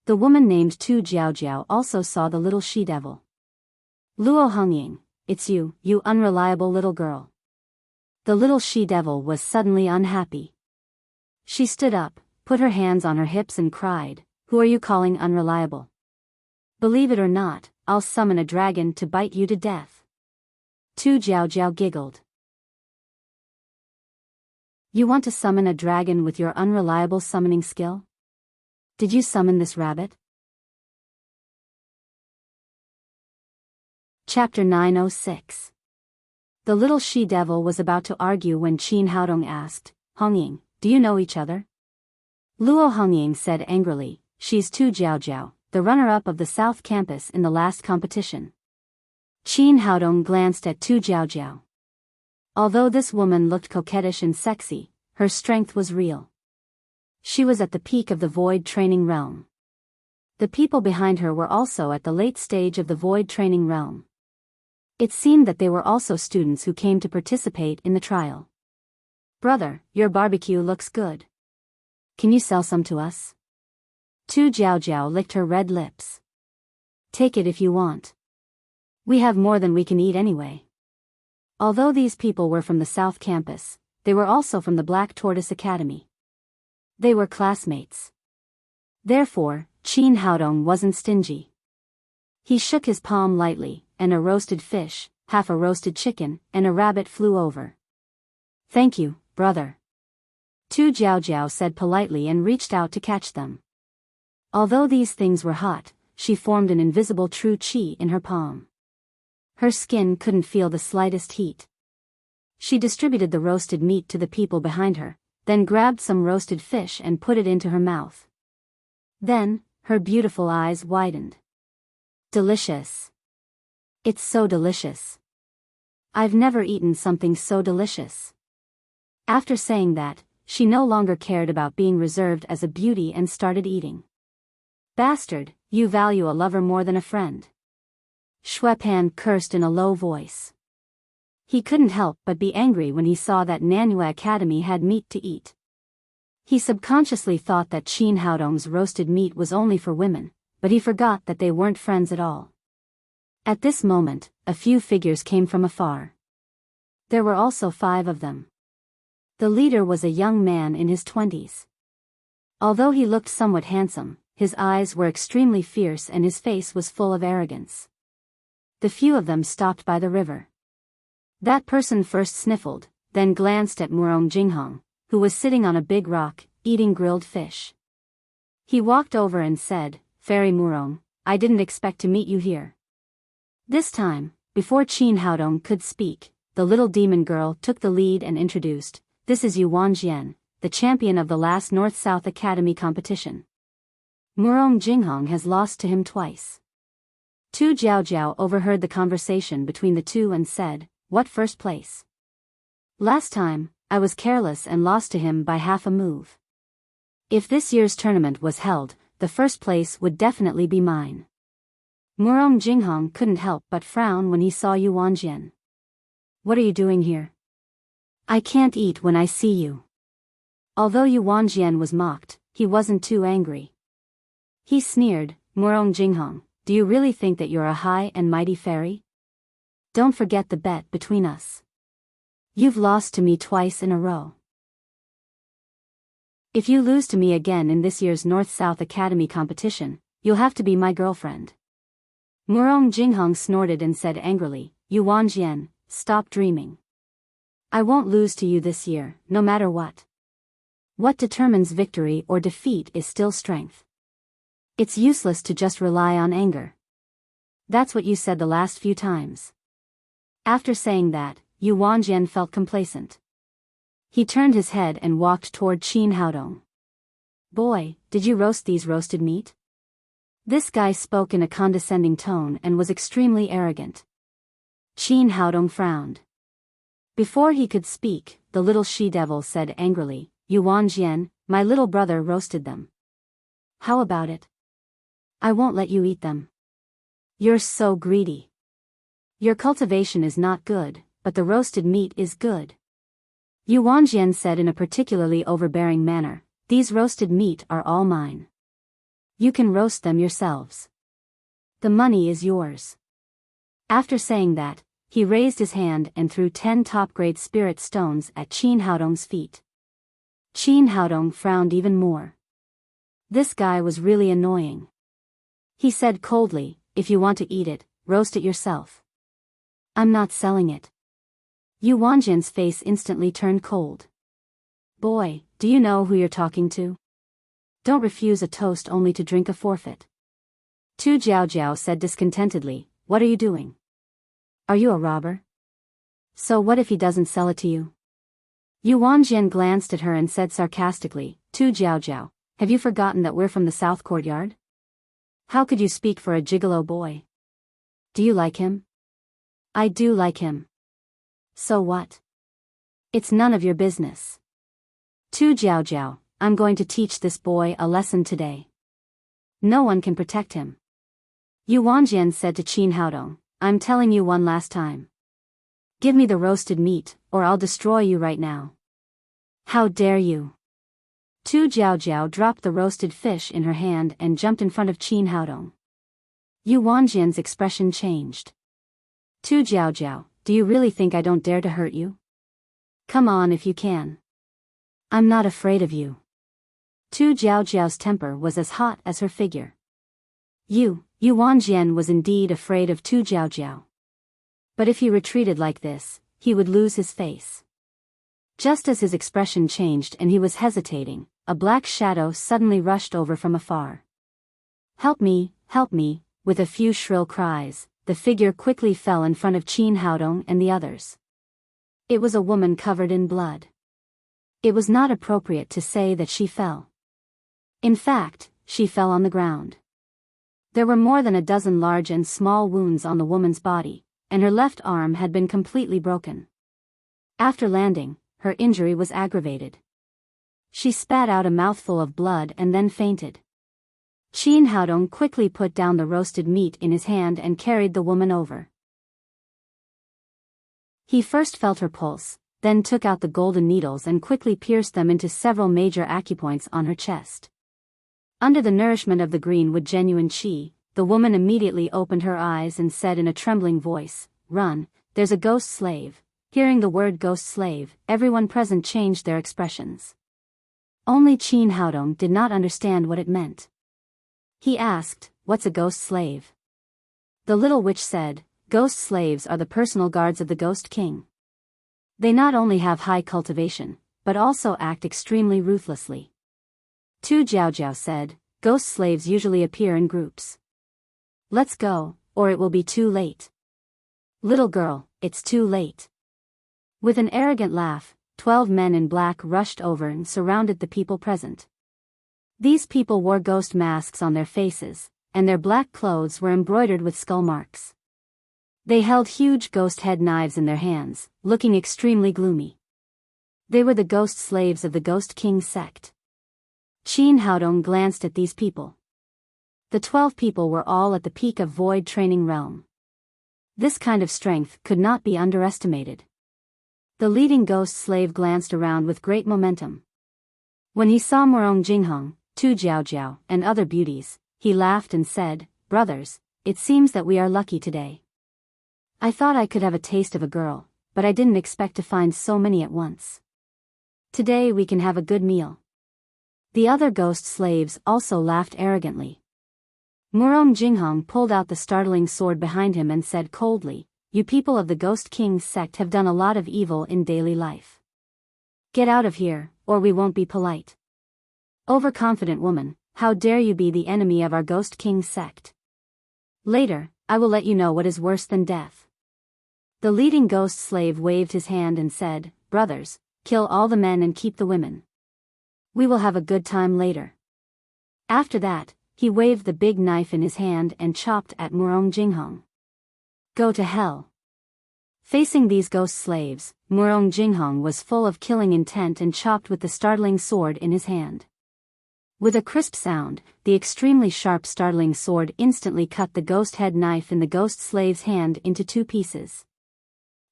The woman named Tu Jiao Jiao also saw the little she-devil. "Luo Hongying, it's you, you unreliable little girl." The little she-devil was suddenly unhappy. She stood up, put her hands on her hips and cried, "Who are you calling unreliable? Believe it or not, I'll summon a dragon to bite you to death." Tu Jiao Jiao giggled. "You want to summon a dragon with your unreliable summoning skill? Did you summon this rabbit?" Chapter 906. The little she-devil was about to argue when Qin Haodong asked, "Hongying, do you know each other?" Luo Hongying said angrily, "She's Tu Jiao Jiao, the runner-up of the South Campus in the last competition." Qin Haodong glanced at Tu Jiao Jiao. Although this woman looked coquettish and sexy, her strength was real. She was at the peak of the void training realm. The people behind her were also at the late stage of the void training realm. It seemed that they were also students who came to participate in the trial. "Brother, your barbecue looks good. Can you sell some to us?" Tu Jiao Jiao licked her red lips. "Take it if you want. We have more than we can eat anyway." Although these people were from the South Campus, they were also from the Black Tortoise Academy. They were classmates. Therefore, Qin Haodong wasn't stingy. He shook his palm lightly, and a roasted fish, half a roasted chicken, and a rabbit flew over. "Thank you, brother," Tu Jiao said politely and reached out to catch them. Although these things were hot, she formed an invisible true qi in her palm. Her skin couldn't feel the slightest heat. She distributed the roasted meat to the people behind her, then grabbed some roasted fish and put it into her mouth. Then, her beautiful eyes widened. "Delicious. It's so delicious. I've never eaten something so delicious." After saying that, she no longer cared about being reserved as a beauty and started eating. "Bastard, you value a lover more than a friend." Shui Pan cursed in a low voice. He couldn't help but be angry when he saw that Nanhua Academy had meat to eat. He subconsciously thought that Qin Haodong's roasted meat was only for women, but he forgot that they weren't friends at all. At this moment, a few figures came from afar. There were also 5 of them. The leader was a young man in his 20s. Although he looked somewhat handsome, his eyes were extremely fierce and his face was full of arrogance. The few of them stopped by the river. That person first sniffled, then glanced at Murong Jinghong, who was sitting on a big rock, eating grilled fish. He walked over and said, "Fairy Murong, I didn't expect to meet you here." This time, before Qin Haodong could speak, the little demon girl took the lead and introduced, "This is Yu Wanjian, the champion of the last North-South Academy competition. Murong Jinghong has lost to him twice." Tu Jiao overheard the conversation between the two and said, "What first place? Last time, I was careless and lost to him by half a move. If this year's tournament was held, the first place would definitely be mine." Murong Jinghong couldn't help but frown when he saw Yu Wanjian. "What are you doing here? I can't eat when I see you." Although Yu Wanjian was mocked, he wasn't too angry. He sneered, "Murong Jinghong, do you really think that you're a high and mighty fairy? Don't forget the bet between us. You've lost to me twice in a row. If you lose to me again in this year's North-South Academy competition, you'll have to be my girlfriend." Murong Jinghong snorted and said angrily, "Yu Wanjian, stop dreaming. I won't lose to you this year, no matter what. What determines victory or defeat is still strength. It's useless to just rely on anger. That's what you said the last few times." After saying that, Yu Wanjian felt complacent. He turned his head and walked toward Qin Haodong. "Boy, did you roast these roasted meat?" This guy spoke in a condescending tone and was extremely arrogant. Qin Haodong frowned. Before he could speak, the little she-devil said angrily, "Yu Wanjian, my little brother roasted them. How about it? I won't let you eat them. You're so greedy. Your cultivation is not good, but the roasted meat is good." Yu Wanjian said in a particularly overbearing manner, "These roasted meat are all mine. You can roast them yourselves. The money is yours." After saying that, he raised his hand and threw 10 top-grade spirit stones at Qin Haodong's feet. Qin Haodong frowned even more. This guy was really annoying. He said coldly, "If you want to eat it, roast it yourself. I'm not selling it." Yu Wanjian's face instantly turned cold. "Boy, do you know who you're talking to? Don't refuse a toast only to drink a forfeit." Tu Jiao said discontentedly, "What are you doing? Are you a robber? So what if he doesn't sell it to you?" Yu Wanjian glanced at her and said sarcastically, "Tu Jiao, have you forgotten that we're from the South Courtyard? How could you speak for a gigolo boy? Do you like him?" "I do like him." "So what? It's none of your business." Tu Jiao, "I'm going to teach this boy a lesson today. No one can protect him." Yu Wanjian said to Qin Haodong, "I'm telling you one last time. Give me the roasted meat, or I'll destroy you right now." "How dare you!" Tu Jiao dropped the roasted fish in her hand and jumped in front of Qin Haodong. Yu Wanjian's expression changed. "Tu Jiao, do you really think I don't dare to hurt you? Come on if you can. I'm not afraid of you." Tu Jiao's temper was as hot as her figure. Yu Wanjian was indeed afraid of Tu Jiao. But if he retreated like this, he would lose his face. Just as his expression changed and he was hesitating, a black shadow suddenly rushed over from afar. Help me, with a few shrill cries, the figure quickly fell in front of Qin Haodong and the others. It was a woman covered in blood. It was not appropriate to say that she fell. In fact, she fell on the ground. There were more than a dozen large and small wounds on the woman's body, and her left arm had been completely broken. After landing, her injury was aggravated. She spat out a mouthful of blood and then fainted. Qin Haodong quickly put down the roasted meat in his hand and carried the woman over. He first felt her pulse, then took out the golden needles and quickly pierced them into several major acupoints on her chest. Under the nourishment of the greenwood genuine qi, the woman immediately opened her eyes and said in a trembling voice, "Run, there's a ghost slave." Hearing the word ghost slave, everyone present changed their expressions. Only Qin Haodong did not understand what it meant. He asked, "What's a ghost slave?" The little witch said, "Ghost slaves are the personal guards of the Ghost King. They not only have high cultivation, but also act extremely ruthlessly." Tu Jiaojiao said, "Ghost slaves usually appear in groups. Let's go, or it will be too late." "Little girl, it's too late." With an arrogant laugh, 12 men in black rushed over and surrounded the people present. These people wore ghost masks on their faces, and their black clothes were embroidered with skull marks. They held huge ghost head knives in their hands, looking extremely gloomy. They were the ghost slaves of the Ghost King sect. Qin Haodong glanced at these people. The 12 people were all at the peak of void training realm. This kind of strength could not be underestimated. The leading ghost slave glanced around with great momentum. When he saw Murong Jinghong, Tu Jiaojiao, and other beauties, he laughed and said, "Brothers, it seems that we are lucky today. I thought I could have a taste of a girl, but I didn't expect to find so many at once. Today we can have a good meal." The other ghost slaves also laughed arrogantly. Murong Jinghong pulled out the startling sword behind him and said coldly, "You people of the Ghost King sect have done a lot of evil in daily life. Get out of here, or we won't be polite. Overconfident woman, how dare you be the enemy of our Ghost King sect? Later, I will let you know what is worse than death." The leading ghost slave waved his hand and said, "Brothers, kill all the men and keep the women. We will have a good time later." After that, he waved the big knife in his hand and chopped at Murong Jinghong. "Go to hell." Facing these ghost slaves, Murong Jinghong was full of killing intent and chopped with the startling sword in his hand. With a crisp sound, the extremely sharp startling sword instantly cut the ghost head knife in the ghost slave's hand into 2 pieces.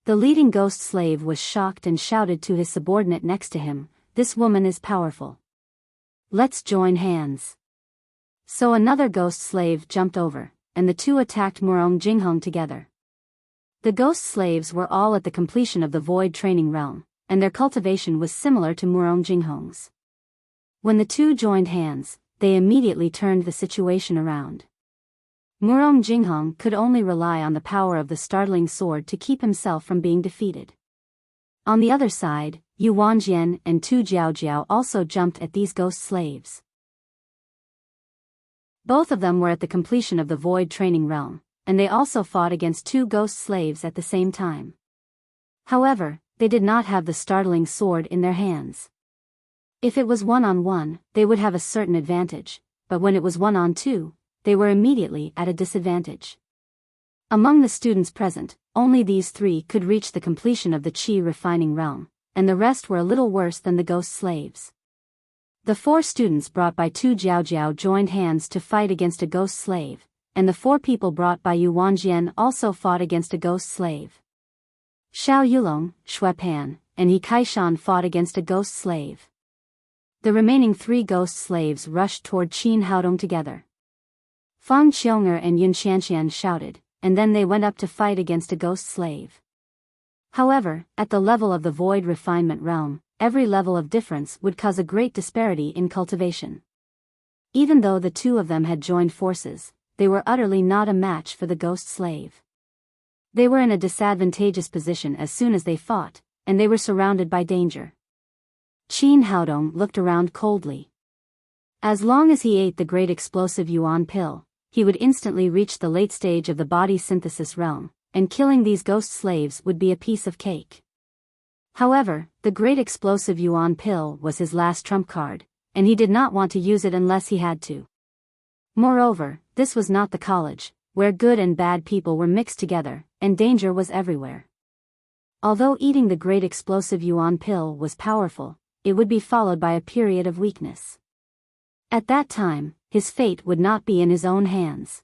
The leading ghost slave was shocked and shouted to his subordinate next to him, "This woman is powerful. Let's join hands." So another ghost slave jumped over, and the two attacked Murong Jinghong together. The ghost slaves were all at the completion of the void training realm, and their cultivation was similar to Murong Jinghong's. When the two joined hands, they immediately turned the situation around. Murong Jinghong could only rely on the power of the startling sword to keep himself from being defeated. On the other side, Yu Wanjian and Tu Jiaojiao also jumped at these ghost slaves. Both of them were at the completion of the void training realm, and they also fought against 2 ghost slaves at the same time. However, they did not have the startling sword in their hands. If it was 1-on-1, they would have a certain advantage, but when it was 1-on-2, they were immediately at a disadvantage. Among the students present, only these 3 could reach the completion of the qi refining realm, and the rest were a little worse than the ghost slaves. The 4 students brought by Tu Jiaojiao joined hands to fight against a ghost slave, and the 4 people brought by Yu Wanjian also fought against a ghost slave. Xiao Yulong, Shui Pan, and He Kaishan fought against a ghost slave. The remaining 3 ghost slaves rushed toward Qin Haodong together. Fang Qiunger and Yun Xianxian shouted, and then they went up to fight against a ghost slave. However, at the level of the void refinement realm, every level of difference would cause a great disparity in cultivation. Even though the 2 of them had joined forces, they were utterly not a match for the ghost slave. They were in a disadvantageous position as soon as they fought, and they were surrounded by danger. Qin Haodong looked around coldly. As long as he ate the great explosive yuan pill, he would instantly reach the late stage of the body synthesis realm, and killing these ghost slaves would be a piece of cake. However, the great explosive yuan pill was his last trump card, and he did not want to use it unless he had to. Moreover, this was not the college, where good and bad people were mixed together, and danger was everywhere. Although eating the great explosive yuan pill was powerful, it would be followed by a period of weakness. At that time, his fate would not be in his own hands.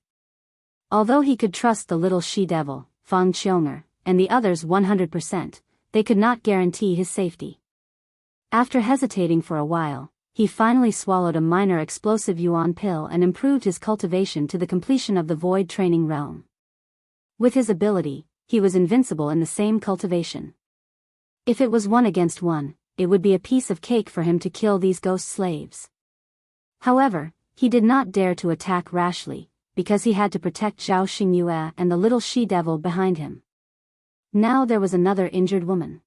Although he could trust the little she-devil, Fang Qiong'er, and the others 100%, they could not guarantee his safety. After hesitating for a while, he finally swallowed a minor explosive yuan pill and improved his cultivation to the completion of the void training realm. With his ability, he was invincible in the same cultivation. If it was 1-against-1, it would be a piece of cake for him to kill these ghost slaves. However, he did not dare to attack rashly, because he had to protect Zhao Xingyue and the little she-devil behind him. Now there was another injured woman.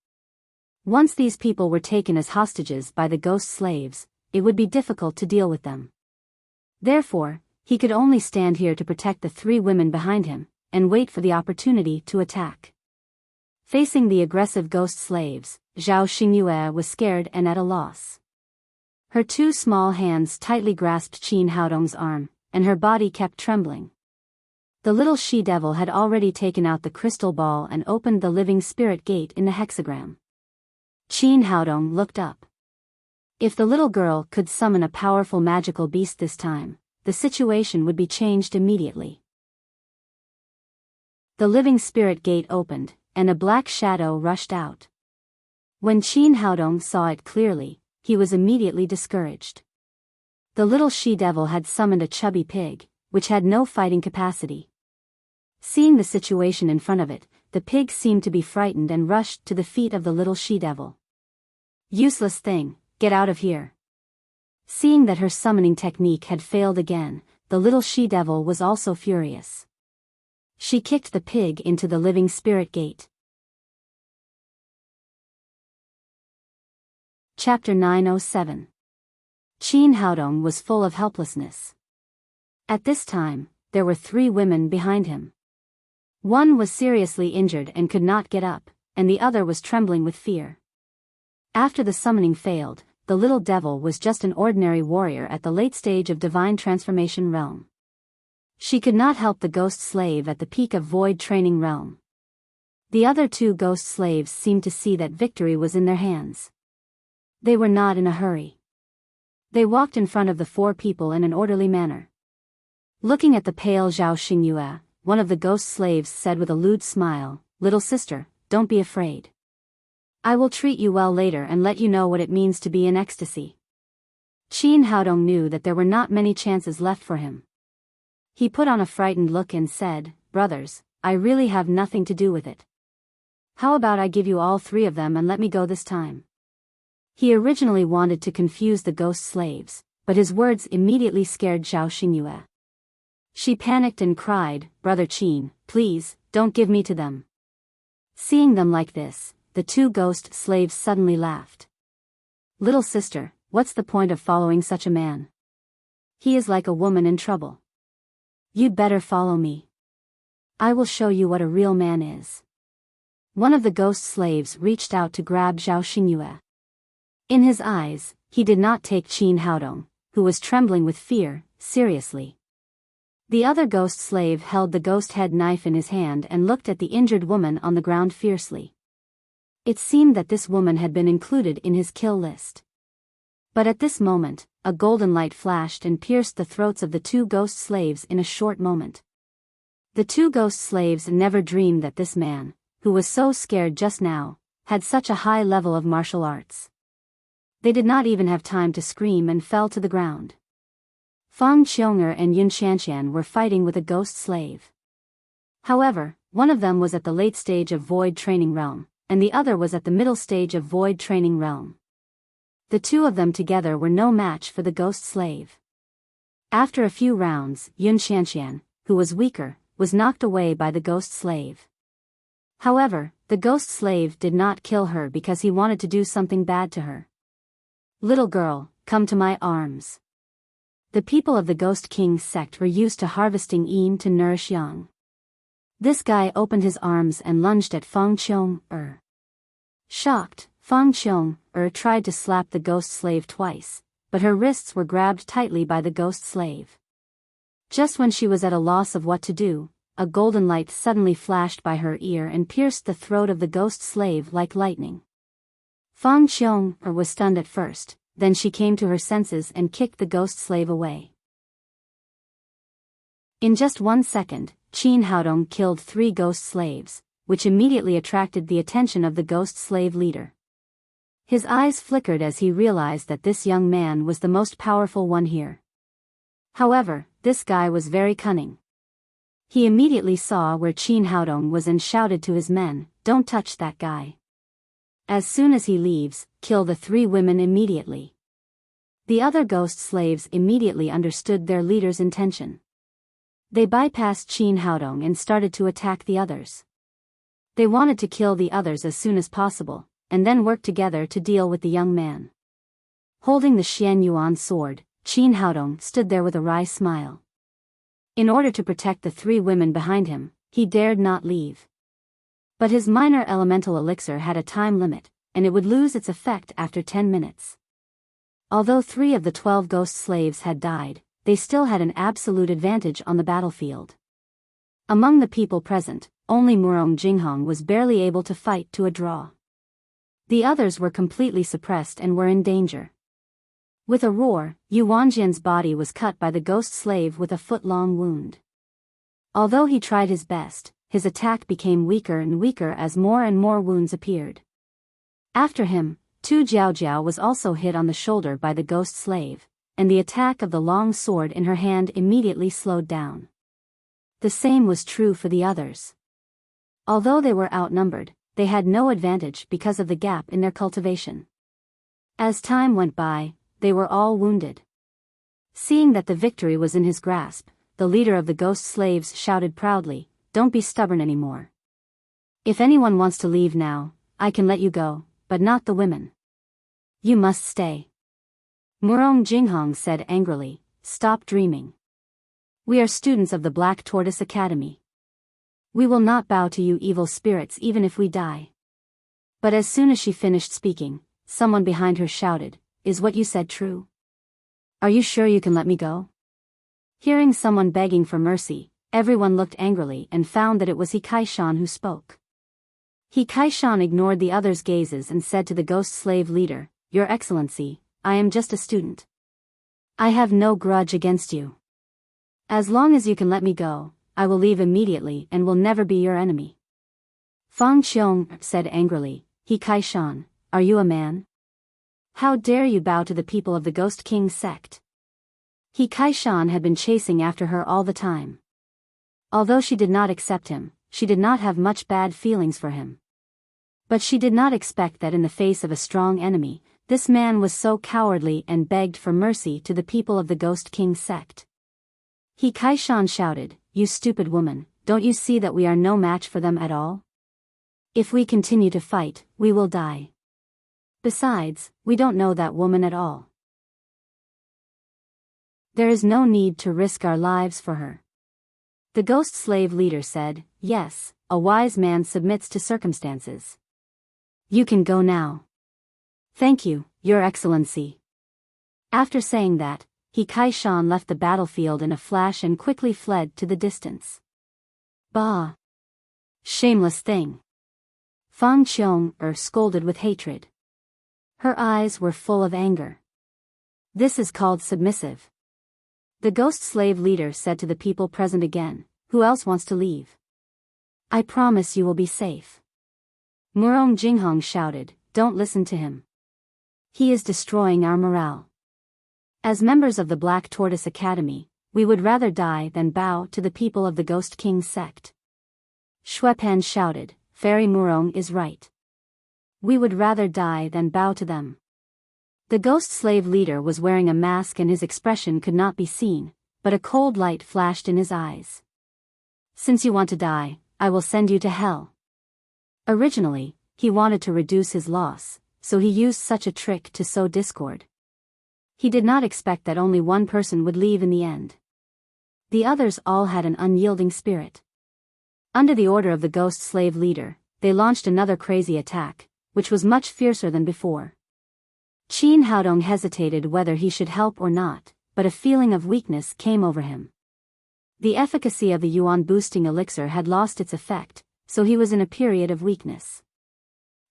Once these people were taken as hostages by the ghost slaves, it would be difficult to deal with them. Therefore, he could only stand here to protect the 3 women behind him, and wait for the opportunity to attack. Facing the aggressive ghost slaves, Zhao Xingyue was scared and at a loss. Her 2 small hands tightly grasped Qin Haodong's arm, and her body kept trembling. The little she-devil had already taken out the crystal ball and opened the living spirit gate in the hexagram. Qin Haodong looked up. If the little girl could summon a powerful magical beast this time, the situation would be changed immediately. The living spirit gate opened, and a black shadow rushed out. When Qin Haodong saw it clearly, he was immediately discouraged. The little she-devil had summoned a chubby pig, which had no fighting capacity. Seeing the situation in front of it, the pig seemed to be frightened and rushed to the feet of the little she-devil. "Useless thing, get out of here." Seeing that her summoning technique had failed again, the little she-devil was also furious. She kicked the pig into the living spirit gate. Chapter 907. Qin Haodong was full of helplessness. At this time, there were 3 women behind him. One was seriously injured and could not get up, and the other was trembling with fear. After the summoning failed, the little devil was just an ordinary warrior at the late stage of divine transformation realm. She could not help the ghost slave at the peak of void training realm. The other 2 ghost slaves seemed to see that victory was in their hands. They were not in a hurry. They walked in front of the 4 people in an orderly manner. Looking at the pale Zhao Xingyue, one of the ghost slaves said with a lewd smile, "Little sister, don't be afraid. I will treat you well later and let you know what it means to be in ecstasy." Qin Haodong knew that there were not many chances left for him. He put on a frightened look and said, "Brothers, I really have nothing to do with it. How about I give you all 3 of them and let me go this time?" He originally wanted to confuse the ghost slaves, but his words immediately scared Zhao Xingyue. She panicked and cried, "Brother Qin, please, don't give me to them." Seeing them like this, the 2 ghost slaves suddenly laughed. "Little sister, what's the point of following such a man? He is like a woman in trouble. You'd better follow me. I will show you what a real man is." One of the ghost slaves reached out to grab Zhao Xingyue. In his eyes, he did not take Qin Haodong, who was trembling with fear, seriously. The other ghost slave held the ghost head knife in his hand and looked at the injured woman on the ground fiercely. It seemed that this woman had been included in his kill list. But at this moment, a golden light flashed and pierced the throats of the 2 ghost slaves in a short moment. The 2 ghost slaves never dreamed that this man, who was so scared just now, had such a high level of martial arts. They did not even have time to scream and fell to the ground. Fang Qiong'er and Enchanting were fighting with a ghost slave. However, one of them was at the late stage of void training realm, and the other was at the middle stage of void training realm. The 2 of them together were no match for the ghost slave. After a few rounds, Enchanting, who was weaker, was knocked away by the ghost slave. However, the ghost slave did not kill her because he wanted to do something bad to her. Little girl, come to my arms. The people of the Ghost King's sect were used to harvesting yin to nourish yang. This guy opened his arms and lunged at Feng Qiong-er. Shocked, Feng Qiong-er tried to slap the ghost slave twice, but her wrists were grabbed tightly by the ghost slave. Just when she was at a loss of what to do, a golden light suddenly flashed by her ear and pierced the throat of the ghost slave like lightning. Feng Qiong-er was stunned at first, then she came to her senses and kicked the ghost slave away. In just 1 second, Qin Haodong killed 3 ghost slaves, which immediately attracted the attention of the ghost slave leader. His eyes flickered as he realized that this young man was the most powerful one here. However, this guy was very cunning. He immediately saw where Qin Haodong was and shouted to his men, "Don't touch that guy. As soon as he leaves, kill the 3 women immediately." The other ghost slaves immediately understood their leader's intention. They bypassed Qin Haodong and started to attack the others. They wanted to kill the others as soon as possible, and then work together to deal with the young man. Holding the Xian Yuan sword, Qin Haodong stood there with a wry smile. In order to protect the 3 women behind him, he dared not leave. But his minor elemental elixir had a time limit, and it would lose its effect after 10 minutes. Although 3 of the 12 ghost slaves had died, they still had an absolute advantage on the battlefield. Among the people present, only Murong Jinghong was barely able to fight to a draw. The others were completely suppressed and were in danger. With a roar, Yu Wanjian's body was cut by the ghost slave with a foot-long wound. Although he tried his best, his attack became weaker and weaker as more and more wounds appeared. After him, Tu Jiaojiao was also hit on the shoulder by the ghost slave, and the attack of the long sword in her hand immediately slowed down. The same was true for the others. Although they were outnumbered, they had no advantage because of the gap in their cultivation. As time went by, they were all wounded. Seeing that the victory was in his grasp, the leader of the ghost slaves shouted proudly, "Don't be stubborn anymore. If anyone wants to leave now, I can let you go, but not the women. You must stay." Murong Jinghong said angrily, "Stop dreaming. We are students of the Black Tortoise Academy. We will not bow to you evil spirits even if we die." But as soon as she finished speaking, someone behind her shouted, "Is what you said true? Are you sure you can let me go?" Hearing someone begging for mercy, everyone looked angrily and found that it was He Kaishan who spoke. He Kaishan ignored the others' gazes and said to the ghost slave leader, "Your Excellency, I am just a student. I have no grudge against you. As long as you can let me go, I will leave immediately and will never be your enemy." Feng Qiong said angrily, "He Kaishan, are you a man? How dare you bow to the people of the Ghost King sect?" He Kaishan had been chasing after her all the time. Although she did not accept him, she did not have much bad feelings for him. But she did not expect that in the face of a strong enemy, this man was so cowardly and begged for mercy to the people of the Ghost King sect. He Kaishan shouted, "You stupid woman, don't you see that we are no match for them at all? If we continue to fight, we will die. Besides, we don't know that woman at all. There is no need to risk our lives for her." The ghost slave leader said, "Yes, a wise man submits to circumstances. You can go now." "Thank you, Your Excellency." After saying that, He Kaishan left the battlefield in a flash and quickly fled to the distance. "Bah! Shameless thing!" Feng Qiong scolded with hatred. Her eyes were full of anger. "This is called submissive." The ghost slave leader said to the people present again, "Who else wants to leave? I promise you will be safe." Murong Jinghong shouted, "Don't listen to him. He is destroying our morale. As members of the Black Tortoise Academy, we would rather die than bow to the people of the Ghost King sect." Shuepan shouted, "Fairy Murong is right. We would rather die than bow to them." The ghost slave leader was wearing a mask and his expression could not be seen, but a cold light flashed in his eyes. "Since you want to die, I will send you to hell." Originally, he wanted to reduce his loss, so he used such a trick to sow discord. He did not expect that only one person would leave in the end. The others all had an unyielding spirit. Under the order of the ghost slave leader, they launched another crazy attack, which was much fiercer than before. Qin Haodong hesitated whether he should help or not, but a feeling of weakness came over him. The efficacy of the yuan-boosting elixir had lost its effect, so he was in a period of weakness.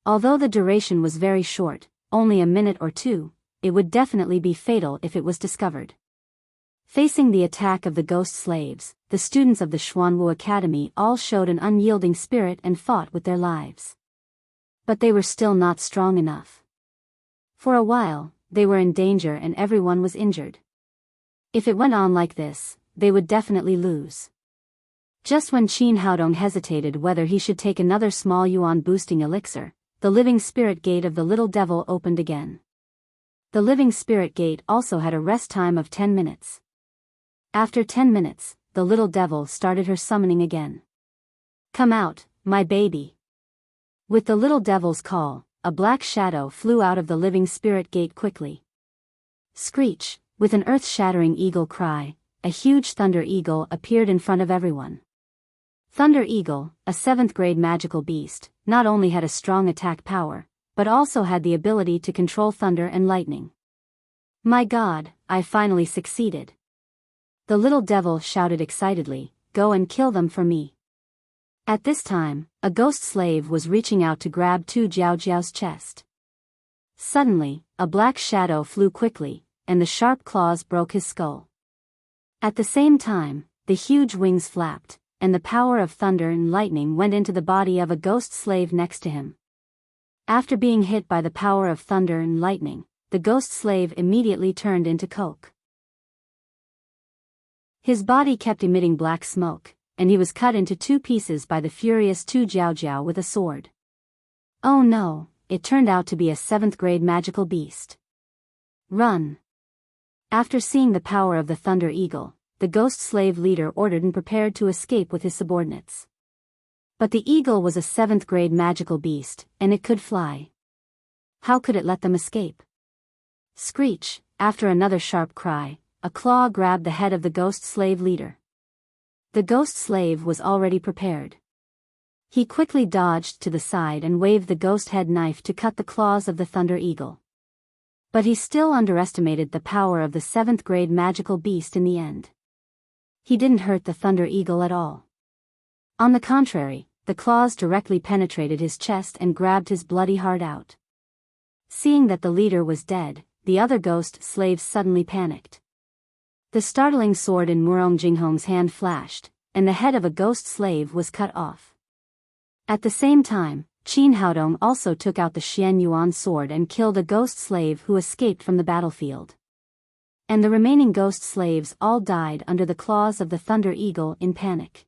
Although the duration was very short, only a minute or two, it would definitely be fatal if it was discovered. Facing the attack of the ghost slaves, the students of the Xuanwu Academy all showed an unyielding spirit and fought with their lives. But they were still not strong enough. For a while, they were in danger and everyone was injured. If it went on like this, they would definitely lose. Just when Qin Haodong hesitated whether he should take another small yuan-boosting elixir, the living spirit gate of the little devil opened again. The living spirit gate also had a rest time of 10 minutes. After 10 minutes, the little devil started her summoning again. "Come out, my baby." With the little devil's call, a black shadow flew out of the living spirit gate quickly. Screech, with an earth-shattering eagle cry, a huge thunder eagle appeared in front of everyone. Thunder Eagle, a 7th grade magical beast, not only had a strong attack power, but also had the ability to control thunder and lightning. "My God, I finally succeeded." The little devil shouted excitedly, "Go and kill them for me." At this time, a ghost slave was reaching out to grab Tu Jiaojiao's chest. Suddenly, a black shadow flew quickly, and the sharp claws broke his skull. At the same time, the huge wings flapped, and the power of thunder and lightning went into the body of a ghost slave next to him. After being hit by the power of thunder and lightning, the ghost slave immediately turned into coke. His body kept emitting black smoke, and he was cut into 2 pieces by the furious Tu Jiaojiao with a sword. Oh no, it turned out to be a 7th grade magical beast. Run! After seeing the power of the Thunder Eagle, the ghost slave leader ordered and prepared to escape with his subordinates. But the eagle was a 7th grade magical beast, and it could fly. How could it let them escape? Screech, after another sharp cry, a claw grabbed the head of the ghost slave leader. The ghost slave was already prepared. He quickly dodged to the side and waved the ghost head knife to cut the claws of the Thunder Eagle. But he still underestimated the power of the 7th grade magical beast in the end. He didn't hurt the Thunder Eagle at all. On the contrary, the claws directly penetrated his chest and grabbed his bloody heart out. Seeing that the leader was dead, the other ghost slaves suddenly panicked. The startling sword in Murong Jinghong's hand flashed, and the head of a ghost slave was cut off. At the same time, Qin Haodong also took out the Xian Yuan sword and killed a ghost slave who escaped from the battlefield. And the remaining ghost slaves all died under the claws of the Thunder Eagle in panic.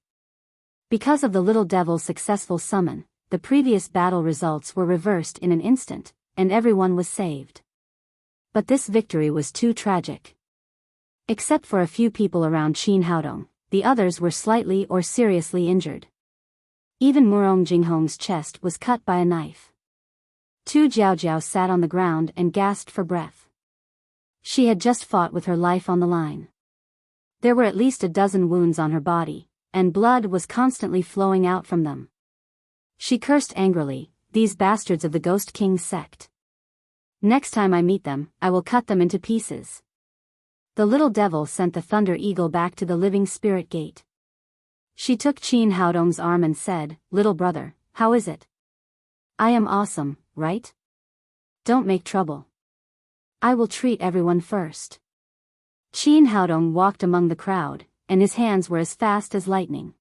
Because of the little devil's successful summon, the previous battle results were reversed in an instant, and everyone was saved. But this victory was too tragic. Except for a few people around Qin Haodong, the others were slightly or seriously injured. Even Murong Jinghong's chest was cut by a knife. Tu Jiaojiao sat on the ground and gasped for breath. She had just fought with her life on the line. There were at least a dozen wounds on her body, and blood was constantly flowing out from them. She cursed angrily, "These bastards of the Ghost King's sect. Next time I meet them, I will cut them into pieces." The little devil sent the Thunder Eagle back to the living spirit gate. She took Qin Haodong's arm and said, "Little brother, how is it? I am awesome, right? Don't make trouble. I will treat everyone first." Qin Haodong walked among the crowd, and his hands were as fast as lightning.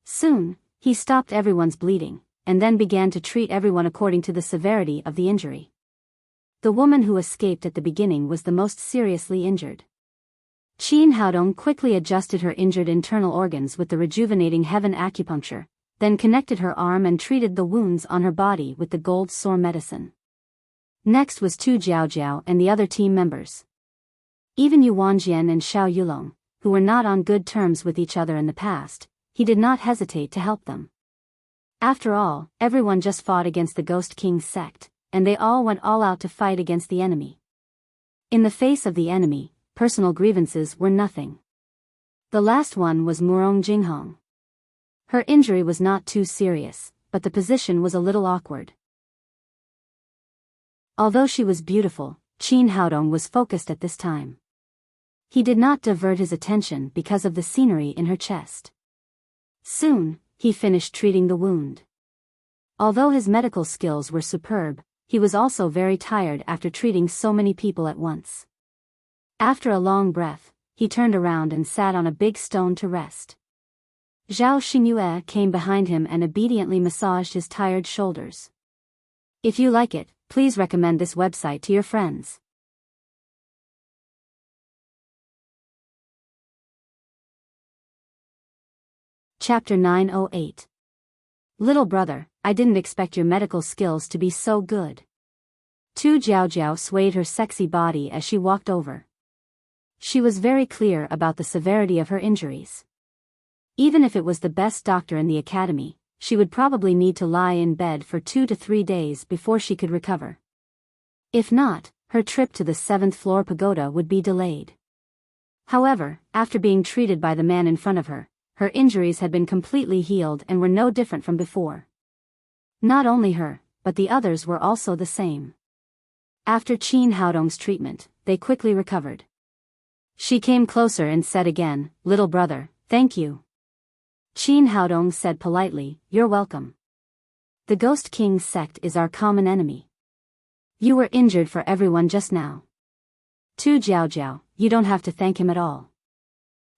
Soon, he stopped everyone's bleeding, and then began to treat everyone according to the severity of the injury. The woman who escaped at the beginning was the most seriously injured. Qin Haodong quickly adjusted her injured internal organs with the rejuvenating heaven acupuncture, then connected her arm and treated the wounds on her body with the gold sore medicine. Next was Tu Jiaojiao and the other team members. Even Yu Wanjian and Xiao Yulong, who were not on good terms with each other in the past, he did not hesitate to help them. After all, everyone just fought against the Ghost King's sect, and they all went all out to fight against the enemy. In the face of the enemy, personal grievances were nothing. The last one was Murong Jinghong. Her injury was not too serious, but the position was a little awkward. Although she was beautiful, Qin Haodong was focused at this time. He did not divert his attention because of the scenery in her chest. Soon, he finished treating the wound. Although his medical skills were superb, he was also very tired after treating so many people at once. After a long breath, he turned around and sat on a big stone to rest. Zhao Xingyue came behind him and obediently massaged his tired shoulders. If you like it, please recommend this website to your friends. Chapter 908. Little brother, I didn't expect your medical skills to be so good. Tu Jiaojiao swayed her sexy body as she walked over. She was very clear about the severity of her injuries. Even if it was the best doctor in the academy, she would probably need to lie in bed for 2 to 3 days before she could recover. If not, her trip to the 7th floor pagoda would be delayed. However, after being treated by the man in front of her, her injuries had been completely healed and were no different from before. Not only her, but the others were also the same. After Qin Haodong's treatment, they quickly recovered. She came closer and said again, "Little brother, thank you." Qin Haodong said politely, "You're welcome. The Ghost King's sect is our common enemy. You were injured for everyone just now. Tu Jiaojiao, you don't have to thank him at all."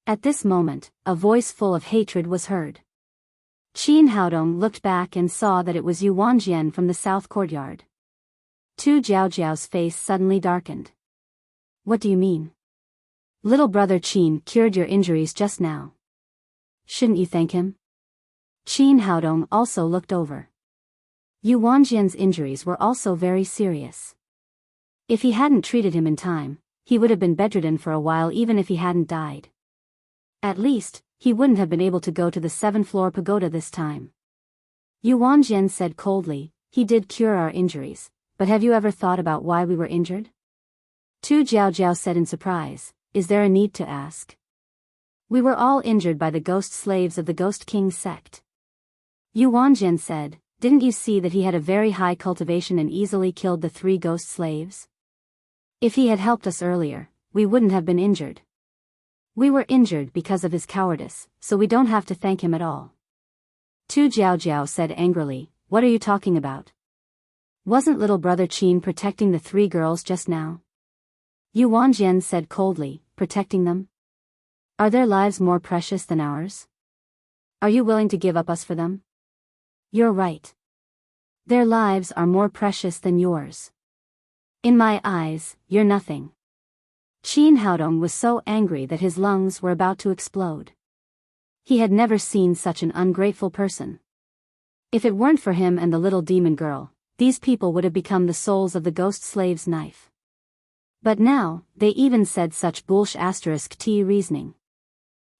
At this moment, a voice full of hatred was heard. Qin Haodong looked back and saw that it was Yu Wanjian from the south courtyard. Tu Jiaojiao's face suddenly darkened. "What do you mean? Little brother Qin cured your injuries just now. Shouldn't you thank him?" Qin Haodong also looked over. Yu Wanjian's injuries were also very serious. If he hadn't treated him in time, he would have been bedridden for a while even if he hadn't died. At least, he wouldn't have been able to go to the 7th floor pagoda this time. Yu Wanjian said coldly, "He did cure our injuries, but have you ever thought about why we were injured?" Tu Jiaojiao said in surprise, "Is there a need to ask?" "We were all injured by the ghost slaves of the Ghost King's sect." Yu Wanjian said, "Didn't you see that he had a very high cultivation and easily killed the 3 ghost slaves? If he had helped us earlier, we wouldn't have been injured. We were injured because of his cowardice, so we don't have to thank him at all." Tu Jiaojiao said angrily, "What are you talking about? Wasn't little brother Qin protecting the 3 girls just now?" Yu Wanjian said coldly, "Protecting them? Are their lives more precious than ours? Are you willing to give up us for them?" "You're right. Their lives are more precious than yours. In my eyes, you're nothing." Qin Haodong was so angry that his lungs were about to explode. He had never seen such an ungrateful person. If it weren't for him and the little demon girl, these people would have become the souls of the ghost slave's knife. But now, they even said such **t reasoning.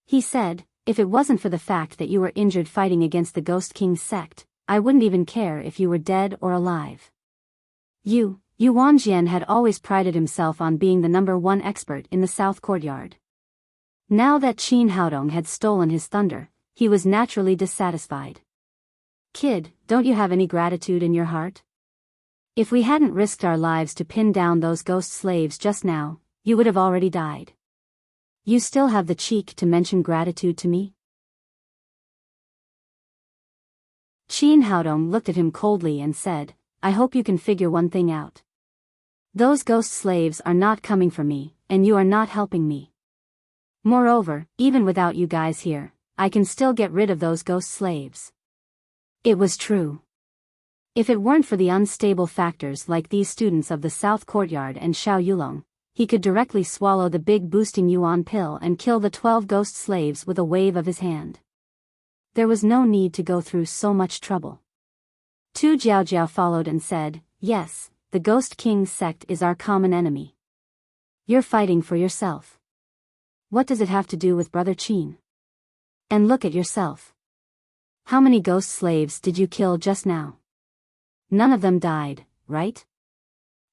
He said, "If it wasn't for the fact that you were injured fighting against the Ghost King's sect, I wouldn't even care if you were dead or alive." Yu Wanjian had always prided himself on being the #1 expert in the south courtyard. Now that Qin Haodong had stolen his thunder, he was naturally dissatisfied. "Kid, don't you have any gratitude in your heart? If we hadn't risked our lives to pin down those ghost slaves just now, you would have already died. You still have the cheek to mention gratitude to me?" Qin Haodong looked at him coldly and said, "I hope you can figure one thing out. Those ghost slaves are not coming for me, and you are not helping me. Moreover, even without you guys here, I can still get rid of those ghost slaves." It was true. If it weren't for the unstable factors like these students of the South Courtyard and Xiao Yulong, he could directly swallow the big boosting yuan pill and kill the 12 ghost slaves with a wave of his hand. There was no need to go through so much trouble. Tu Jiaojiao followed and said, "Yes, the Ghost King's sect is our common enemy. You're fighting for yourself. What does it have to do with Brother Qin? And look at yourself. How many ghost slaves did you kill just now? None of them died, right?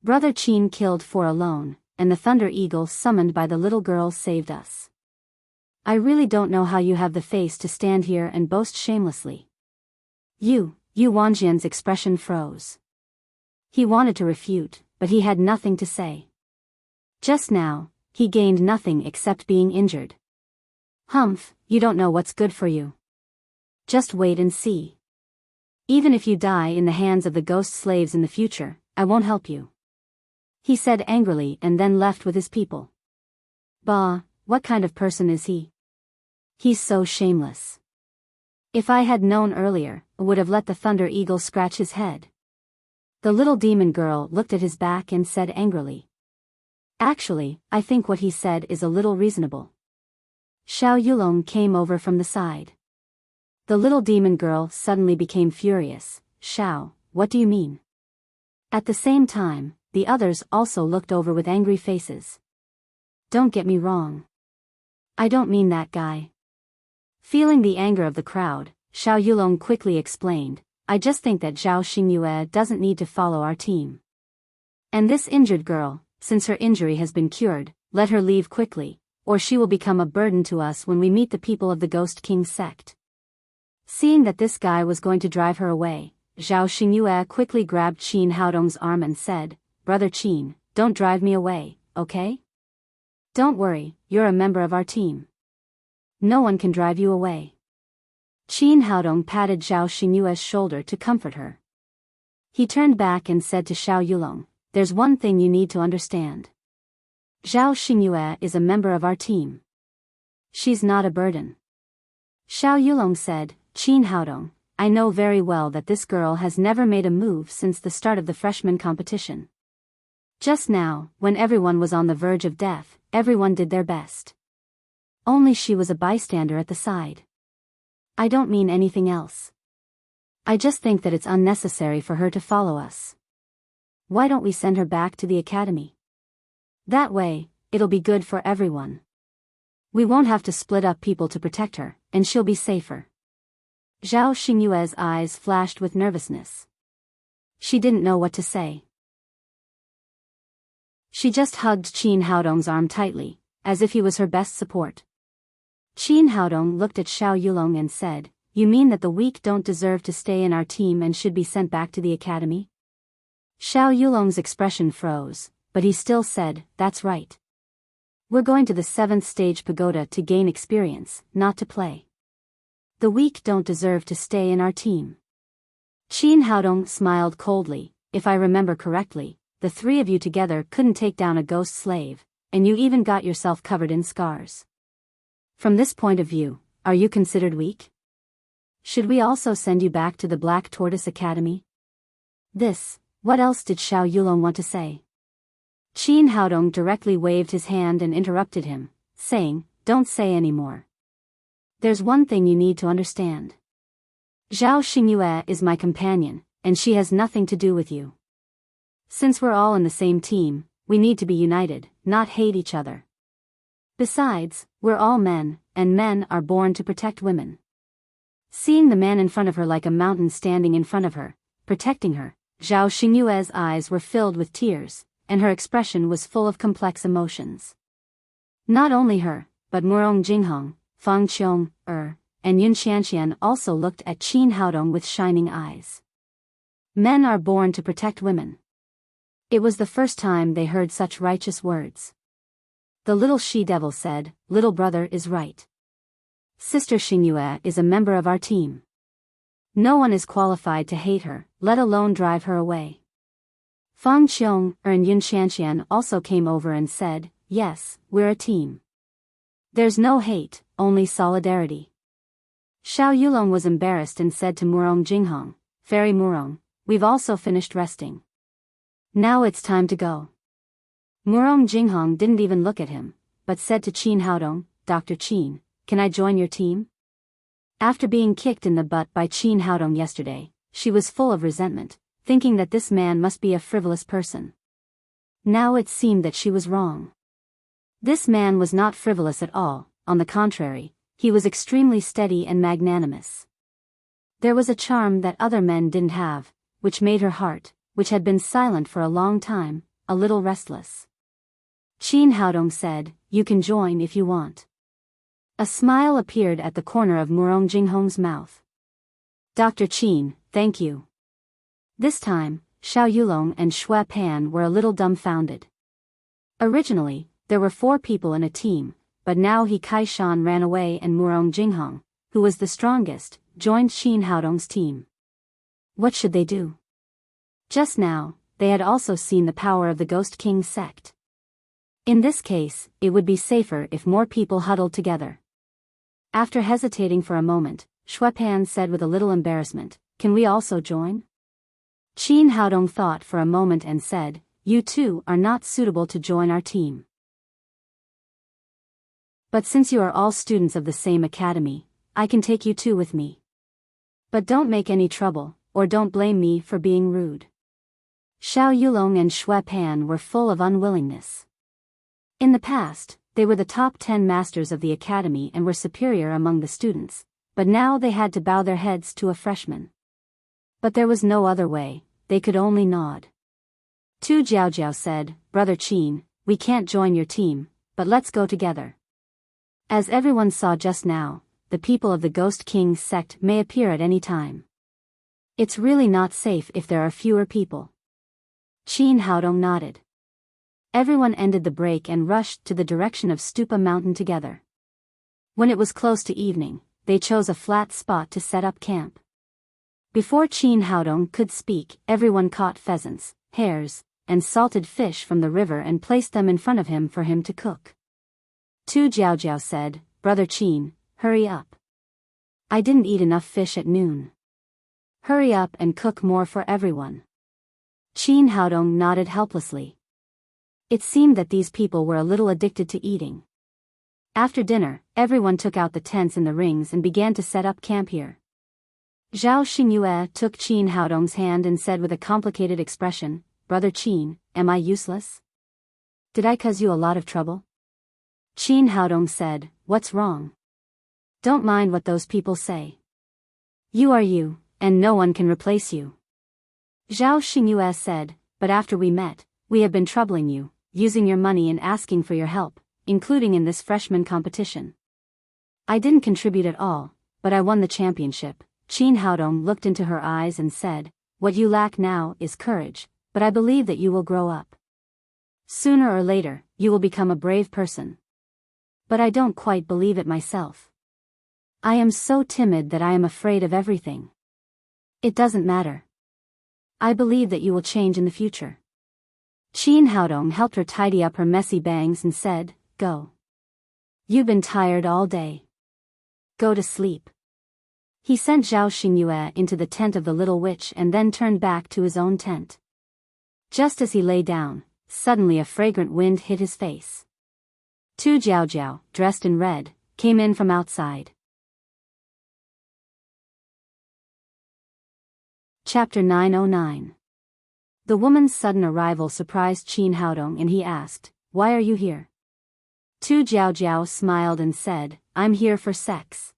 Brother Qin killed 4 alone, and the Thunder Eagle summoned by the little girl saved us. I really don't know how you have the face to stand here and boast shamelessly. You Wanjian's expression froze. He wanted to refute, but he had nothing to say. Just now, he gained nothing except being injured. Humph, you don't know what's good for you. Just wait and see. Even if you die in the hands of the ghost slaves in the future, I won't help you. He said angrily and then left with his people. Bah, what kind of person is he? He's so shameless. If I had known earlier, I would have let the Thunder Eagle scratch his head. The little demon girl looked at his back and said angrily. Actually, I think what he said is a little reasonable. Xiao Yulong came over from the side. The little demon girl suddenly became furious. Xiao, what do you mean? At the same time, the others also looked over with angry faces. Don't get me wrong. I don't mean that guy. Feeling the anger of the crowd, Xiao Yulong quickly explained, I just think that Zhao Xingyue doesn't need to follow our team. And this injured girl, since her injury has been cured, let her leave quickly, or she will become a burden to us when we meet the people of the Ghost King sect. Seeing that this guy was going to drive her away, Zhao Xingyue quickly grabbed Qin Haodong's arm and said, Brother Qin, don't drive me away, okay? Don't worry, you're a member of our team. No one can drive you away. Qin Haodong patted Zhao Xingyue's shoulder to comfort her. He turned back and said to Xiao Yulong, there's one thing you need to understand. Zhao Xingyue is a member of our team. She's not a burden. Xiao Yulong said, Qin Haodong, I know very well that this girl has never made a move since the start of the freshman competition. Just now, when everyone was on the verge of death, everyone did their best. Only she was a bystander at the side. I don't mean anything else. I just think that it's unnecessary for her to follow us. Why don't we send her back to the academy? That way, it'll be good for everyone. We won't have to split up people to protect her, and she'll be safer. Zhao Xingyue's eyes flashed with nervousness. She didn't know what to say. She just hugged Qin Haodong's arm tightly, as if he was her best support. Qin Haodong looked at Xiao Yulong and said, You mean that the weak don't deserve to stay in our team and should be sent back to the academy? Xiao Yulong's expression froze, but he still said, That's right. We're going to the 7th stage pagoda to gain experience, not to play. The weak don't deserve to stay in our team. Qin Haodong smiled coldly. If I remember correctly, the 3 of you together couldn't take down a ghost slave, and you even got yourself covered in scars. From this point of view, are you considered weak? Should we also send you back to the Black Tortoise Academy? What else did Xiao Yulong want to say? Qin Haodong directly waved his hand and interrupted him, saying, Don't say any more. There's one thing you need to understand. Zhao Xingyue is my companion, and she has nothing to do with you. Since we're all in the same team, we need to be united, not hate each other. Besides, we're all men, and men are born to protect women. Seeing the man in front of her like a mountain standing in front of her, protecting her, Zhao Xingyue's eyes were filled with tears, and her expression was full of complex emotions. Not only her, but Murong Jinghong, Fang Qiong, and Yun Xianxian also looked at Qin Haodong with shining eyes. Men are born to protect women. It was the first time they heard such righteous words. The little she-devil said, Little brother is right. Sister Xingyue is a member of our team. No one is qualified to hate her, let alone drive her away. Fang Qiong and Yun Xianxian also came over and said, Yes, we're a team. There's no hate, only solidarity. Xiao Yulong was embarrassed and said to Murong Jinghong, Fairy Murong, we've also finished resting. Now it's time to go. Murong Jinghong didn't even look at him, but said to Qin Haodong, Dr. Qin, can I join your team? After being kicked in the butt by Qin Haodong yesterday, she was full of resentment, thinking that this man must be a frivolous person. Now it seemed that she was wrong. This man was not frivolous at all, on the contrary, he was extremely steady and magnanimous. There was a charm that other men didn't have, which made her heart, which had been silent for a long time, a little restless. Qin Haodong said, "You can join if you want." A smile appeared at the corner of Murong Jinghong's mouth. "Dr. Qin, thank you." This time, Xiao Yulong and Xue Pan were a little dumbfounded. Originally, there were 4 people in a team, but now He Kai-shan ran away and Murong Jinghong, who was the strongest, joined Qin Haodong's team. What should they do? Just now, they had also seen the power of the Ghost King sect. In this case, it would be safer if more people huddled together. After hesitating for a moment, Xue Pan said with a little embarrassment, "Can we also join?" Qin Haodong thought for a moment and said, "You two are not suitable to join our team. But since you are all students of the same academy, I can take you two with me. But don't make any trouble, or don't blame me for being rude." Xiao Yulong and Xue Pan were full of unwillingness. In the past, they were the top 10 masters of the academy and were superior among the students, but now they had to bow their heads to a freshman. But there was no other way, they could only nod. Tu Jiaojiao said, "Brother Qin, we can't join your team, but let's go together." As everyone saw just now, the people of the Ghost King sect may appear at any time. It's really not safe if there are fewer people. Qin Haodong nodded. Everyone ended the break and rushed to the direction of Stupa Mountain together. When it was close to evening, they chose a flat spot to set up camp. Before Qin Haodong could speak, everyone caught pheasants, hares, and salted fish from the river and placed them in front of him for him to cook. Tu Jiaojiao said, "Brother Qin, hurry up. I didn't eat enough fish at noon. Hurry up and cook more for everyone." Qin Haodong nodded helplessly. It seemed that these people were a little addicted to eating. After dinner, everyone took out the tents in the rings and began to set up camp here. Zhao Xingyue took Qin Haodong's hand and said with a complicated expression, "Brother Qin, am I useless? Did I cause you a lot of trouble?" Qin Haodong said, "What's wrong? Don't mind what those people say. You are you, and no one can replace you." Zhao Xingyue said, "But after we met, we have been troubling you, using your money and asking for your help, including in this freshman competition. I didn't contribute at all, but I won the championship." Qin Haodong looked into her eyes and said, "What you lack now is courage, but I believe that you will grow up. Sooner or later, you will become a brave person. But I don't quite believe it myself. I am so timid that I am afraid of everything. It doesn't matter. I believe that you will change in the future." Qin Haodong helped her tidy up her messy bangs and said, "Go. You've been tired all day. Go to sleep." He sent Zhao Xingyue into the tent of the little witch and then turned back to his own tent. Just as he lay down, suddenly a fragrant wind hit his face. Tu Jiaojiao, dressed in red, came in from outside. Chapter 909. The woman's sudden arrival surprised Qin Haodong and he asked, "Why are you here?" Tu Jiaojiao smiled and said, "I'm here for sex."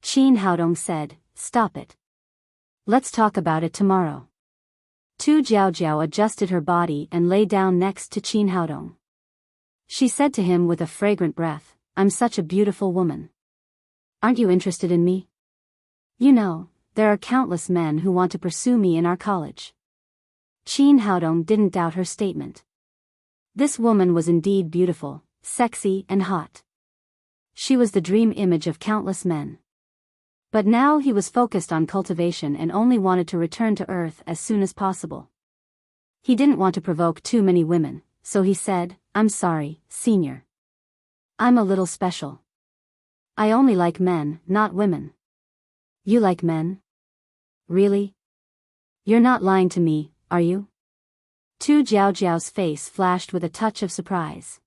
Qin Haodong said, "Stop it. Let's talk about it tomorrow." Tu Jiaojiao adjusted her body and lay down next to Qin Haodong. She said to him with a fragrant breath, "I'm such a beautiful woman. Aren't you interested in me? You know, there are countless men who want to pursue me in our college." Qin Haodong didn't doubt her statement. This woman was indeed beautiful, sexy and hot. She was the dream image of countless men. But now he was focused on cultivation and only wanted to return to Earth as soon as possible. He didn't want to provoke too many women, so he said, "I'm sorry, senior. I'm a little special. I only like men, not women." "You like men? Really? You're not lying to me, are you?" Tu Jiaojiao's face flashed with a touch of surprise.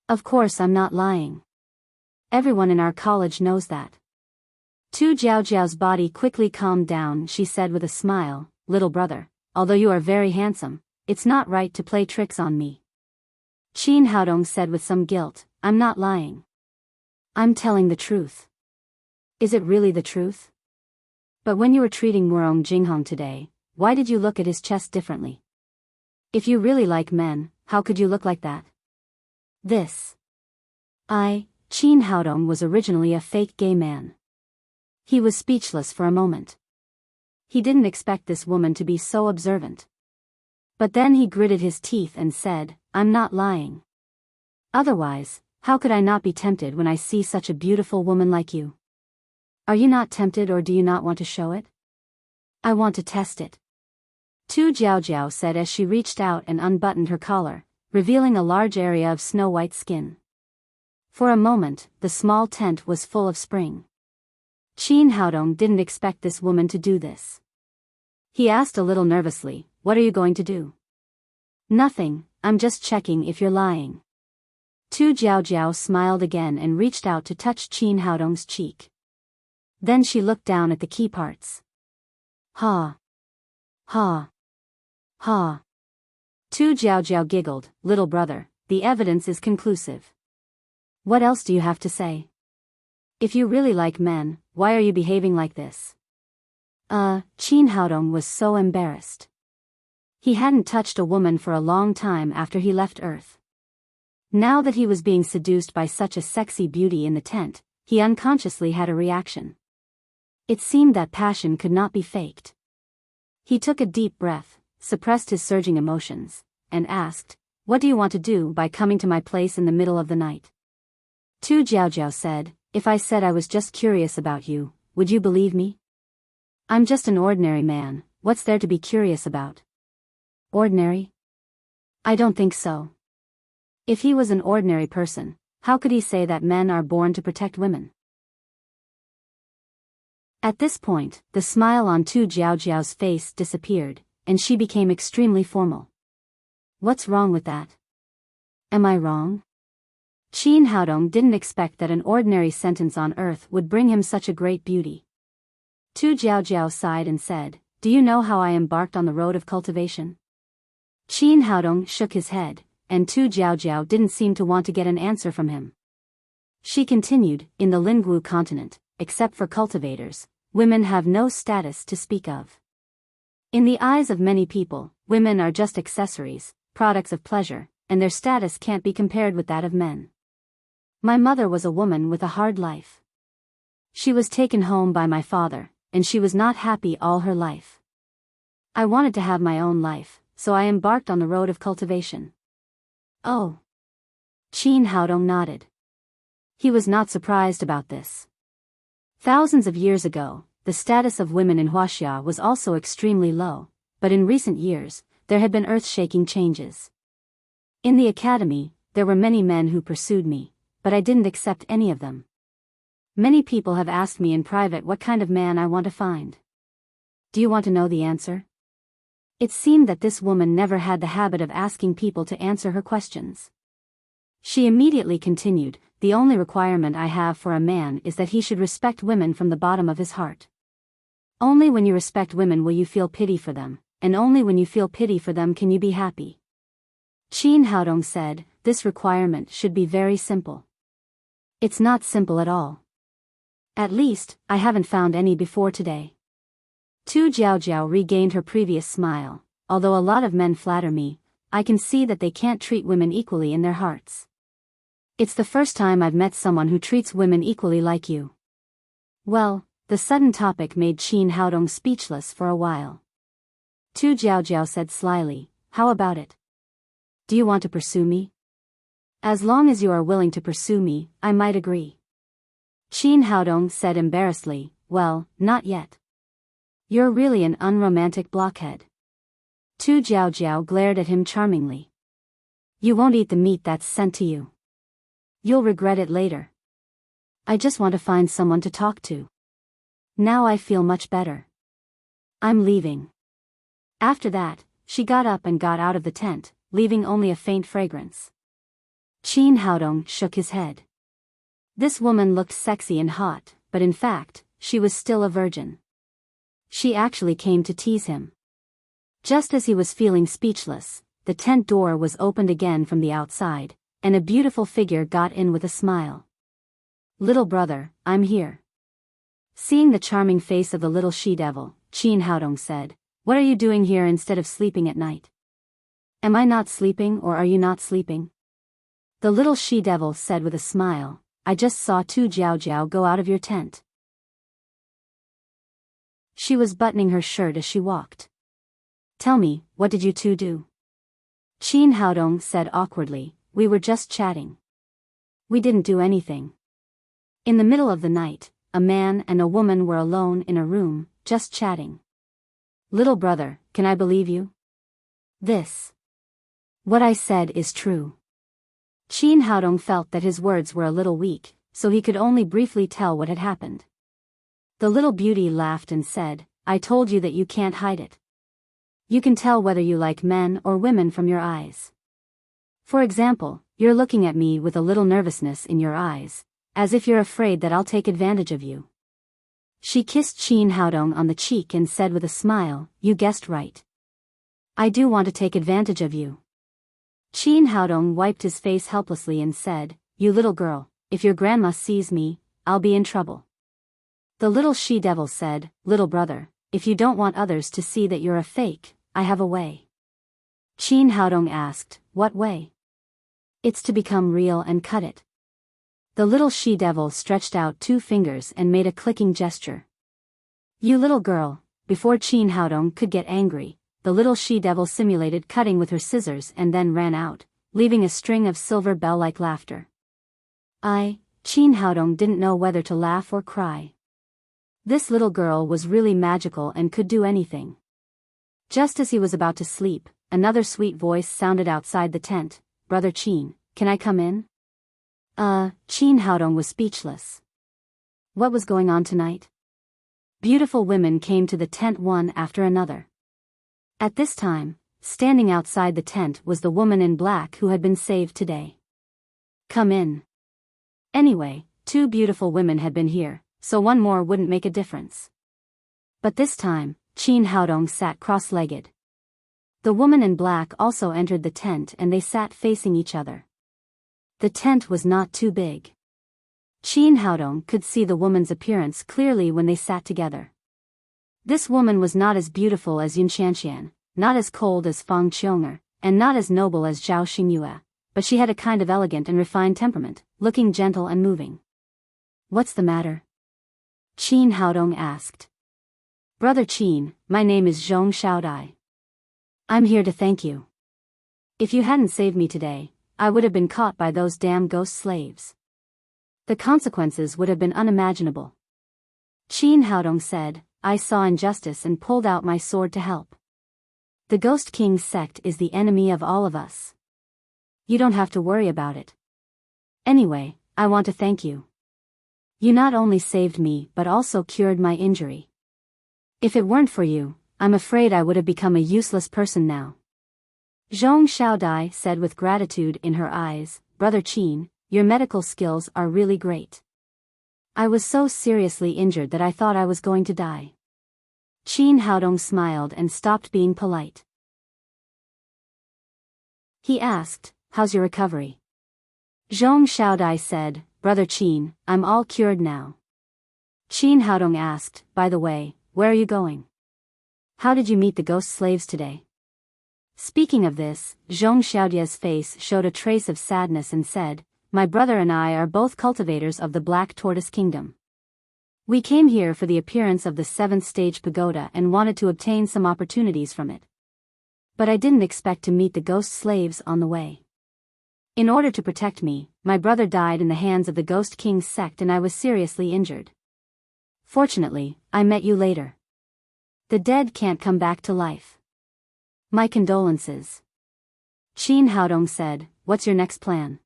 "Of course I'm not lying. Everyone in our college knows that." Tu Jiaojiao's body quickly calmed down. She said with a smile, "Little brother, although you are very handsome, it's not right to play tricks on me." Qin Haodong said with some guilt, "I'm not lying. I'm telling the truth." "Is it really the truth?" But when you were treating Murong Jinghong today, why did you look at his chest differently? If you really like men, how could you look like that? Qin Haodong was originally a fake gay man. He was speechless for a moment. He didn't expect this woman to be so observant. But then he gritted his teeth and said, I'm not lying. Otherwise, how could I not be tempted when I see such a beautiful woman like you? Are you not tempted, or do you not want to show it? I want to test it. Tu Jiaojiao said as she reached out and unbuttoned her collar, revealing a large area of snow-white skin. For a moment, the small tent was full of spring. Qin Haodong didn't expect this woman to do this. He asked a little nervously, what are you going to do? Nothing, I'm just checking if you're lying. Tu Jiaojiao smiled again and reached out to touch Qin Haodong's cheek. Then she looked down at the key parts. Ha. Ha. Ha. Tu Jiaojiao giggled, little brother, the evidence is conclusive. What else do you have to say? If you really like men, why are you behaving like this? Qin Haodong was so embarrassed. He hadn't touched a woman for a long time after he left Earth. Now that he was being seduced by such a sexy beauty in the tent, he unconsciously had a reaction. It seemed that passion could not be faked. He took a deep breath, suppressed his surging emotions, and asked, what do you want to do by coming to my place in the middle of the night? Tu Jiaojiao said, if I said I was just curious about you, would you believe me? I'm just an ordinary man, what's there to be curious about? Ordinary? I don't think so. If he was an ordinary person, how could he say that men are born to protect women? At this point, the smile on Tu Jiaojiao's face disappeared, and she became extremely formal. What's wrong with that? Am I wrong? Qin Haodong didn't expect that an ordinary sentence on earth would bring him such a great beauty. Tu Jiaojiao sighed and said, do you know how I embarked on the road of cultivation? Qin Haodong shook his head, and Tu Jiaojiao didn't seem to want to get an answer from him. She continued, in the Lingwu continent, except for cultivators, women have no status to speak of. In the eyes of many people, women are just accessories, products of pleasure, and their status can't be compared with that of men. My mother was a woman with a hard life. She was taken home by my father, and she was not happy all her life. I wanted to have my own life, so I embarked on the road of cultivation. Oh. Qin Haodong nodded. He was not surprised about this. Thousands of years ago, the status of women in Huaxia was also extremely low, but in recent years, there had been earth-shaking changes. In the academy, there were many men who pursued me, but I didn't accept any of them. Many people have asked me in private what kind of man I want to find. Do you want to know the answer? It seemed that this woman never had the habit of asking people to answer her questions. She immediately continued, the only requirement I have for a man is that he should respect women from the bottom of his heart. Only when you respect women will you feel pity for them, and only when you feel pity for them can you be happy. Qin Haodong said, this requirement should be very simple. It's not simple at all. At least, I haven't found any before today. Tu Jiaojiao regained her previous smile, although a lot of men flatter me, I can see that they can't treat women equally in their hearts. It's the first time I've met someone who treats women equally like you. Well, the sudden topic made Qin Haodong speechless for a while. Tu Jiaojiao said slyly, how about it? Do you want to pursue me? As long as you are willing to pursue me, I might agree. Qin Haodong said embarrassedly, well, not yet. You're really an unromantic blockhead. Tu Jiaojiao glared at him charmingly. You won't eat the meat that's sent to you. You'll regret it later. I just want to find someone to talk to. Now I feel much better. I'm leaving. After that, she got up and got out of the tent, leaving only a faint fragrance. Qin Haodong shook his head. This woman looked sexy and hot, but in fact, she was still a virgin. She actually came to tease him. Just as he was feeling speechless, the tent door was opened again from the outside, and a beautiful figure got in with a smile. Little brother, I'm here. Seeing the charming face of the little she-devil, Qin Haodong said, "What are you doing here instead of sleeping at night? Am I not sleeping or are you not sleeping?" The little she-devil said with a smile, "I just saw Tu Jiao Jiao go out of your tent." She was buttoning her shirt as she walked. "Tell me, what did you two do?" Qin Haodong said awkwardly, "We were just chatting." "We didn't do anything." In the middle of the night, a man and a woman were alone in a room, just chatting. "Little brother, can I believe you? What I said is true." Qin Haodong felt that his words were a little weak, so he could only briefly tell what had happened. The little beauty laughed and said, "I told you that you can't hide it. You can tell whether you like men or women from your eyes. For example, you're looking at me with a little nervousness in your eyes, as if you're afraid that I'll take advantage of you." She kissed Qin Haodong on the cheek and said with a smile, "You guessed right. I do want to take advantage of you." Qin Haodong wiped his face helplessly and said, "You little girl, if your grandma sees me, I'll be in trouble." The little she-devil said, "Little brother, if you don't want others to see that you're a fake, I have a way." Qin Haodong asked, "What way?" "It's to become real and cut it." The little she-devil stretched out 2 fingers and made a clicking gesture. "You little girl." Before Qin Haodong could get angry, the little she-devil simulated cutting with her scissors and then ran out, leaving a string of silver bell-like laughter. Qin Haodong didn't know whether to laugh or cry. This little girl was really magical and could do anything. Just as he was about to sleep, another sweet voice sounded outside the tent, "Brother Qin, can I come in?" Qin Haodong was speechless. What was going on tonight? Beautiful women came to the tent one after another. At this time, standing outside the tent was the woman in black who had been saved today. "Come in." Anyway, 2 beautiful women had been here, so one more wouldn't make a difference. But this time, Qin Haodong sat cross-legged. The woman in black also entered the tent and they sat facing each other. The tent was not too big. Qin Haodong could see the woman's appearance clearly when they sat together. This woman was not as beautiful as Enchanting, not as cold as Fang Qiong'er, and not as noble as Zhao Xingyue, but she had a kind of elegant and refined temperament, looking gentle and moving. "What's the matter?" Qin Haodong asked. "Brother Qin, my name is Zhong Xiaodai. I'm here to thank you. If you hadn't saved me today, I would have been caught by those damn ghost slaves. The consequences would have been unimaginable." Qin Haodong said, "I saw injustice and pulled out my sword to help. The Ghost King's sect is the enemy of all of us. You don't have to worry about it. Anyway, I want to thank you. You not only saved me but also cured my injury. If it weren't for you, I'm afraid I would have become a useless person now." Zhong Xiaodai said with gratitude in her eyes, "Brother Qin, your medical skills are really great. I was so seriously injured that I thought I was going to die." Qin Haodong smiled and stopped being polite. He asked, "How's your recovery?" Zhong Xiaodai said, "Brother Qin, I'm all cured now." Qin Haodong asked, "By the way, where are you going? How did you meet the ghost slaves today?" Speaking of this, Zhong Xiaodia's face showed a trace of sadness and said, "My brother and I are both cultivators of the Black Tortoise Kingdom. We came here for the appearance of the 7th stage pagoda and wanted to obtain some opportunities from it. But I didn't expect to meet the ghost slaves on the way. In order to protect me, my brother died in the hands of the Ghost King's sect and I was seriously injured. Fortunately, I met you later. The dead can't come back to life. My condolences." Qin Haodong said, "What's your next plan?"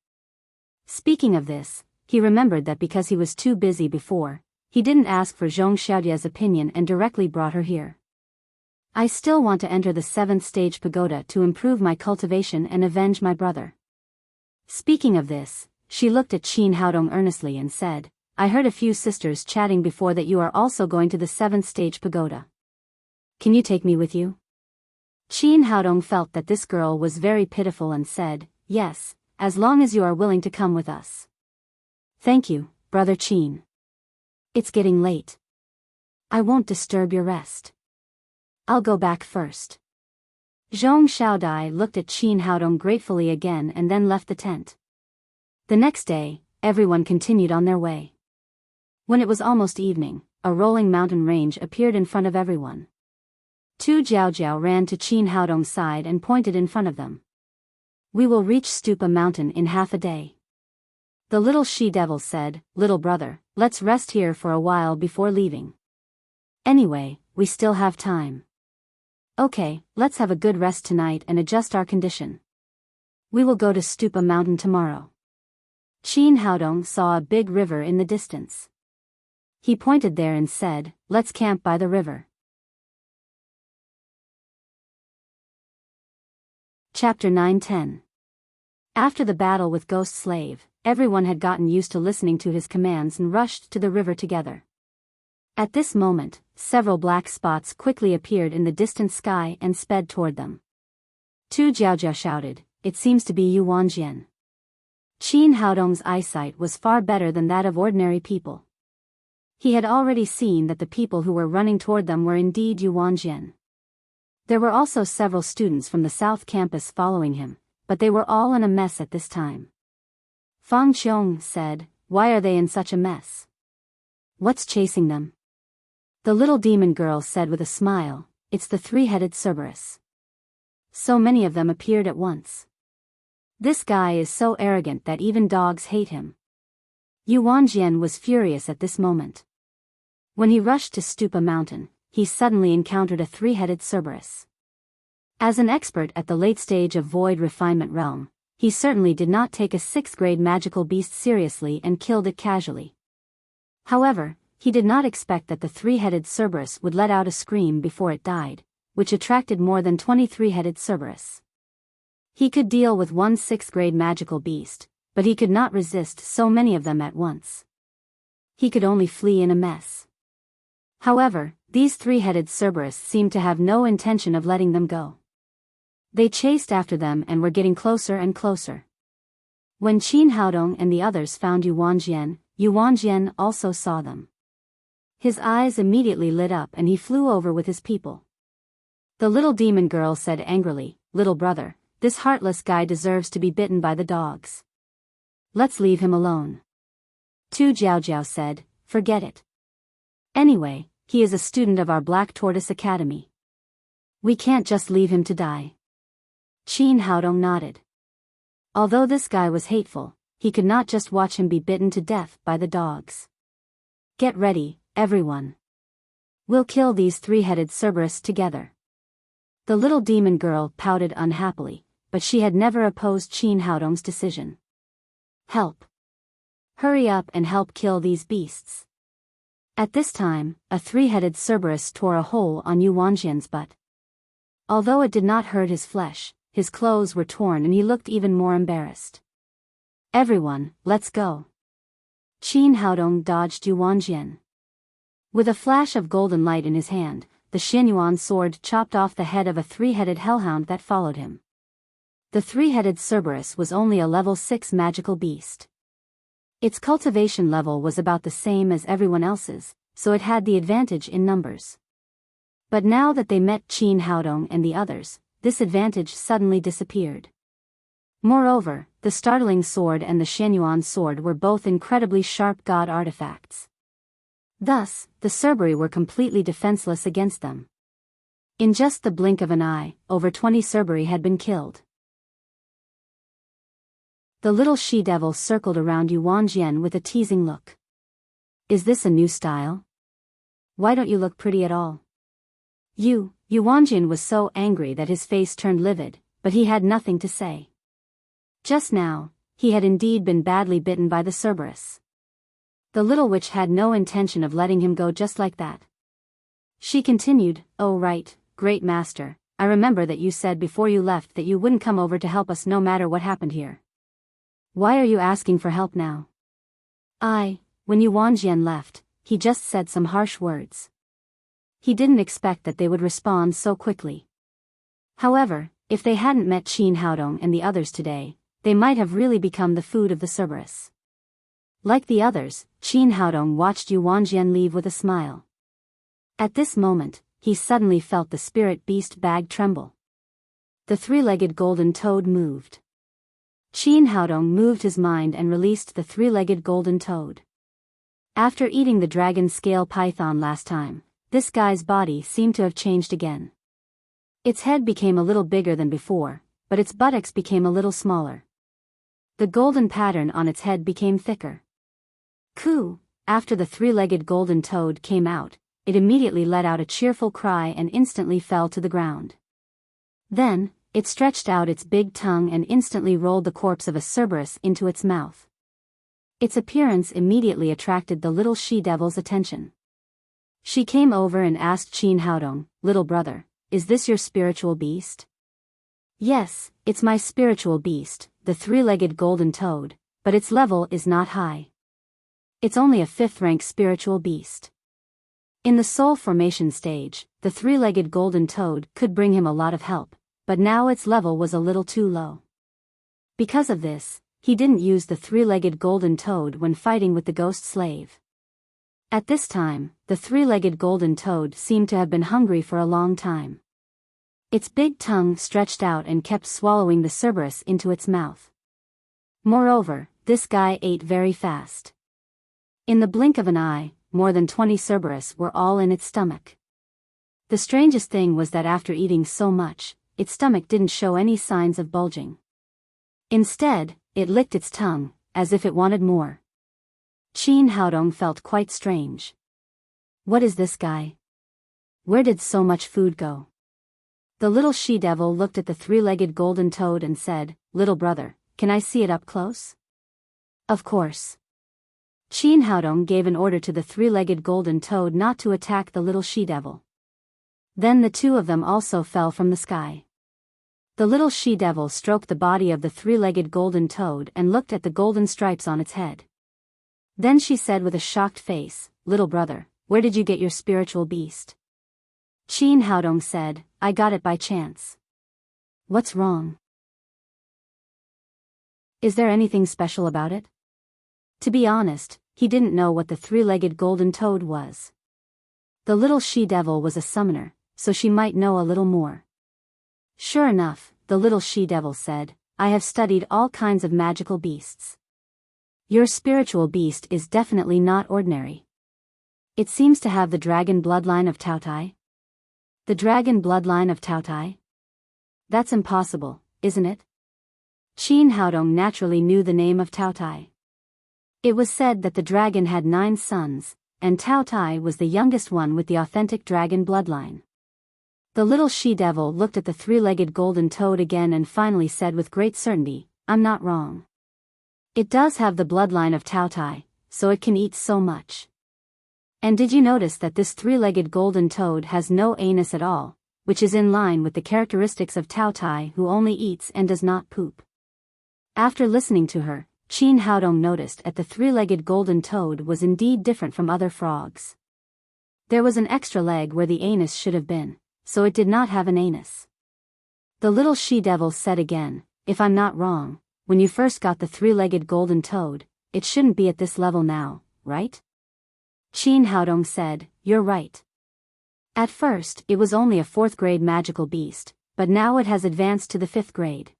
Speaking of this, he remembered that because he was too busy before, he didn't ask for Zhong Xiaodia's opinion and directly brought her here. "I still want to enter the 7th stage pagoda to improve my cultivation and avenge my brother." Speaking of this, she looked at Qin Haodong earnestly and said, "I heard a few sisters chatting before that you are also going to the 7th stage pagoda. Can you take me with you?" Qin Haodong felt that this girl was very pitiful and said, "Yes, as long as you are willing to come with us." "Thank you, Brother Qin. It's getting late. I won't disturb your rest. I'll go back first. Zhong Xiaodai looked at Qin Haodong gratefully again and then left the tent. The next day, everyone continued on their way. When it was almost evening, a rolling mountain range appeared in front of everyone. Tu Jiaojiao ran to Qin Haodong's side and pointed in front of them. We will reach Stupa Mountain in half a day. The little she-devil said, Little brother, let's rest here for a while before leaving. Anyway, we still have time. Okay, let's have a good rest tonight and adjust our condition. We will go to Stupa Mountain tomorrow. Qin Haodong saw a big river in the distance. He pointed there and said, Let's camp by the river. Chapter 9-10. After the battle with Ghost Slave, everyone had gotten used to listening to his commands and rushed to the river together. At this moment, several black spots quickly appeared in the distant sky and sped toward them. Tu Jiaojia shouted, It seems to be Yu Wanjian. Qin Haodong's eyesight was far better than that of ordinary people. He had already seen that the people who were running toward them were indeed Yu Wanjian. There were also several students from the South Campus following him, but they were all in a mess at this time. Fang Qiong said, Why are they in such a mess? What's chasing them? The little demon girl said with a smile, It's the three-headed Cerberus. So many of them appeared at once. This guy is so arrogant that even dogs hate him. Yu Wanjian was furious at this moment. When he rushed to Stupa Mountain, he suddenly encountered a three-headed Cerberus. As an expert at the late stage of Void Refinement Realm, he certainly did not take a 6th-grade magical beast seriously and killed it casually. However, he did not expect that the three-headed Cerberus would let out a scream before it died, which attracted more than 23-headed Cerberus. He could deal with one 6th-grade magical beast, but he could not resist so many of them at once. He could only flee in a mess. However, these three-headed Cerberus seemed to have no intention of letting them go. They chased after them and were getting closer and closer. When Qin Haodong and the others found Yu Wanjian also saw them. His eyes immediately lit up and he flew over with his people. The little demon girl said angrily, Little brother, this heartless guy deserves to be bitten by the dogs. Let's leave him alone. Tu Jiaojiao said, Forget it. Anyway, he is a student of our Black Tortoise Academy. We can't just leave him to die. Qin Haodong nodded. Although this guy was hateful, he could not just watch him be bitten to death by the dogs. Get ready, everyone. We'll kill these three-headed Cerberus together. The little demon girl pouted unhappily, but she had never opposed Qin Haodong's decision. Help. Hurry up and help kill these beasts. At this time, a three-headed Cerberus tore a hole on Yu Wanjian's butt. Although it did not hurt his flesh, his clothes were torn and he looked even more embarrassed. Everyone, let's go. Qin Haodong dodged Yu Wanjian. With a flash of golden light in his hand, the Xianyuan sword chopped off the head of a three-headed hellhound that followed him. The three-headed Cerberus was only a level 6 magical beast. Its cultivation level was about the same as everyone else's, so it had the advantage in numbers. But now that they met Qin Haodong and the others, this advantage suddenly disappeared. Moreover, the startling sword and the Xianyuan sword were both incredibly sharp god artifacts. Thus, the Cerberi were completely defenseless against them. In just the blink of an eye, over 20 Cerberi had been killed. The little she-devil circled around Yu Wanjian with a teasing look. Is this a new style? Why don't you look pretty at all? Yu Wanjian was so angry that his face turned livid, but he had nothing to say. Just now, he had indeed been badly bitten by the Cerberus. The little witch had no intention of letting him go just like that. She continued, Oh right, great master, I remember that you said before you left that you wouldn't come over to help us no matter what happened here. Why are you asking for help now? When Yu Wanjian left, he just said some harsh words. He didn't expect that they would respond so quickly. However, if they hadn't met Qin Haodong and the others today, they might have really become the food of the Cerberus. Like the others, Qin Haodong watched Yu Wanjian leave with a smile. At this moment, he suddenly felt the spirit beast bag tremble. The three-legged golden toad moved. Qin Haodong moved his mind and released the three-legged golden toad. After eating the dragon scale python last time, this guy's body seemed to have changed again. Its head became a little bigger than before, but its buttocks became a little smaller. The golden pattern on its head became thicker. Coo! After the three-legged golden toad came out, it immediately let out a cheerful cry and instantly fell to the ground. Then, it stretched out its big tongue and instantly rolled the corpse of a Cerberus into its mouth. Its appearance immediately attracted the little she-devil's attention. She came over and asked Qin Haodong, "Little brother, is this your spiritual beast?" "Yes, it's my spiritual beast, the three-legged golden toad, but its level is not high. It's only a 5th-rank spiritual beast." In the soul formation stage, the three-legged golden toad could bring him a lot of help, but now its level was a little too low. Because of this, he didn't use the three-legged golden toad when fighting with the ghost slave. At this time, the three-legged golden toad seemed to have been hungry for a long time. Its big tongue stretched out and kept swallowing the Cerberus into its mouth. Moreover, this guy ate very fast. In the blink of an eye, more than 20 Cerberus were all in its stomach. The strangest thing was that after eating so much, its stomach didn't show any signs of bulging. Instead, it licked its tongue, as if it wanted more. Qin Haodong felt quite strange. What is this guy? Where did so much food go? The little she-devil looked at the three-legged golden toad and said, "Little brother, can I see it up close?" Of course. Qin Haodong gave an order to the three-legged golden toad not to attack the little she-devil. Then the two of them also fell from the sky. The little she-devil stroked the body of the three-legged golden toad and looked at the golden stripes on its head. Then she said with a shocked face, "Little brother, where did you get your spiritual beast?" Qin Haodong said, "I got it by chance." What's wrong? Is there anything special about it? To be honest, he didn't know what the three-legged golden toad was. The little she-devil was a summoner, so she might know a little more. Sure enough, the little she-devil said, "I have studied all kinds of magical beasts. Your spiritual beast is definitely not ordinary. It seems to have the dragon bloodline of Taotai." The dragon bloodline of Taotai? That's impossible, isn't it? Qin Haodong naturally knew the name of Taotai. It was said that the dragon had 9 sons, and Taotai was the youngest one with the authentic dragon bloodline. The little she-devil looked at the three-legged golden toad again and finally said with great certainty, "I'm not wrong. It does have the bloodline of Taotai, so it can eat so much. And did you notice that this three-legged golden toad has no anus at all, which is in line with the characteristics of Taotai, who only eats and does not poop?" After listening to her, Qin Haodong noticed that the three-legged golden toad was indeed different from other frogs. There was an extra leg where the anus should have been, so it did not have an anus. The little she-devil said again, "If I'm not wrong, when you first got the three-legged golden toad, it shouldn't be at this level now, right?" Qin Haodong said, "You're right. At first, it was only a 4th-grade magical beast, but now it has advanced to the 5th grade.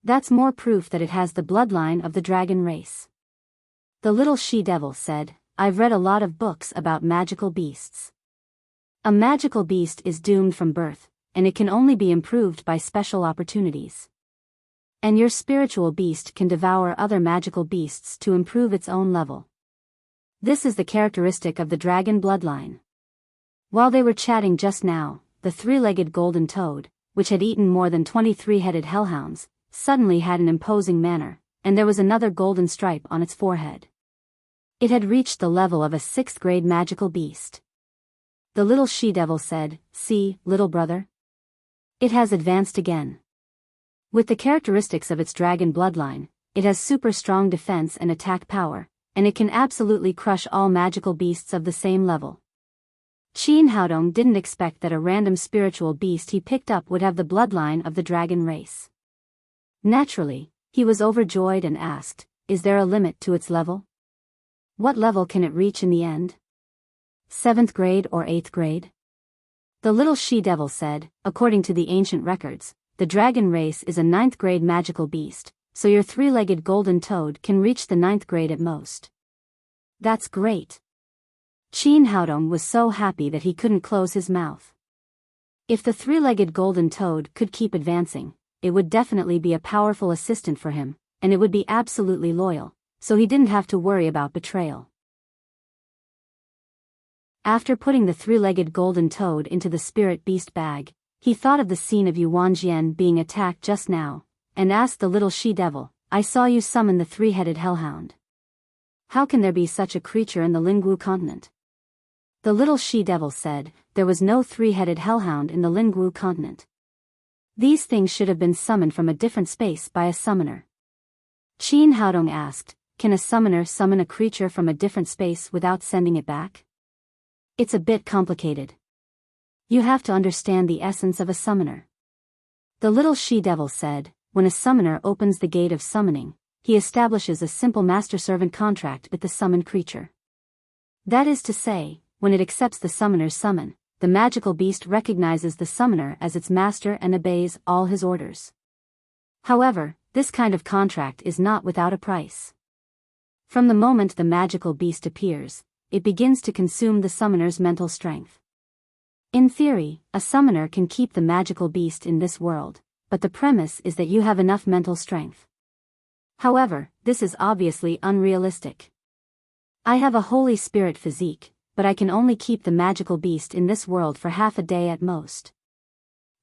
That's more proof that it has the bloodline of the dragon race." The little she-devil said, "I've read a lot of books about magical beasts. A magical beast is doomed from birth, and it can only be improved by special opportunities. And your spiritual beast can devour other magical beasts to improve its own level. This is the characteristic of the dragon bloodline." While they were chatting just now, the three-legged golden toad, which had eaten more than 23-headed hellhounds, suddenly had an imposing manner, and there was another golden stripe on its forehead. It had reached the level of a 6th-grade magical beast. The little she-devil said, "See, little brother? It has advanced again. With the characteristics of its dragon bloodline, it has super strong defense and attack power, and it can absolutely crush all magical beasts of the same level." Qin Haodong didn't expect that a random spiritual beast he picked up would have the bloodline of the dragon race. Naturally, he was overjoyed and asked, "Is there a limit to its level? What level can it reach in the end?" 7th grade or 8th grade? The little she-devil said, according to the ancient records, the dragon race is a 9th grade magical beast, so your three-legged golden toad can reach the 9th grade at most. That's great. Qin Haodong was so happy that he couldn't close his mouth. If the three-legged golden toad could keep advancing, it would definitely be a powerful assistant for him, and it would be absolutely loyal, so he didn't have to worry about betrayal. After putting the three-legged golden toad into the spirit beast bag, he thought of the scene of Yuanjian being attacked just now, and asked the little she-devil, I saw you summon the three-headed hellhound. How can there be such a creature in the Lingwu continent? The little she-devil said, there was no three-headed hellhound in the Lingwu continent. These things should have been summoned from a different space by a summoner. Qin Haodong asked, can a summoner summon a creature from a different space without sending it back? It's a bit complicated. You have to understand the essence of a summoner. The little she-devil said, when a summoner opens the gate of summoning, he establishes a simple master-servant contract with the summoned creature. That is to say, when it accepts the summoner's summon, the magical beast recognizes the summoner as its master and obeys all his orders. However, this kind of contract is not without a price. From the moment the magical beast appears, it begins to consume the summoner's mental strength. In theory, a summoner can keep the magical beast in this world, but the premise is that you have enough mental strength. However, this is obviously unrealistic. I have a Holy Spirit physique, but I can only keep the magical beast in this world for half a day at most.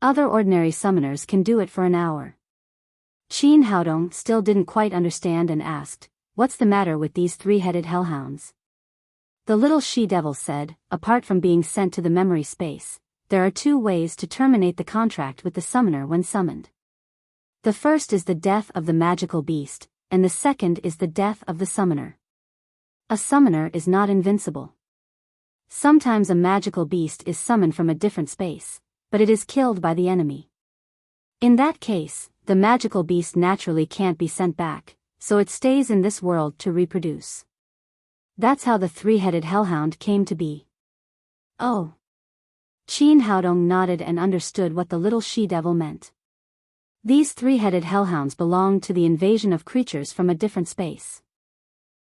Other ordinary summoners can do it for an hour. Qin Haodong still didn't quite understand and asked, what's the matter with these three-headed hellhounds? The little she-devil said, apart from being sent to the memory space, there are two ways to terminate the contract with the summoner when summoned. The first is the death of the magical beast, and the second is the death of the summoner. A summoner is not invincible. Sometimes a magical beast is summoned from a different space, but it is killed by the enemy. In that case, the magical beast naturally can't be sent back, so it stays in this world to reproduce. That's how the three-headed hellhound came to be. Oh. Qin Haodong nodded and understood what the little she-devil meant. These three-headed hellhounds belonged to the invasion of creatures from a different space.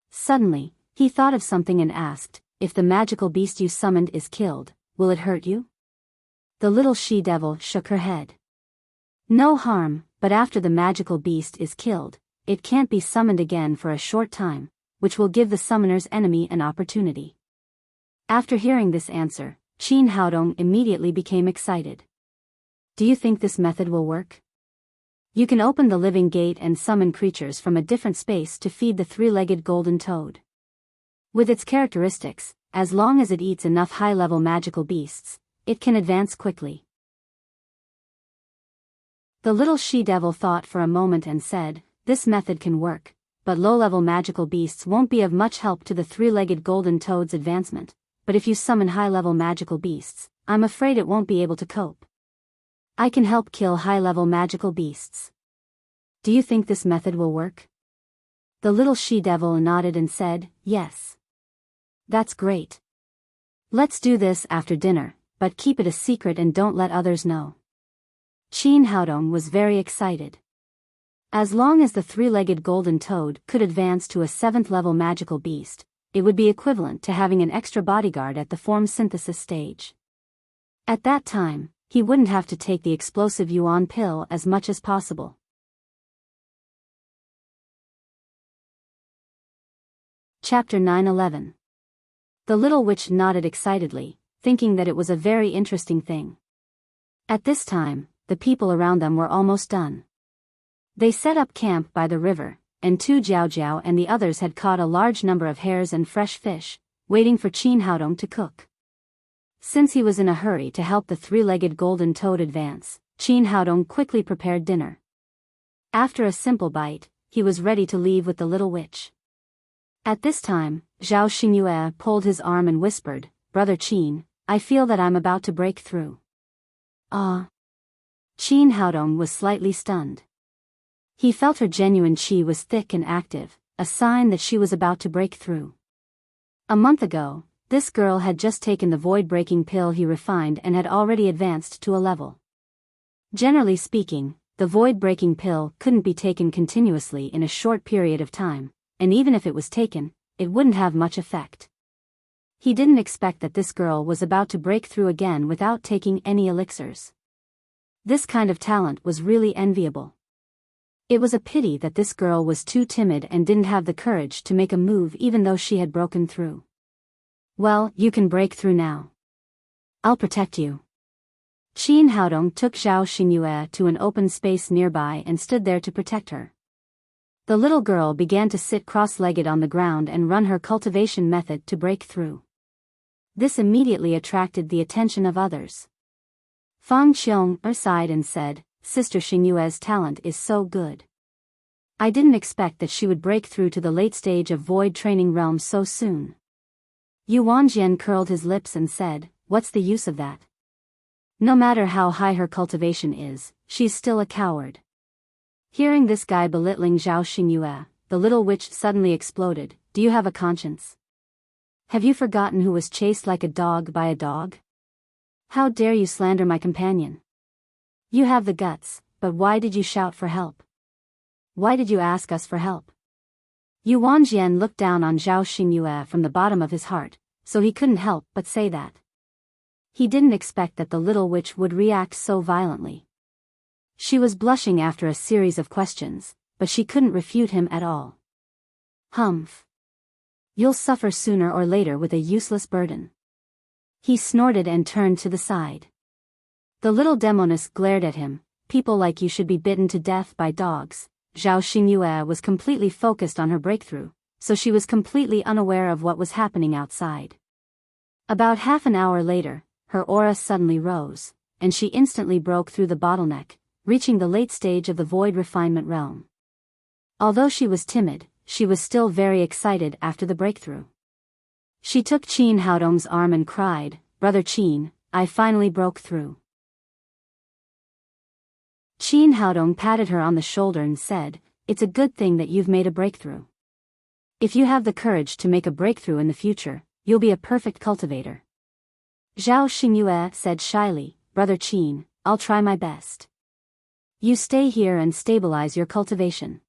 Suddenly, he thought of something and asked, if the magical beast you summoned is killed, will it hurt you? The little she-devil shook her head. No harm, but after the magical beast is killed, it can't be summoned again for a short time, which will give the summoner's enemy an opportunity. After hearing this answer, Qin Haodong immediately became excited. Do you think this method will work? You can open the living gate and summon creatures from a different space to feed the three-legged golden toad. With its characteristics, as long as it eats enough high-level magical beasts, it can advance quickly. The little she-devil thought for a moment and said, this method can work, but low-level magical beasts won't be of much help to the three-legged golden toad's advancement, but if you summon high-level magical beasts, I'm afraid it won't be able to cope. I can help kill high-level magical beasts. Do you think this method will work? The little she-devil nodded and said, yes. That's great. Let's do this after dinner, but keep it a secret and don't let others know. Qin Haodong was very excited. As long as the three-legged golden toad could advance to a 7th-level magical beast, it would be equivalent to having an extra bodyguard at the form synthesis stage. At that time, he wouldn't have to take the explosive yuan pill as much as possible. Chapter 9:11. The little witch nodded excitedly, thinking that it was a very interesting thing. At this time, the people around them were almost done. They set up camp by the river, and Tu Jiaojiao and the others had caught a large number of hares and fresh fish, waiting for Qin Haodong to cook. Since he was in a hurry to help the three-legged golden toad advance, Qin Haodong quickly prepared dinner. After a simple bite, he was ready to leave with the little witch. At this time, Zhao Xingyue pulled his arm and whispered, Brother Qin, I feel that I'm about to break through. Ah. Qin Haodong was slightly stunned. He felt her genuine qi was thick and active, a sign that she was about to break through. A month ago, This girl had just taken the void-breaking pill he refined and had already advanced to a level. Generally speaking, the void-breaking pill couldn't be taken continuously in a short period of time, and even if it was taken, it wouldn't have much effect. He didn't expect that this girl was about to break through again without taking any elixirs. This kind of talent was really enviable. It was a pity that this girl was too timid and didn't have the courage to make a move even though she had broken through. Well, you can break through now. I'll protect you. Qin Haodong took Zhao Xingyue to an open space nearby and stood there to protect her. The little girl began to sit cross-legged on the ground and run her cultivation method to break through. This immediately attracted the attention of others. Fang Qiong sighed and said, Sister Xingyue's talent is so good. I didn't expect that she would break through to the late stage of void training realm so soon. Yu Wanjian curled his lips and said, what's the use of that? No matter how high her cultivation is, she's still a coward. Hearing this guy belittling Zhao Xingyue, the little witch suddenly exploded. Do you have a conscience? Have you forgotten who was chased like a dog by a dog? How dare you slander my companion? You have the guts, but why did you shout for help? Why did you ask us for help? Yu Wanjian looked down on Zhao Xingyue from the bottom of his heart, so he couldn't help but say that. He didn't expect that the little witch would react so violently. She was blushing after a series of questions, but she couldn't refute him at all. Humph. You'll suffer sooner or later with a useless burden. He snorted and turned to the side. The little demoness glared at him. People like you should be bitten to death by dogs. Zhao Xingyue was completely focused on her breakthrough, so she was completely unaware of what was happening outside. About half an hour later, her aura suddenly rose, and she instantly broke through the bottleneck, reaching the late stage of the void refinement realm. Although she was timid, she was still very excited after the breakthrough. She took Qin Haodong's arm and cried, Brother Qin, I finally broke through. Qin Haodong patted her on the shoulder and said, it's a good thing that you've made a breakthrough. If you have the courage to make a breakthrough in the future, you'll be a perfect cultivator. Zhao Xingyue said shyly, Brother Qin, I'll try my best. You stay here and stabilize your cultivation.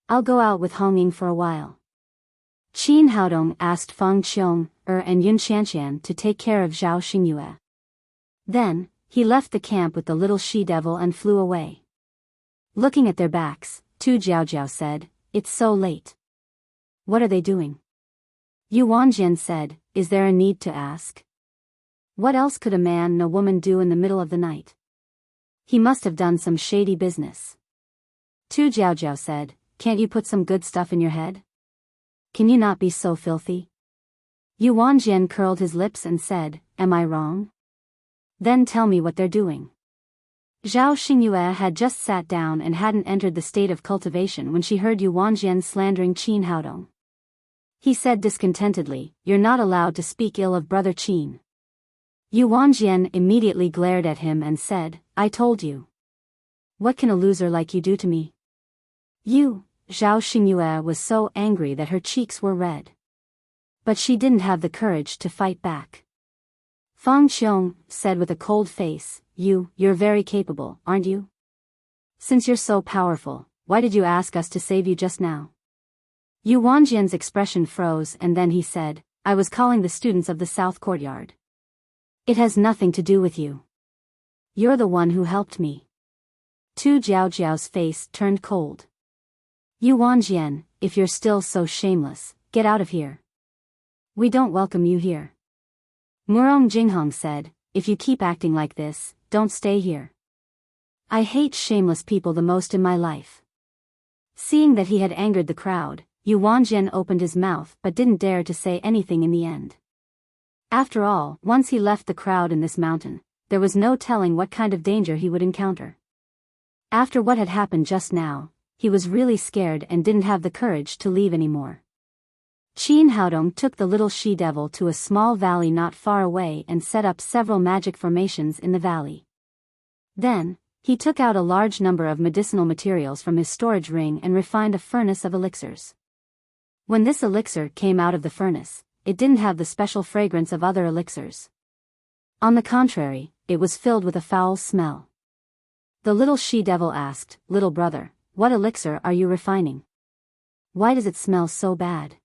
I'll go out with Hongying for a while. Qin Haodong asked Fang Qiong, and Yun Qianqian to take care of Zhao Xingyue. Then, he left the camp with the little she-devil and flew away. Looking at their backs, Tu Jiaojiao said, it's so late. What are they doing? Yu Wanjian said, is there a need to ask? What else could a man and a woman do in the middle of the night? He must have done some shady business. Tu Jiaojiao said, can't you put some good stuff in your head? Can you not be so filthy? Yu Wanjian curled his lips and said, am I wrong? Then tell me what they're doing. Zhao Xingyue had just sat down and hadn't entered the state of cultivation when she heard Yu Wanjian slandering Qin Haodong. He said discontentedly, you're not allowed to speak ill of Brother Qin. Yu Wanjian immediately glared at him and said, I told you. What can a loser like you do to me? You, Zhao Xingyue was so angry that her cheeks were red. But she didn't have the courage to fight back. Fang Qiong said with a cold face, you're very capable, aren't you? Since you're so powerful, why did you ask us to save you just now? Yu Wanjian's expression froze and then he said, I was calling the students of the South Courtyard. It has nothing to do with you. You're the one who helped me. Tu Jiaojiao's face turned cold. Yu Wanjian, if you're still so shameless, get out of here. We don't welcome you here. Murong Jinghong said, if you keep acting like this, don't stay here. I hate shameless people the most in my life. Seeing that he had angered the crowd, Yu Wanjian opened his mouth but didn't dare to say anything in the end. After all, once he left the crowd in this mountain, there was no telling what kind of danger he would encounter. After what had happened just now, he was really scared and didn't have the courage to leave anymore. Qin Haodong took the little she-devil to a small valley not far away and set up several magic formations in the valley. Then, he took out a large number of medicinal materials from his storage ring and refined a furnace of elixirs. When this elixir came out of the furnace, it didn't have the special fragrance of other elixirs. On the contrary, it was filled with a foul smell. The little she-devil asked, "Little brother, what elixir are you refining? Why does it smell so bad?"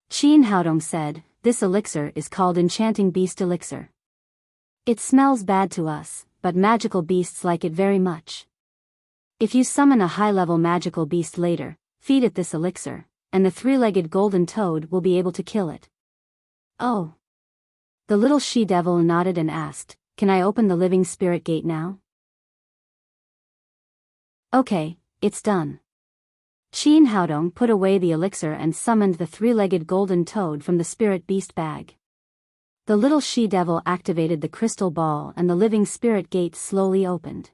Qin Haodong said, "This elixir is called Enchanting Beast Elixir. It smells bad to us, but magical beasts like it very much. If you summon a high-level magical beast later, feed it this elixir, and the three-legged golden toad will be able to kill it." "Oh." The little she-devil nodded and asked, "Can I open the living spirit gate now?" "Okay, it's done." Qin Haodong put away the elixir and summoned the three-legged golden toad from the spirit beast bag. The little she-devil activated the crystal ball and the living spirit gate slowly opened.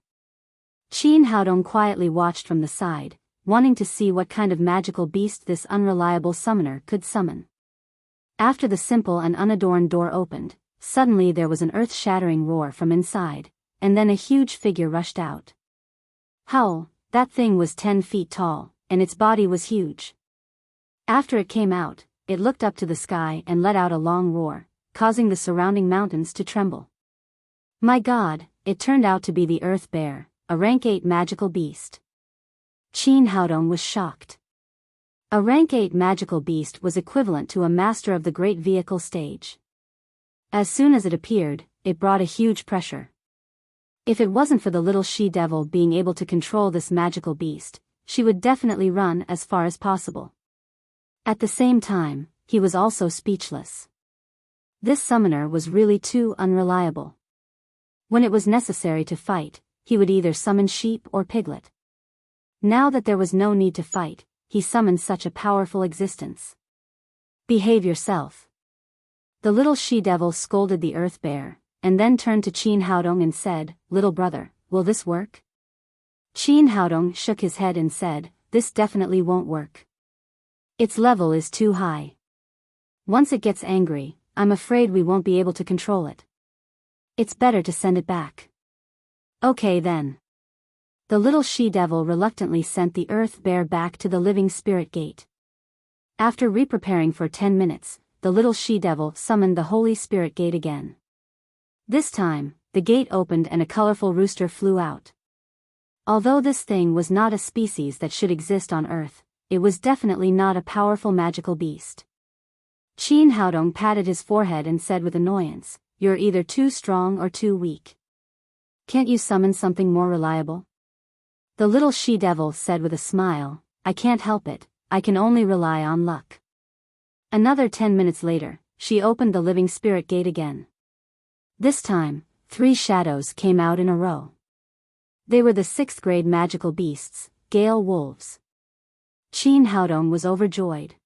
Qin Haodong quietly watched from the side, wanting to see what kind of magical beast this unreliable summoner could summon. After the simple and unadorned door opened, suddenly there was an earth-shattering roar from inside, and then a huge figure rushed out. Howl, that thing was 10 feet tall, and its body was huge. After it came out, it looked up to the sky and let out a long roar, causing the surrounding mountains to tremble. My God, it turned out to be the Earth Bear, a rank 8 magical beast. Qin Haodong was shocked. A rank 8 magical beast was equivalent to a master of the great vehicle stage. As soon as it appeared, it brought a huge pressure. If it wasn't for the little she-devil being able to control this magical beast, she would definitely run as far as possible. At the same time, he was also speechless. This summoner was really too unreliable. When it was necessary to fight, he would either summon sheep or piglet. Now that there was no need to fight, he summoned such a powerful existence. Behave yourself. The little she-devil scolded the Earth Bear, and then turned to Qin Haodong and said, "Little brother, will this work?" Qin Haodong shook his head and said, "This definitely won't work. Its level is too high. Once it gets angry, I'm afraid we won't be able to control it. It's better to send it back." "Okay then." The little she-devil reluctantly sent the Earth Bear back to the living spirit gate. After re-preparing for 10 minutes, the little she-devil summoned the holy spirit gate again. This time, the gate opened and a colorful rooster flew out. Although this thing was not a species that should exist on Earth, it was definitely not a powerful magical beast. Qin Haodong patted his forehead and said with annoyance, "You're either too strong or too weak. Can't you summon something more reliable?" The little she-devil said with a smile, "I can't help it, I can only rely on luck." Another 10 minutes later, she opened the living spirit gate again. This time, 3 shadows came out in a row. They were the 6th grade magical beasts, Gale Wolves. Qin Haodong was overjoyed.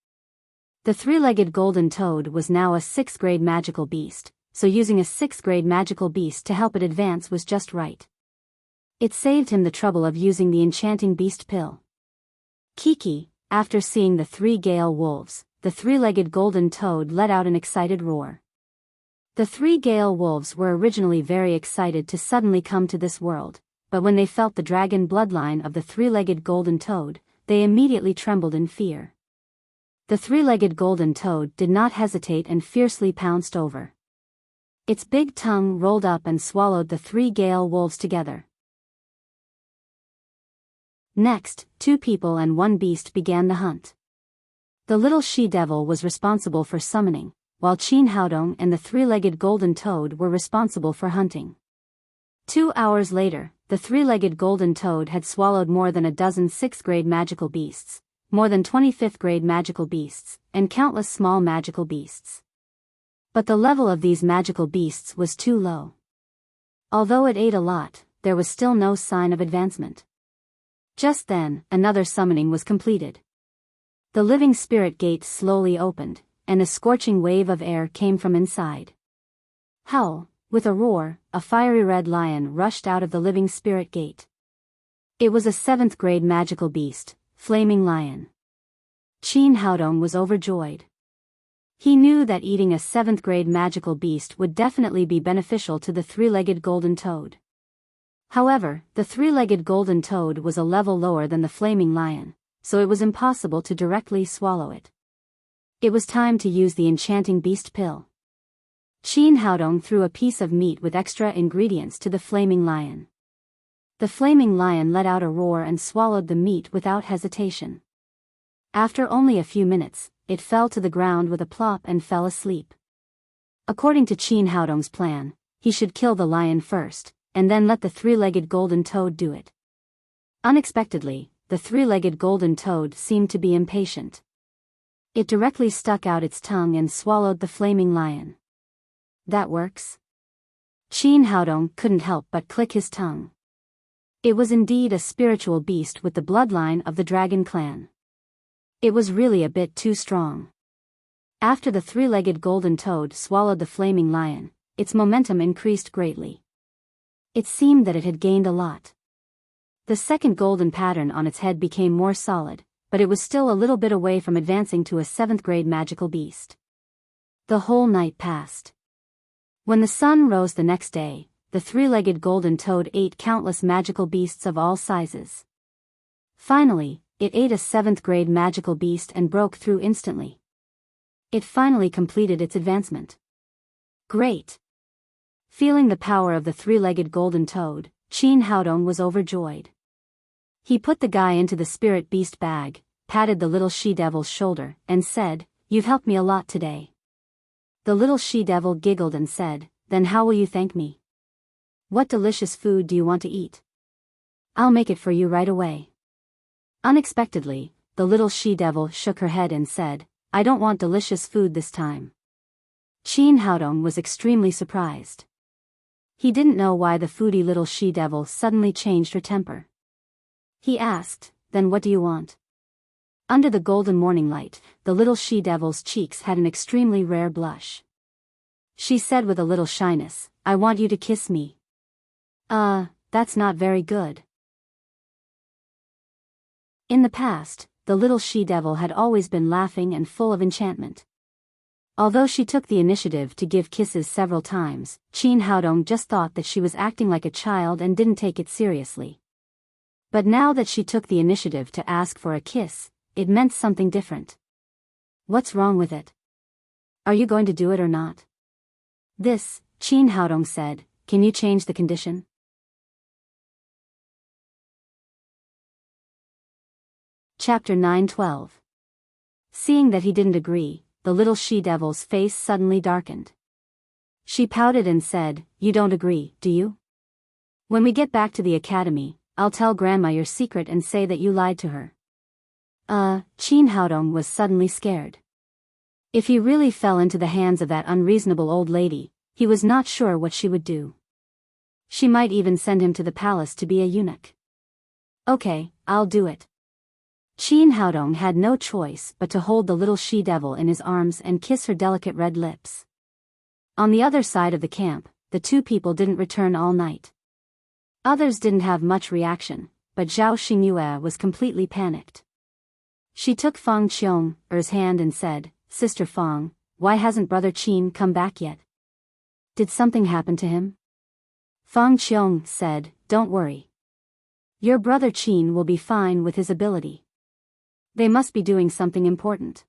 The 3-legged golden toad was now a 6th grade magical beast, so using a 6th grade magical beast to help it advance was just right. It saved him the trouble of using the enchanting beast pill. Kiki, after seeing the 3 Gale Wolves, the 3-legged golden toad let out an excited roar. The 3 Gale Wolves were originally very excited to suddenly come to this world, but when they felt the dragon bloodline of the 3-legged golden toad, they immediately trembled in fear. The 3-legged golden toad did not hesitate and fiercely pounced over. Its big tongue rolled up and swallowed the 3 Gale Wolves together. Next, 2 people and 1 beast began the hunt. The little she-devil was responsible for summoning, while Qin Haodong and the 3-legged golden toad were responsible for hunting. 2 hours later, the 3-legged golden toad had swallowed more than a dozen 6th grade magical beasts, more than 25th grade magical beasts, and countless small magical beasts. But the level of these magical beasts was too low. Although it ate a lot, there was still no sign of advancement. Just then, another summoning was completed. The living spirit gate slowly opened, and a scorching wave of air came from inside. Howl, with a roar, a fiery red lion rushed out of the living spirit gate. It was a 7th grade magical beast, Flaming Lion. Qin Haodong was overjoyed. He knew that eating a 7th grade magical beast would definitely be beneficial to the 3-legged golden toad. However, the 3-legged golden toad was a level lower than the Flaming Lion, so it was impossible to directly swallow it. It was time to use the enchanting beast pill. Qin Haodong threw a piece of meat with extra ingredients to the flaming lion. The flaming lion let out a roar and swallowed the meat without hesitation. After only a few minutes, it fell to the ground with a plop and fell asleep. According to Qin Haodong's plan, he should kill the lion first, and then let the three-legged golden toad do it. Unexpectedly, the three-legged golden toad seemed to be impatient. It directly stuck out its tongue and swallowed the flaming lion. That works? Qin Haodong couldn't help but click his tongue. It was indeed a spiritual beast with the bloodline of the dragon clan. It was really a bit too strong. After the three-legged golden toad swallowed the flaming lion, its momentum increased greatly. It seemed that it had gained a lot. The second golden pattern on its head became more solid, but it was still a little bit away from advancing to a 7th-grade magical beast. The whole night passed. When the sun rose the next day, the three-legged golden toad ate countless magical beasts of all sizes. Finally, it ate a 7th-grade magical beast and broke through instantly. It finally completed its advancement. Great! Feeling the power of the three-legged golden toad, Qin Haodong was overjoyed. He put the guy into the spirit beast bag, patted the little she-devil's shoulder, and said, "You've helped me a lot today." The little she-devil giggled and said, "Then how will you thank me? What delicious food do you want to eat? I'll make it for you right away." Unexpectedly, the little she-devil shook her head and said, "I don't want delicious food this time." Qin Haodong was extremely surprised. He didn't know why the foodie little she-devil suddenly changed her temper. He asked, "Then what do you want?" Under the golden morning light, the little she-devil's cheeks had an extremely rare blush. She said with a little shyness, "I want you to kiss me." That's not very good." In the past, the little she-devil had always been laughing and full of enchantment. Although she took the initiative to give kisses several times, Qin Haodong just thought that she was acting like a child and didn't take it seriously. But now that she took the initiative to ask for a kiss, it meant something different. What's wrong with it? Are you going to do it or not? This, Qin Haodong said, "Can you change the condition?" Chapter 9:12. Seeing that he didn't agree, the little she-devil's face suddenly darkened. She pouted and said, "You don't agree, do you? When we get back to the academy, I'll tell Grandma your secret and say that you lied to her." Qin Haodong was suddenly scared. If he really fell into the hands of that unreasonable old lady, he was not sure what she would do. She might even send him to the palace to be a eunuch. "Okay, I'll do it." Qin Haodong had no choice but to hold the little she-devil in his arms and kiss her delicate red lips. On the other side of the camp, the two people didn't return all night. Others didn't have much reaction, but Zhao Xingyue was completely panicked. She took Fang Qiong's hand and said, "Sister Fang, why hasn't Brother Qin come back yet? Did something happen to him?" Fang Qiong said, "Don't worry. Your brother Qin will be fine with his ability. They must be doing something important."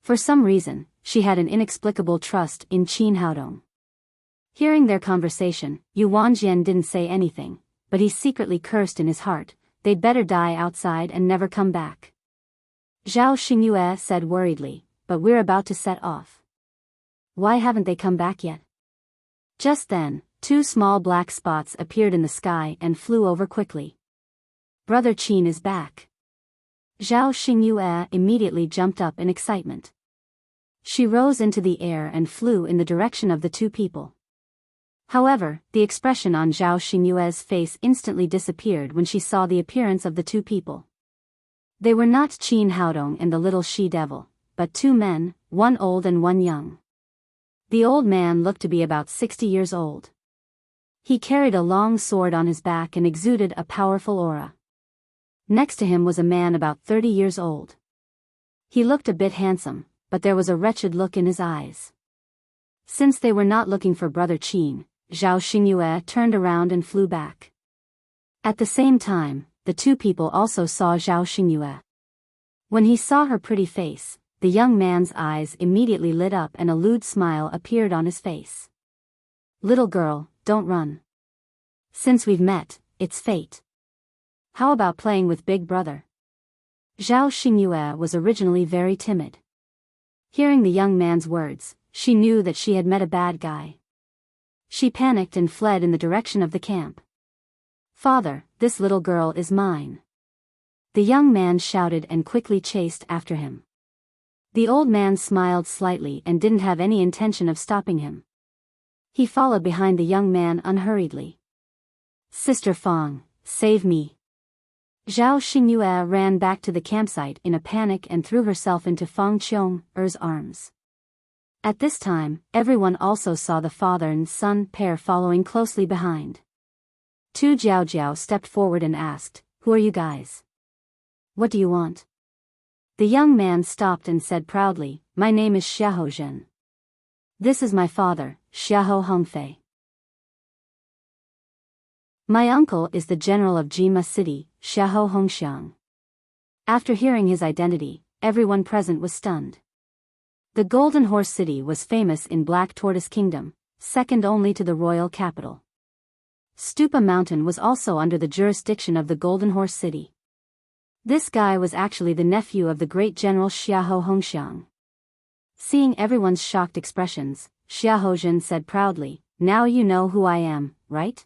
For some reason, she had an inexplicable trust in Qin Haodong. Hearing their conversation, Yu Wanjian didn't say anything, but he secretly cursed in his heart, "They'd better die outside and never come back." Zhao Xingyue said worriedly, "But we're about to set off. Why haven't they come back yet?" Just then, two small black spots appeared in the sky and flew over quickly. "Brother Qin is back." Zhao Xingyue immediately jumped up in excitement. She rose into the air and flew in the direction of the two people. However, the expression on Zhao Xingyue's face instantly disappeared when she saw the appearance of the two people. They were not Qin Haodong and the little she-devil, but two men, one old and one young. The old man looked to be about 60 years old. He carried a long sword on his back and exuded a powerful aura. Next to him was a man about 30 years old. He looked a bit handsome, but there was a wretched look in his eyes. Since they were not looking for Brother Qin, Zhao Xingyue turned around and flew back. At the same time, the two people also saw Zhao Xingyue. When he saw her pretty face, the young man's eyes immediately lit up and a lewd smile appeared on his face. Little girl, don't run. Since we've met, it's fate. How about playing with Big Brother? Zhao Xingyue was originally very timid. Hearing the young man's words, she knew that she had met a bad guy. She panicked and fled in the direction of the camp. Father, this little girl is mine. The young man shouted and quickly chased after him. The old man smiled slightly and didn't have any intention of stopping him. He followed behind the young man unhurriedly. Sister Fang, save me. Zhao Xingyue ran back to the campsite in a panic and threw herself into Fang Qiong's arms. At this time, everyone also saw the father and son pair following closely behind. Tu Jiaojiao stepped forward and asked, "Who are you guys? What do you want?" The young man stopped and said proudly, "My name is Xiahou Zhen. This is my father, Xiahou Hongfei. My uncle is the general of Jima City, Xiahou Hongxiang." After hearing his identity, everyone present was stunned. The Golden Horse City was famous in Black Tortoise Kingdom, second only to the royal capital. Stupa Mountain was also under the jurisdiction of the Golden Horse City. This guy was actually the nephew of the great general Xiahou Hongxiang. Seeing everyone's shocked expressions, Xiahou Zhen said proudly, "Now you know who I am, right?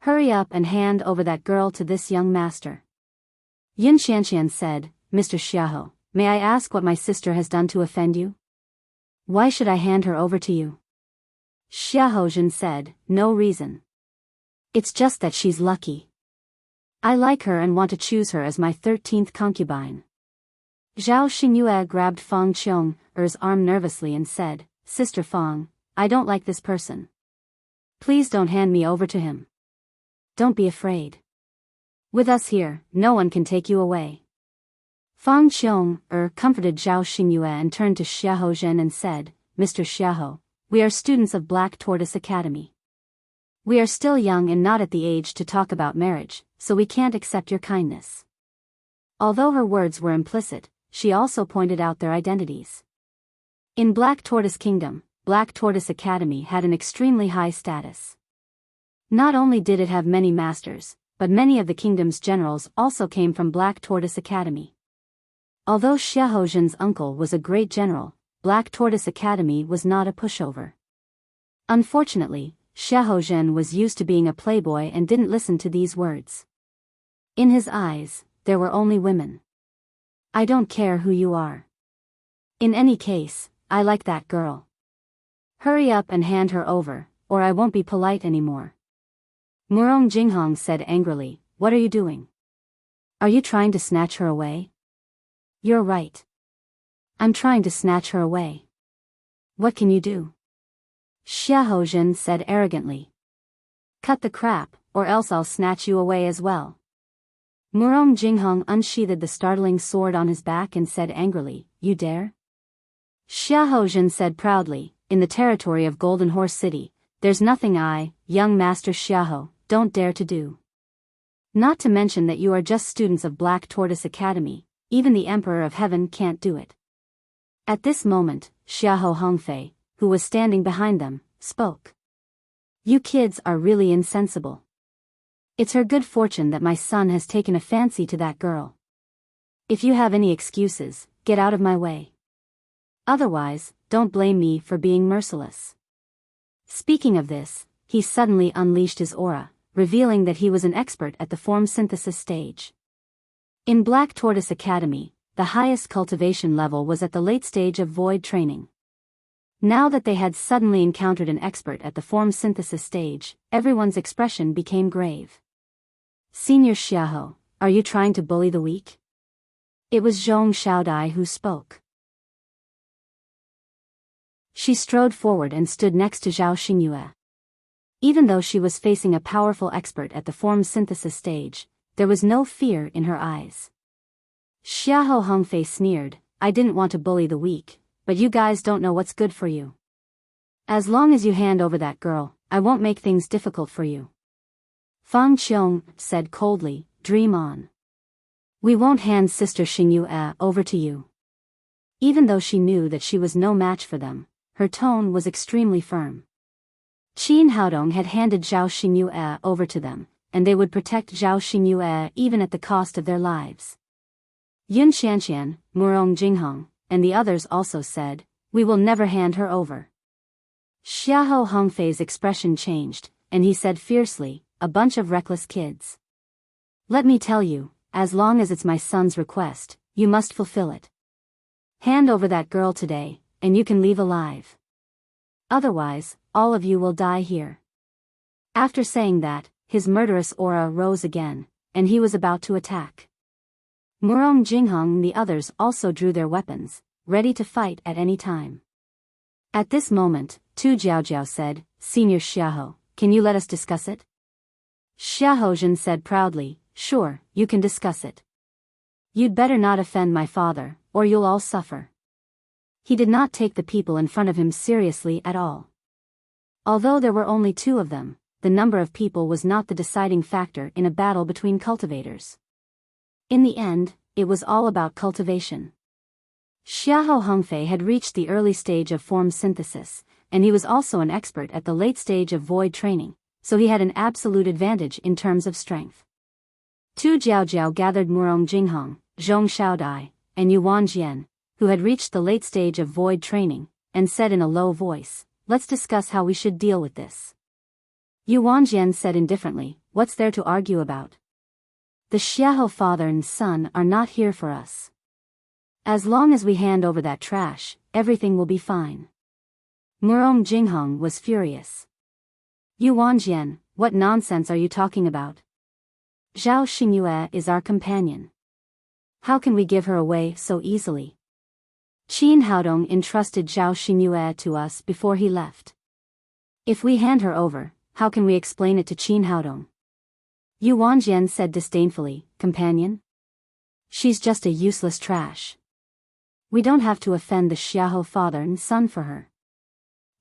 Hurry up and hand over that girl to this young master." Yin Xianxian said, "Mr. Xiahou, may I ask what my sister has done to offend you? Why should I hand her over to you?" Xiahou Zhen said, "No reason. It's just that she's lucky. I like her and want to choose her as my 13th concubine." Zhao Xingyue grabbed Fang Qiong's arm nervously and said, "Sister Fang, I don't like this person. Please don't hand me over to him. Don't be afraid. With us here, no one can take you away." Fang Qiong comforted Zhao Xingyue and turned to Xiahou Zhen and said, "Mr. Xiahou, we are students of Black Tortoise Academy. We are still young and not at the age to talk about marriage, so we can't accept your kindness." Although her words were implicit, she also pointed out their identities. In Black Tortoise Kingdom, Black Tortoise Academy had an extremely high status. Not only did it have many masters, but many of the kingdom's generals also came from Black Tortoise Academy. Although Xiahou Zhen's uncle was a great general, Black Tortoise Academy was not a pushover. Unfortunately, Xiahou Zhen was used to being a playboy and didn't listen to these words. In his eyes, there were only women. "I don't care who you are. In any case, I like that girl. Hurry up and hand her over, or I won't be polite anymore." Murong Jinghong said angrily, "What are you doing? Are you trying to snatch her away?" "You're right. I'm trying to snatch her away. What can you do?" Xiahou Zhen said arrogantly. "Cut the crap, or else I'll snatch you away as well." Murong Jinghong unsheathed the startling sword on his back and said angrily, "You dare?" Xiahou Zhen said proudly, "In the territory of Golden Horse City, there's nothing I, young Master Xiahou, don't dare to do. Not to mention that you are just students of Black Tortoise Academy, even the Emperor of Heaven can't do it." At this moment, Xiahou Hongfei, who was standing behind them, spoke. "You kids are really insensible. It's her good fortune that my son has taken a fancy to that girl. If you have any excuses, get out of my way. Otherwise, don't blame me for being merciless." Speaking of this, he suddenly unleashed his aura, revealing that he was an expert at the form synthesis stage. In Black Tortoise Academy, the highest cultivation level was at the late stage of void training. Now that they had suddenly encountered an expert at the form synthesis stage, everyone's expression became grave. "Senior Xiahou, are you trying to bully the weak?" It was Zhong Xiaodai who spoke. She strode forward and stood next to Zhao Xingyue. Even though she was facing a powerful expert at the form synthesis stage, there was no fear in her eyes. Xiahou Hongfei sneered, "I didn't want to bully the weak, but you guys don't know what's good for you. As long as you hand over that girl, I won't make things difficult for you." Fang Qiong said coldly, "Dream on. We won't hand Sister Xingyue over to you." Even though she knew that she was no match for them, her tone was extremely firm. Qin Haodong had handed Zhao Xingyue over to them, and they would protect Zhao Xingyue even at the cost of their lives. Yun Xianxian, Murong Jinghong, and the others also said, "We will never hand her over." Xiahou Hongfei's expression changed, and he said fiercely, "A bunch of reckless kids. Let me tell you, as long as it's my son's request, you must fulfill it. Hand over that girl today, and you can leave alive. Otherwise, all of you will die here." After saying that, his murderous aura rose again, and he was about to attack. Murong Jinghong and the others also drew their weapons, ready to fight at any time. At this moment, Tu Jiaojiao said, "Senior Xiahou, can you let us discuss it?" Xiahou said proudly, "Sure, you can discuss it. You'd better not offend my father, or you'll all suffer." He did not take the people in front of him seriously at all. Although there were only 2 of them, the number of people was not the deciding factor in a battle between cultivators. In the end, it was all about cultivation. Xiahou Hongfei had reached the early stage of form synthesis, and he was also an expert at the late stage of void training, so he had an absolute advantage in terms of strength. Tu Jiaojiao gathered Murong Jinghong, Zhong Xiaodai, and Yuan Jian, who had reached the late stage of void training, and said in a low voice, "Let's discuss how we should deal with this." Yuan Jian said indifferently, "What's there to argue about? The Xiahou father and son are not here for us. As long as we hand over that trash, everything will be fine." Murong Jinghong was furious. "Yuan Jian, what nonsense are you talking about? Zhao Xingyue is our companion. How can we give her away so easily? Qin Haodong entrusted Zhao Xingyue to us before he left. If we hand her over, how can we explain it to Qin Haodong?" Yuan Jian said disdainfully, "Companion? She's just a useless trash. We don't have to offend the Xiahou father and son for her.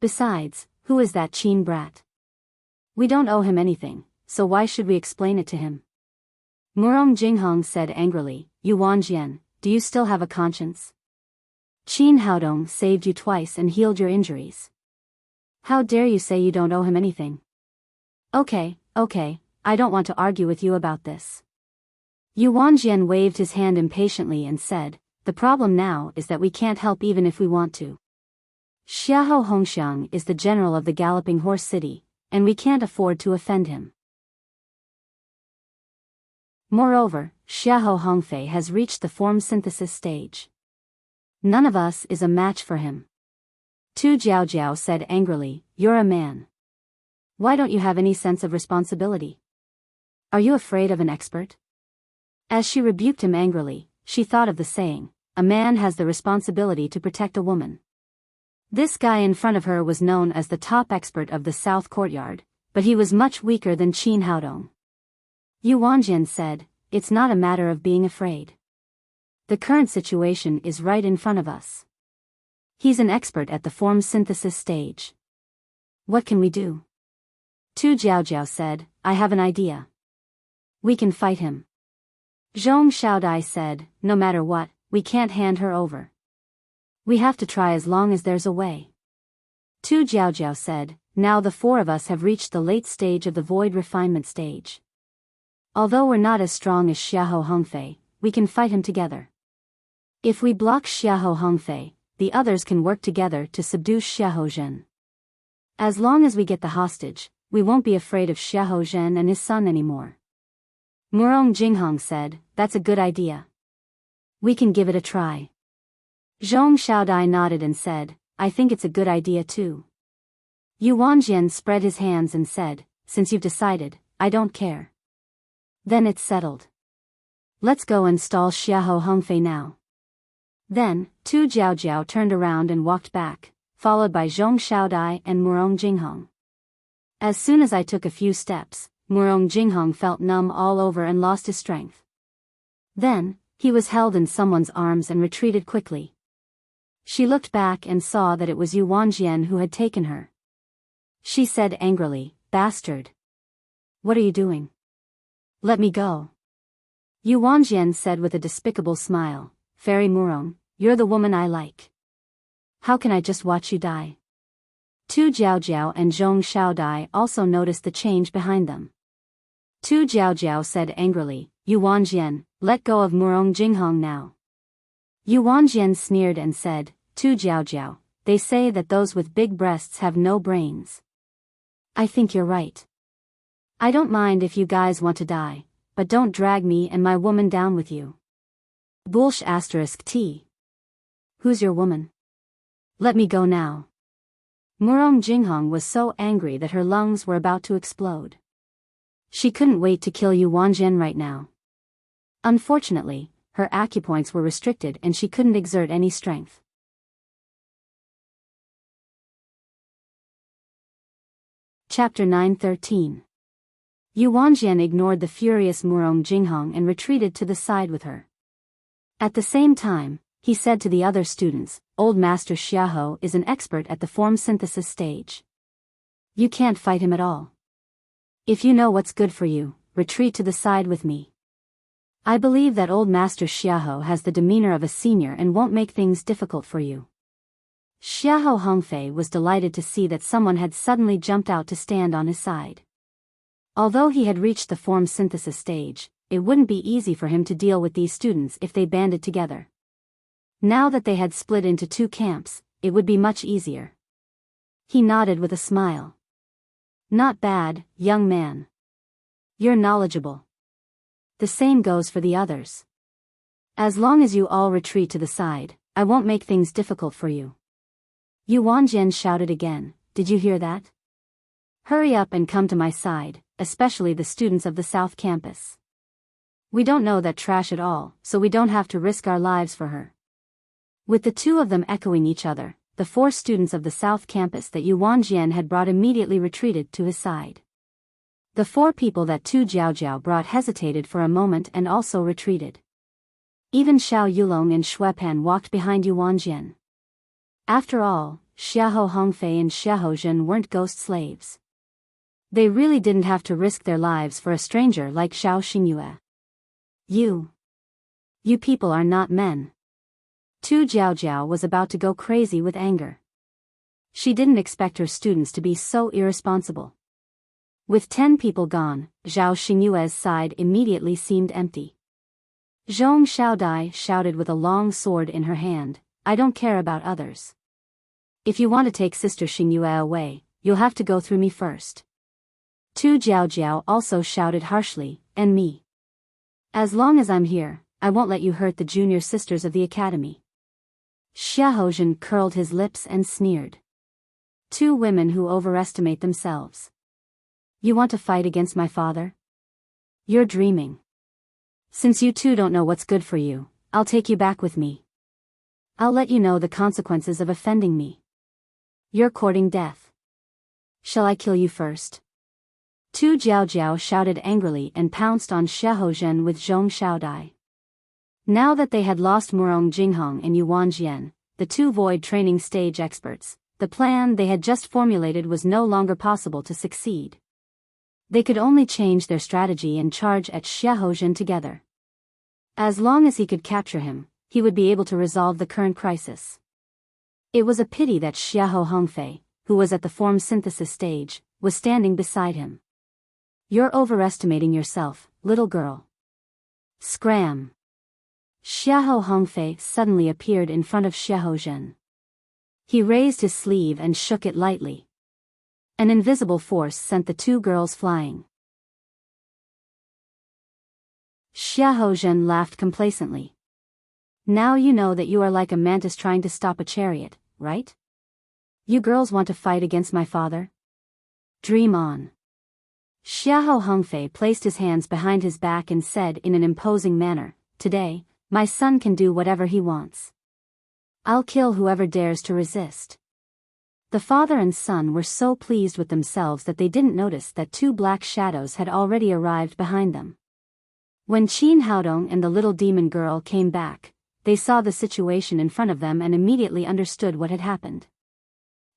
Besides, who is that Qin brat? We don't owe him anything, so why should we explain it to him?" Murong Jinghong said angrily, "Yuan Jian, do you still have a conscience? Qin Haodong saved you twice and healed your injuries. How dare you say you don't owe him anything?" Okay, I don't want to argue with you about this." Yuan Jian waved his hand impatiently and said, "The problem now is that we can't help even if we want to. Xiahou Hongxiang is the general of the Galloping Horse City, and we can't afford to offend him. Moreover, Xiahou Hongfei has reached the form synthesis stage. None of us is a match for him." Tu Jiaojiao said angrily, "You're a man. Why don't you have any sense of responsibility? Are you afraid of an expert?" As she rebuked him angrily, she thought of the saying, "A man has the responsibility to protect a woman." This guy in front of her was known as the top expert of the South Courtyard, but he was much weaker than Qin Haodong. Yuan Jian said, "It's not a matter of being afraid. The current situation is right in front of us. He's an expert at the form synthesis stage. What can we do?" Tu Jiaojiao said, "I have an idea. We can fight him." Zhong Xiaodai said, "No matter what, we can't hand her over. We have to try as long as there's a way." Tu Jiaojiao said, "Now the 4 of us have reached the late stage of the void refinement stage. Although we're not as strong as Xiahou Hongfei, we can fight him together. If we block Xiahou Hongfei, the others can work together to subdue Xiahou Zhen. As long as we get the hostage, we won't be afraid of Xiahou Zhen and his son anymore." Murong Jinghong said, "That's a good idea. We can give it a try." Zhong Xiaodai nodded and said, "I think it's a good idea too." Yuan Jian spread his hands and said, "Since you've decided, I don't care. Then it's settled. Let's go and stall Xiahou Hongfei now." Then, Tu Jiaojiao turned around and walked back, followed by Zhong Xiaodai and Murong Jinghong. As soon as I took a few steps, Murong Jinghong felt numb all over and lost his strength. Then, he was held in someone's arms and retreated quickly. She looked back and saw that it was Yuan Jian who had taken her. She said angrily, "Bastard! What are you doing? Let me go." Yuan Jian said with a despicable smile, "Fairy Murong, you're the woman I like. How can I just watch you die? Tu Jiaojiao and Zhong Xiaodai also noticed the change behind them. Tu Jiaojiao said angrily, Yu Wanjian, let go of Murong Jinghong now. Yu Wanjian sneered and said, Tu Jiaojiao, they say that those with big breasts have no brains. I think you're right. I don't mind if you guys want to die, but don't drag me and my woman down with you. Bulsh *T. Who's your woman? Let me go now. Murong Jinghong was so angry that her lungs were about to explode. She couldn't wait to kill Yu Wanjian right now. Unfortunately, her acupoints were restricted and she couldn't exert any strength. Chapter 9:13. Yu Wanjian ignored the furious Murong Jinghong and retreated to the side with her. At the same time, he said to the other students, Old Master Xiahou is an expert at the form synthesis stage. You can't fight him at all. If you know what's good for you, retreat to the side with me. I believe that Old Master Xiahou has the demeanor of a senior and won't make things difficult for you. Xiahou Hongfei was delighted to see that someone had suddenly jumped out to stand on his side. Although he had reached the form synthesis stage, it wouldn't be easy for him to deal with these students if they banded together. Now that they had split into two camps, it would be much easier. He nodded with a smile. Not bad, young man. You're knowledgeable. The same goes for the others. As long as you all retreat to the side, I won't make things difficult for you. Yu Wanjian shouted again, did you hear that? Hurry up and come to my side, especially the students of the South Campus. We don't know that trash at all, so we don't have to risk our lives for her. With the two of them echoing each other, the 4 students of the South Campus that Yu Wanjian had brought immediately retreated to his side. The 4 people that Tu Jiaojiao brought hesitated for a moment and also retreated. Even Xiao Yulong and Xuepan walked behind Yu Wanjian. After all, Xiahou Hongfei and Xiahou Zhen weren't ghost slaves. They really didn't have to risk their lives for a stranger like Xiao Xingyue. You people are not men. Tu Jiaojiao was about to go crazy with anger. She didn't expect her students to be so irresponsible. With 10 people gone, Zhao Xingyue's side immediately seemed empty. Zhong Xiaodai shouted with a long sword in her hand, I don't care about others. If you want to take Sister Xingyue away, you'll have to go through me first. Tu Jiaojiao also shouted harshly, and me. As long as I'm here, I won't let you hurt the junior sisters of the academy. Xiahou Zhen curled his lips and sneered. 2 women who overestimate themselves. You want to fight against my father? You're dreaming. Since you two don't know what's good for you, I'll take you back with me. I'll let you know the consequences of offending me. You're courting death. Shall I kill you first? Tu Jiaojiao shouted angrily and pounced on Xiahou Zhen with Zhong Xiaodai. Now that they had lost Murong Jinghong and Yu Wanjian, the 2 void training stage experts, the plan they had just formulated was no longer possible to succeed. They could only change their strategy and charge at Xiahou Zhen together. As long as he could capture him, he would be able to resolve the current crisis. It was a pity that Xiahou Hongfei, who was at the form synthesis stage, was standing beside him. You're overestimating yourself, little girl. Scram! Xiahou Hongfei suddenly appeared in front of Xiahou Zhen. He raised his sleeve and shook it lightly. An invisible force sent the 2 girls flying. Xiahou Zhen laughed complacently. Now you know that you are like a mantis trying to stop a chariot, right? You girls want to fight against my father? Dream on. Xiahou Hongfei placed his hands behind his back and said in an imposing manner, Today, my son can do whatever he wants. I'll kill whoever dares to resist. The father and son were so pleased with themselves that they didn't notice that 2 black shadows had already arrived behind them. When Qin Haodong and the little demon girl came back, they saw the situation in front of them and immediately understood what had happened.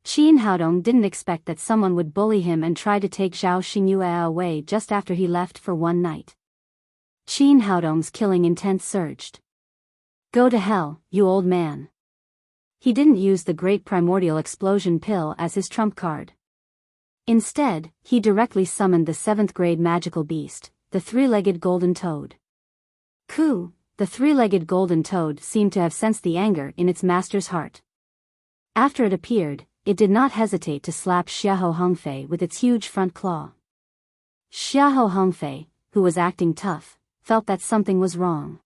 Qin Haodong didn't expect that someone would bully him and try to take Zhao Xingyue away just after he left for one night. Qin Haodong's killing intent surged. Go to hell, you old man. He didn't use the great primordial explosion pill as his trump card. Instead, he directly summoned the 7th grade magical beast, the three-legged golden toad. Coo! The three-legged golden toad seemed to have sensed the anger in its master's heart. After it appeared, it did not hesitate to slap Xiahou Hongfei with its huge front claw. Xiahou Hongfei, who was acting tough, felt that something was wrong.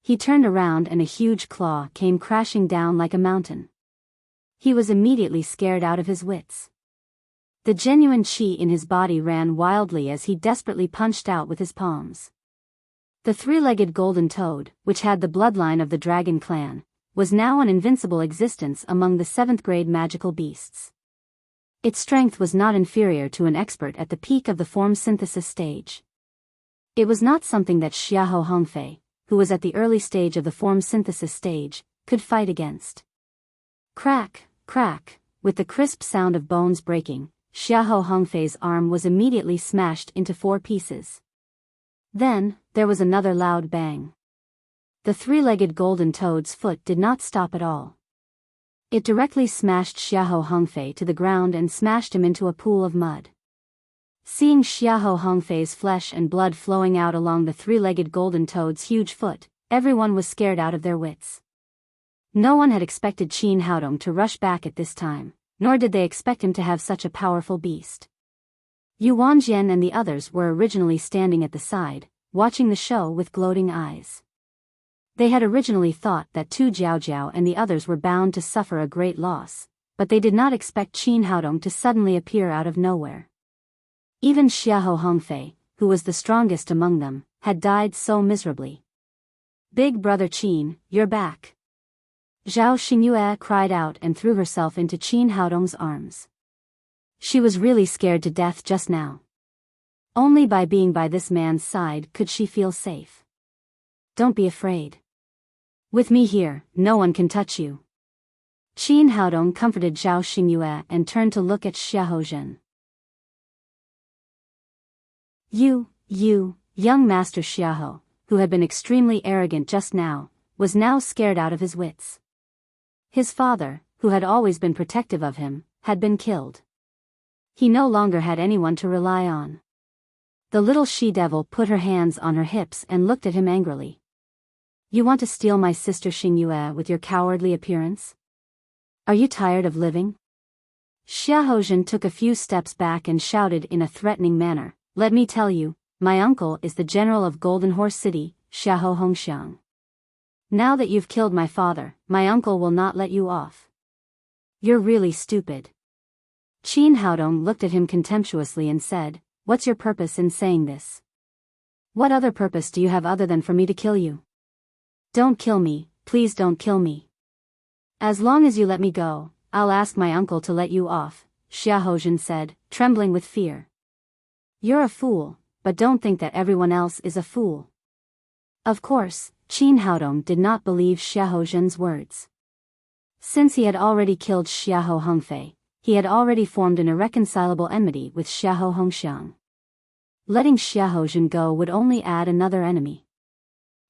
He turned around and a huge claw came crashing down like a mountain. He was immediately scared out of his wits. The genuine qi in his body ran wildly as he desperately punched out with his palms. The three-legged golden toad, which had the bloodline of the dragon clan, was now an invincible existence among the 7th grade magical beasts. Its strength was not inferior to an expert at the peak of the form synthesis stage. It was not something that Xiahou Hongfei, who was at the early stage of the form synthesis stage, could fight against. Crack, crack, with the crisp sound of bones breaking, Xiahou Hongfei's arm was immediately smashed into 4 pieces. Then, there was another loud bang. The three-legged golden toad's foot did not stop at all. It directly smashed Xiahou Hongfei to the ground and smashed him into a pool of mud. Seeing Xiahou Hongfei's flesh and blood flowing out along the three-legged golden toad's huge foot, everyone was scared out of their wits. No one had expected Qin Haodong to rush back at this time, nor did they expect him to have such a powerful beast. Yu Wanjian and the others were originally standing at the side, watching the show with gloating eyes. They had originally thought that Tu Jiaojiao and the others were bound to suffer a great loss, but they did not expect Qin Haodong to suddenly appear out of nowhere. Even Xiahou Hongfei, who was the strongest among them, had died so miserably. Big brother Qin, you're back. Zhao Xingyue cried out and threw herself into Qin Haodong's arms. She was really scared to death just now. Only by being by this man's side could she feel safe. Don't be afraid. With me here, no one can touch you. Qin Haodong comforted Zhao Xingyue and turned to look at Xiahou Zhen. You, young Master Xiahou, who had been extremely arrogant just now, was now scared out of his wits. His father, who had always been protective of him, had been killed. He no longer had anyone to rely on. The little she-devil put her hands on her hips and looked at him angrily. You want to steal my sister Xingyue with your cowardly appearance? Are you tired of living? Xiahou Zhen took a few steps back and shouted in a threatening manner, let me tell you, my uncle is the general of Golden Horse City, Xiahou Hongxiang. Now that you've killed my father, my uncle will not let you off. You're really stupid. Qin Haodong looked at him contemptuously and said, what's your purpose in saying this? What other purpose do you have other than for me to kill you? Don't kill me, please don't kill me. As long as you let me go, I'll ask my uncle to let you off, Xiahou Zhen said, trembling with fear. You're a fool, but don't think that everyone else is a fool. Of course, Qin Haodong did not believe Xiahou Zhen's words. Since he had already killed Xiahou Hongfei, he had already formed an irreconcilable enmity with Xiahou Hongxiang. Letting Xiahou Zhen go would only add another enemy.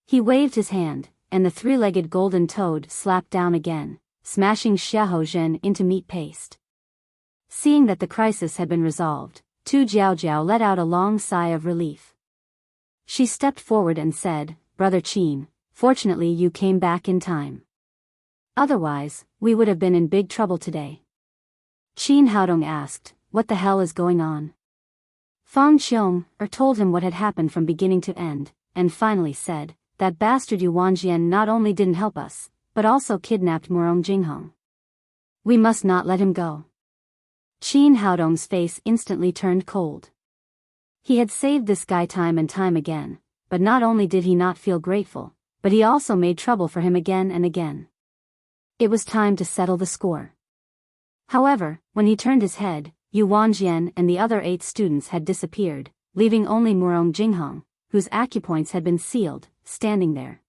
He waved his hand, and the three-legged golden toad slapped down again, smashing Xiahou Zhen into meat paste. Seeing that the crisis had been resolved, Tu Jiaojiao let out a long sigh of relief. She stepped forward and said, Brother Qin, fortunately you came back in time. Otherwise, we would have been in big trouble today. Qin Haodong asked, what the hell is going on? Fang Qiong told him what had happened from beginning to end, and finally said, that bastard Yu Wanjian not only didn't help us, but also kidnapped Murong Jinghong. We must not let him go. Qin Haodong's face instantly turned cold. He had saved this guy time and time again, but not only did he not feel grateful, but he also made trouble for him again and again. It was time to settle the score. However, when he turned his head, Yu Wanjian and the other 8 students had disappeared, leaving only Murong Jinghong, whose acupoints had been sealed, standing there.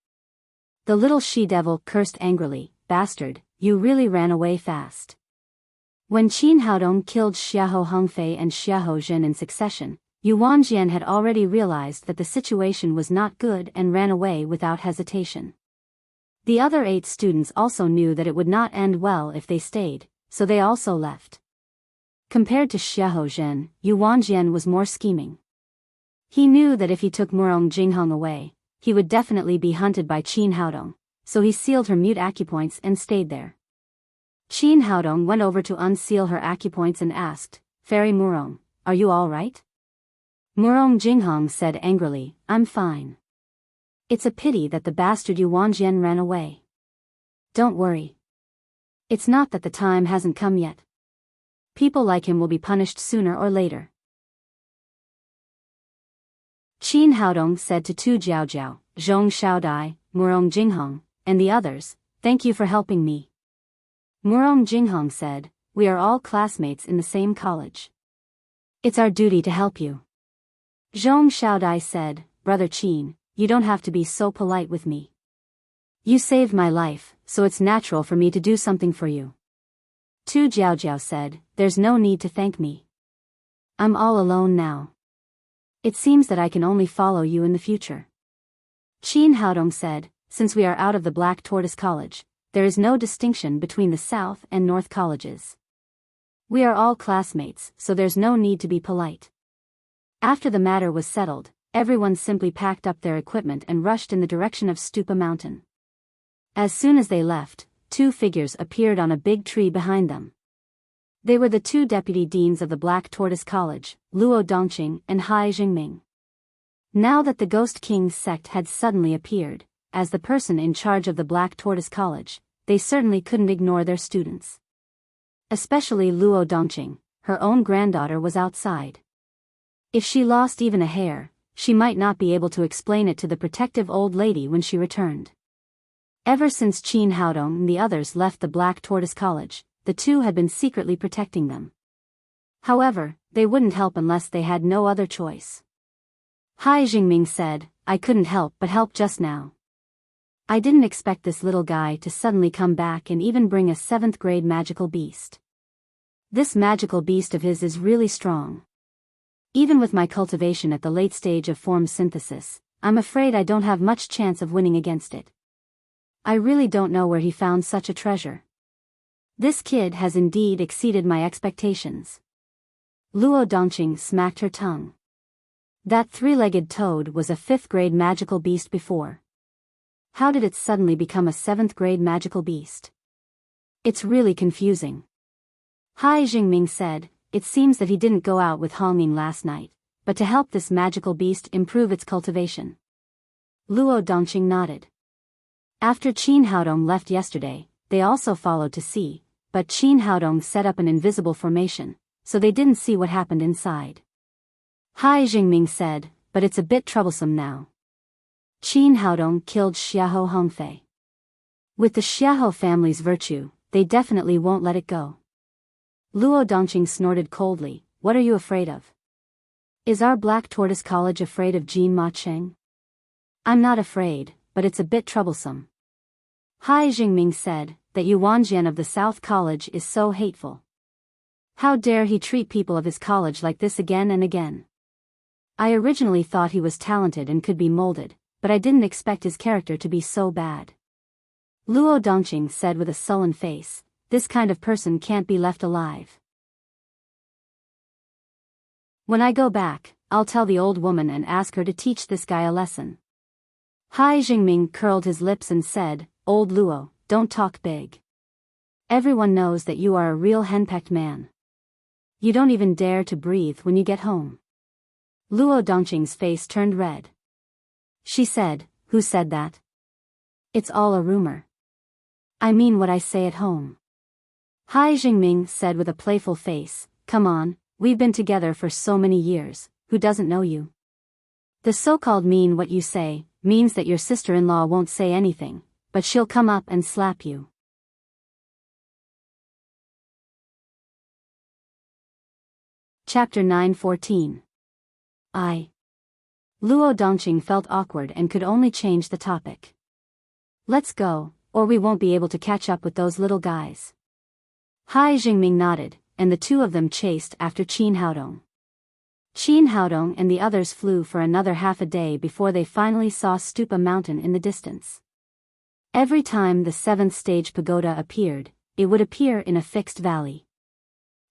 The little she-devil cursed angrily, bastard, you really ran away fast. When Qin Haodong killed Xiahou Hongfei and Xiahou Zhen in succession, Yu Wanjian had already realized that the situation was not good and ran away without hesitation. The other 8 students also knew that it would not end well if they stayed, so they also left. Compared to Xiahou Zhen, Yu Wanjian was more scheming. He knew that if he took Murong Jingheng away, he would definitely be hunted by Qin Haodong, so he sealed her mute acupoints and stayed there. Qin Haodong went over to unseal her acupoints and asked, "Fairy Murong, are you all right?" Murong Jingheng said angrily, "I'm fine. It's a pity that the bastard Yu Wanjian ran away. Don't worry. It's not that the time hasn't come yet. People like him will be punished sooner or later." Qin Haodong said to Tu Jiaojiao, Zhong Xiaodai, Murong Jingheng, and the others, "Thank you for helping me." Murong Jingheng said, "We are all classmates in the same college. It's our duty to help you." Zhong Xiaodai said, "Brother Qin, you don't have to be so polite with me. You saved my life, so it's natural for me to do something for you." Tu Jiaojiao said, "There's no need to thank me. I'm all alone now. It seems that I can only follow you in the future." Qin Haodong said, "Since we are out of the Black Tortoise College, there is no distinction between the South and North colleges. We are all classmates, so there's no need to be polite." After the matter was settled, everyone simply packed up their equipment and rushed in the direction of Stupa Mountain. As soon as they left, 2 figures appeared on a big tree behind them. They were the 2 deputy deans of the Black Tortoise College, Luo Dongqing and Hai Jingming. Now that the Ghost King's sect had suddenly appeared, as the person in charge of the Black Tortoise College, they certainly couldn't ignore their students. Especially Luo Dongqing, her own granddaughter was outside. If she lost even a hair, she might not be able to explain it to the protective old lady when she returned. Ever since Qin Haodong and the others left the Black Tortoise College, the 2 had been secretly protecting them. However, they wouldn't help unless they had no other choice. Hai Jingming said, "I couldn't help but help just now. I didn't expect this little guy to suddenly come back and even bring a 7th grade magical beast. This magical beast of his is really strong. Even with my cultivation at the late stage of form synthesis, I'm afraid I don't have much chance of winning against it. I really don't know where he found such a treasure. This kid has indeed exceeded my expectations." Luo Dongqing smacked her tongue. That 3-legged toad was a 5th grade magical beast before. How did it suddenly become a 7th grade magical beast? It's really confusing. Hai Jingming said, "It seems that he didn't go out with Hongming last night, but to help this magical beast improve its cultivation." Luo Dongqing nodded. After Qin Haodong left yesterday, they also followed to see, but Qin Haodong set up an invisible formation, so they didn't see what happened inside. Hai Jingming said, "But it's a bit troublesome now. Qin Haodong killed Xiahou Hongfei. With the Xiahou family's virtue, they definitely won't let it go." Luo Dongqing snorted coldly, "What are you afraid of? Is our Black Tortoise College afraid of Jin Ma Cheng?" "I'm not afraid, but it's a bit troublesome." Hai Jingming said, "That Yu Wanjian of the South College is so hateful. How dare he treat people of his college like this again and again? I originally thought he was talented and could be molded, but I didn't expect his character to be so bad." Luo Dongqing said with a sullen face, "This kind of person can't be left alive. When I go back, I'll tell the old woman and ask her to teach this guy a lesson." Hai Jingming curled his lips and said, "Old Luo, don't talk big. Everyone knows that you are a real henpecked man. You don't even dare to breathe when you get home." Luo Dongqing's face turned red. She said, "Who said that? It's all a rumor. I mean what I say at home." Hai Jingming said with a playful face, "Come on, we've been together for so many years, who doesn't know you? The so-called mean what you say, means that your sister-in-law won't say anything, but she'll come up and slap you." Chapter 9:14. Luo Dongqing felt awkward and could only change the topic. "Let's go, or we won't be able to catch up with those little guys." Hai Jingming nodded, and the 2 of them chased after Qin Haodong. Qin Haodong and the others flew for another half a day before they finally saw Stupa Mountain in the distance. Every time the seventh stage pagoda appeared, it would appear in a fixed valley.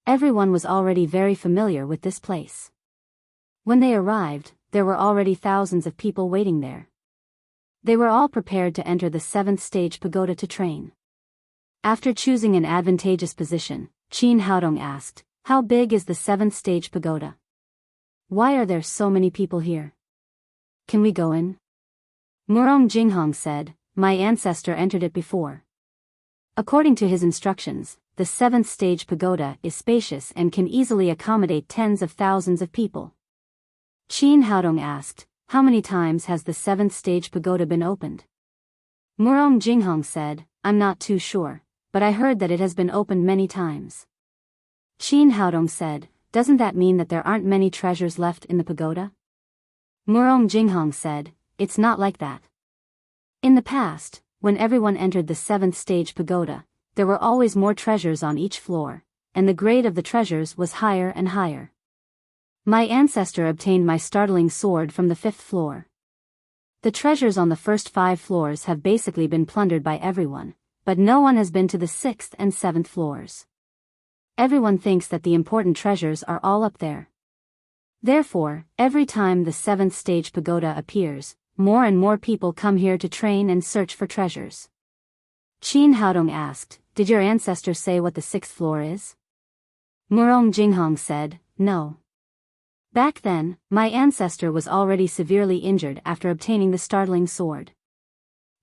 Everyone was already very familiar with this place. When they arrived, there were already thousands of people waiting there. They were all prepared to enter the seventh stage pagoda to train. After choosing an advantageous position, Qin Haodong asked, "How big is the seventh stage pagoda? Why are there so many people here? Can we go in?" Murong Jinghong said, "My ancestor entered it before." According to his instructions, the seventh stage pagoda is spacious and can easily accommodate tens of thousands of people. Qin Haodong asked, "How many times has the seventh stage pagoda been opened?" Murong Jinghong said, "I'm not too sure, but I heard that it has been opened many times." Qin Haodong said, "Doesn't that mean that there aren't many treasures left in the pagoda?" Murong Jinghong said, "It's not like that. In the past, when everyone entered the seventh stage pagoda, there were always more treasures on each floor, and the grade of the treasures was higher and higher. My ancestor obtained my startling sword from the fifth floor. The treasures on the first 5 floors have basically been plundered by everyone, but no one has been to the 6th and 7th floors. Everyone thinks that the important treasures are all up there. Therefore, every time the 7th stage pagoda appears, more and more people come here to train and search for treasures." Qin Haodong asked, "Did your ancestor say what the 6th floor is?" Murong Jinghong said, "No. Back then, my ancestor was already severely injured after obtaining the startling sword.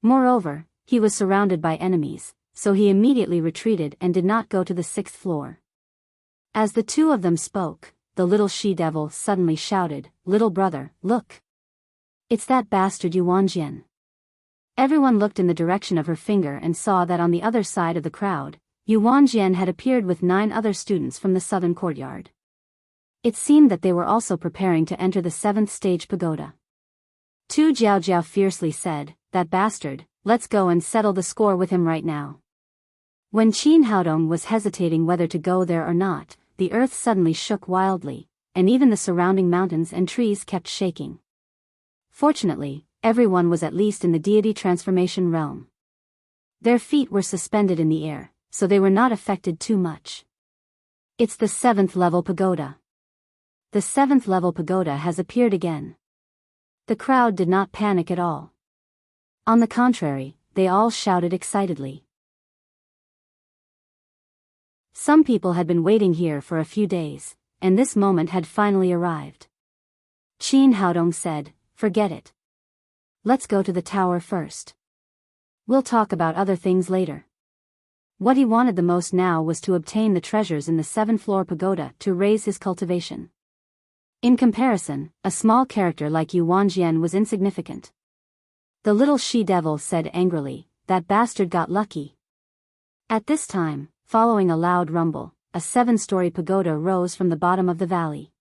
Moreover, he was surrounded by enemies, so he immediately retreated and did not go to the 6th floor." As the two of them spoke, the little she-devil suddenly shouted, "Little brother, look! It's that bastard Yuanjian." Everyone looked in the direction of her finger and saw that on the other side of the crowd, Yuanjian had appeared with 9 other students from the southern courtyard. It seemed that they were also preparing to enter the 7th stage pagoda. Tu Jiaojiao fiercely said, "That bastard, let's go and settle the score with him right now." When Qin Haodong was hesitating whether to go there or not, the earth suddenly shook wildly, and even the surrounding mountains and trees kept shaking. Fortunately, everyone was at least in the deity transformation realm. Their feet were suspended in the air, so they were not affected too much. It's the 7th level pagoda. The 7th level pagoda has appeared again. The crowd did not panic at all. On the contrary, they all shouted excitedly. Some people had been waiting here for a few days, and this moment had finally arrived. Qin Haodong said, "Forget it. Let's go to the tower first. We'll talk about other things later." What he wanted the most now was to obtain the treasures in the 7th floor pagoda to raise his cultivation. In comparison, a small character like Yuanjian was insignificant. The little she-devil said angrily, "That bastard got lucky." At this time, following a loud rumble, a 7-story pagoda rose from the bottom of the valley.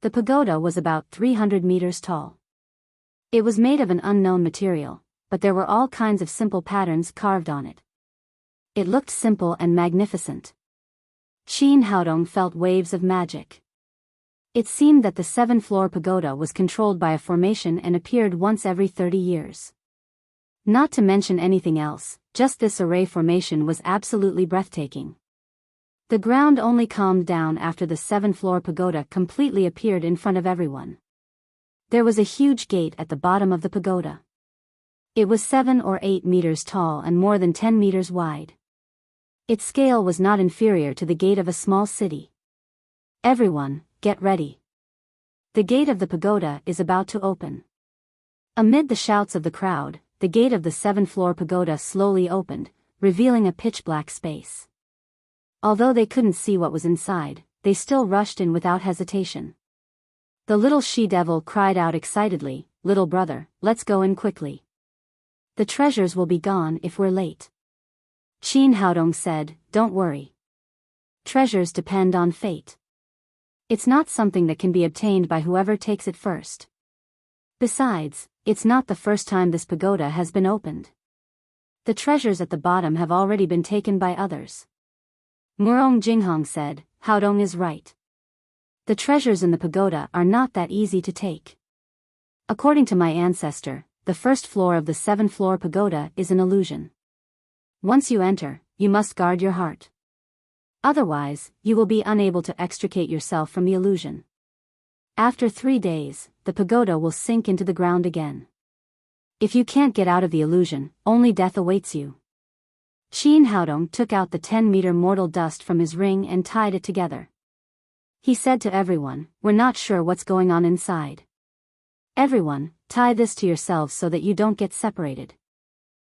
The pagoda was about 300 meters tall. It was made of an unknown material, but there were all kinds of simple patterns carved on it. It looked simple and magnificent. Qin Haodong felt waves of magic. It seemed that the 7th floor pagoda was controlled by a formation and appeared once every 30 years. Not to mention anything else, just this array formation was absolutely breathtaking. The ground only calmed down after the 7th floor pagoda completely appeared in front of everyone. There was a huge gate at the bottom of the pagoda. It was 7 or 8 meters tall and more than 10 meters wide. Its scale was not inferior to the gate of a small city. "Everyone, get ready. The gate of the pagoda is about to open." Amid the shouts of the crowd, the gate of the 7th floor pagoda slowly opened, revealing a pitch-black space. Although they couldn't see what was inside, they still rushed in without hesitation. The little she-devil cried out excitedly, "Little brother, let's go in quickly. The treasures will be gone if we're late." Qin Haodong said, "Don't worry. Treasures depend on fate. It's not something that can be obtained by whoever takes it first. Besides, it's not the first time this pagoda has been opened. The treasures at the bottom have already been taken by others." Murong Jinghong said, "Haodong is right. The treasures in the pagoda are not that easy to take. According to my ancestor, the first floor of the 7th-floor pagoda is an illusion. Once you enter, you must guard your heart. Otherwise, you will be unable to extricate yourself from the illusion. After 3 days, the pagoda will sink into the ground again. If you can't get out of the illusion, only death awaits you. Qin Haodong took out the 10-meter mortal dust from his ring and tied it together. He said to everyone, "We're not sure what's going on inside. Everyone, tie this to yourselves so that you don't get separated."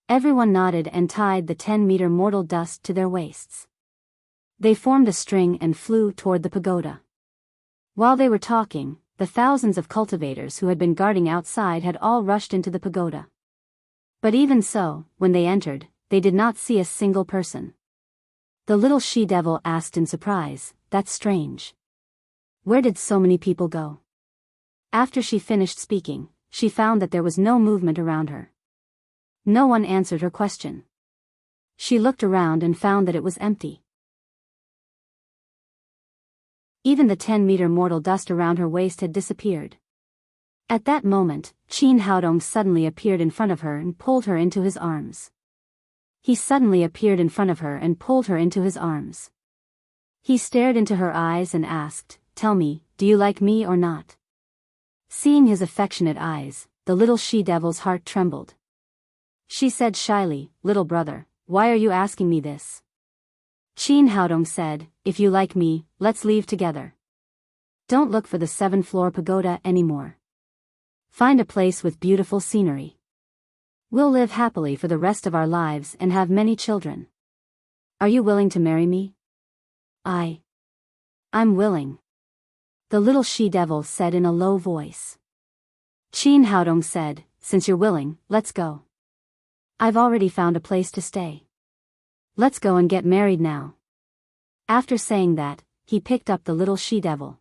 Everyone nodded and tied the 10-meter mortal dust to their waists. They formed a string and flew toward the pagoda. While they were talking, the thousands of cultivators who had been guarding outside had all rushed into the pagoda. But even so, when they entered, they did not see a single person. The little she-devil asked in surprise, "That's strange. Where did so many people go?" After she finished speaking, she found that there was no movement around her. No one answered her question. She looked around and found that it was empty. Even the 10-meter mortal dust around her waist had disappeared. At that moment, Qin Haodong suddenly appeared in front of her and pulled her into his arms. He suddenly appeared in front of her and pulled her into his arms. He stared into her eyes and asked, "Tell me, do you like me or not?" Seeing his affectionate eyes, the little she-devil's heart trembled. She said shyly, "Little brother, why are you asking me this?" Qin Haodong said, "If you like me, let's leave together. Don't look for the 7th-floor pagoda anymore. Find a place with beautiful scenery. We'll live happily for the rest of our lives and have many children. Are you willing to marry me?" I'm willing," the little she-devil said in a low voice. Qin Haodong said, "Since you're willing, let's go. I've already found a place to stay. Let's go and get married now." After saying that, he picked up the little she-devil.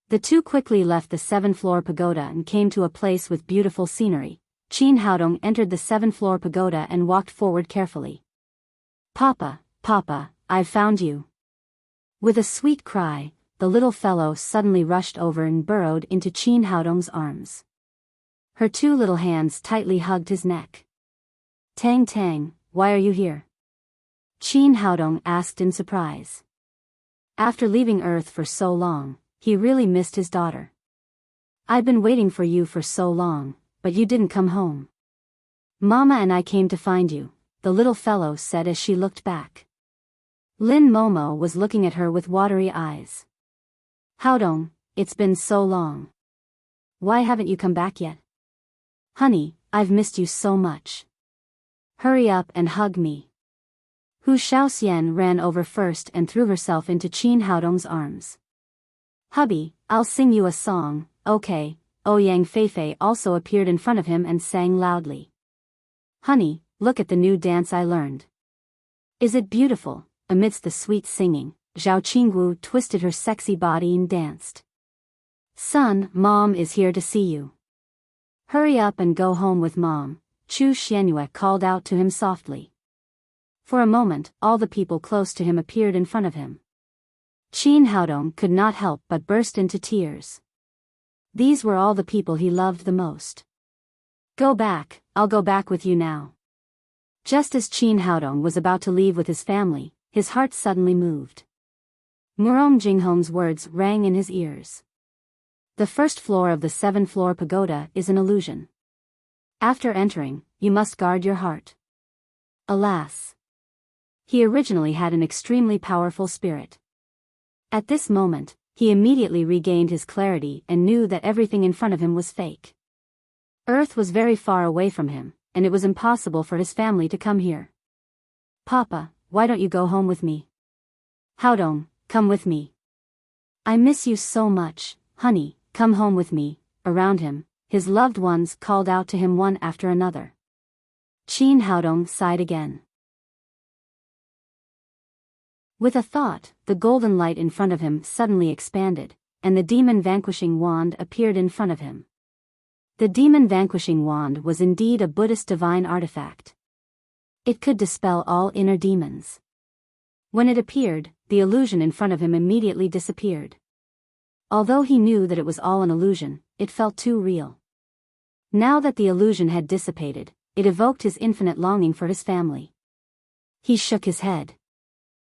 The two quickly left the 7th-floor pagoda and came to a place with beautiful scenery. Qin Haodong entered the 7th-floor pagoda and walked forward carefully. "Papa, Papa, I've found you." With a sweet cry, the little fellow suddenly rushed over and burrowed into Qin Haodong's arms. Her two little hands tightly hugged his neck. "Tang Tang, why are you here?" Qin Haodong asked in surprise. After leaving Earth for so long, he really missed his daughter. "I've been waiting for you for so long, but you didn't come home. Mama and I came to find you," the little fellow said as she looked back. Lin Momo was looking at her with watery eyes. "Haodong, it's been so long. Why haven't you come back yet? Honey, I've missed you so much. Hurry up and hug me." Hu Shaoxian ran over first and threw herself into Qin Haodong's arms. "Hubby, I'll sing you a song, okay?" Ouyang Feifei also appeared in front of him and sang loudly. "Honey, look at the new dance I learned. Is it beautiful?" Amidst the sweet singing, Zhao Qingwu twisted her sexy body and danced. "Son, Mom is here to see you. Hurry up and go home with Mom," Chu Xianyue called out to him softly. For a moment, all the people close to him appeared in front of him. Qin Haodong could not help but burst into tears. These were all the people he loved the most. "Go back, I'll go back with you now." Just as Qin Haodong was about to leave with his family, his heart suddenly moved. Murong Jinghong's words rang in his ears. "The first floor of the 7th-floor pagoda is an illusion. After entering, you must guard your heart." Alas! He originally had an extremely powerful spirit. At this moment, he immediately regained his clarity and knew that everything in front of him was fake. Earth was very far away from him, and it was impossible for his family to come here. "Papa, why don't you go home with me? Haodong, come with me. I miss you so much, honey, come home with me." Around him, his loved ones called out to him one after another. Qin Haodong sighed again. With a thought, the golden light in front of him suddenly expanded, and the demon-vanquishing wand appeared in front of him. The demon-vanquishing wand was indeed a Buddhist divine artifact. It could dispel all inner demons. When it appeared, the illusion in front of him immediately disappeared. Although he knew that it was all an illusion, it felt too real. Now that the illusion had dissipated, it evoked his infinite longing for his family. He shook his head.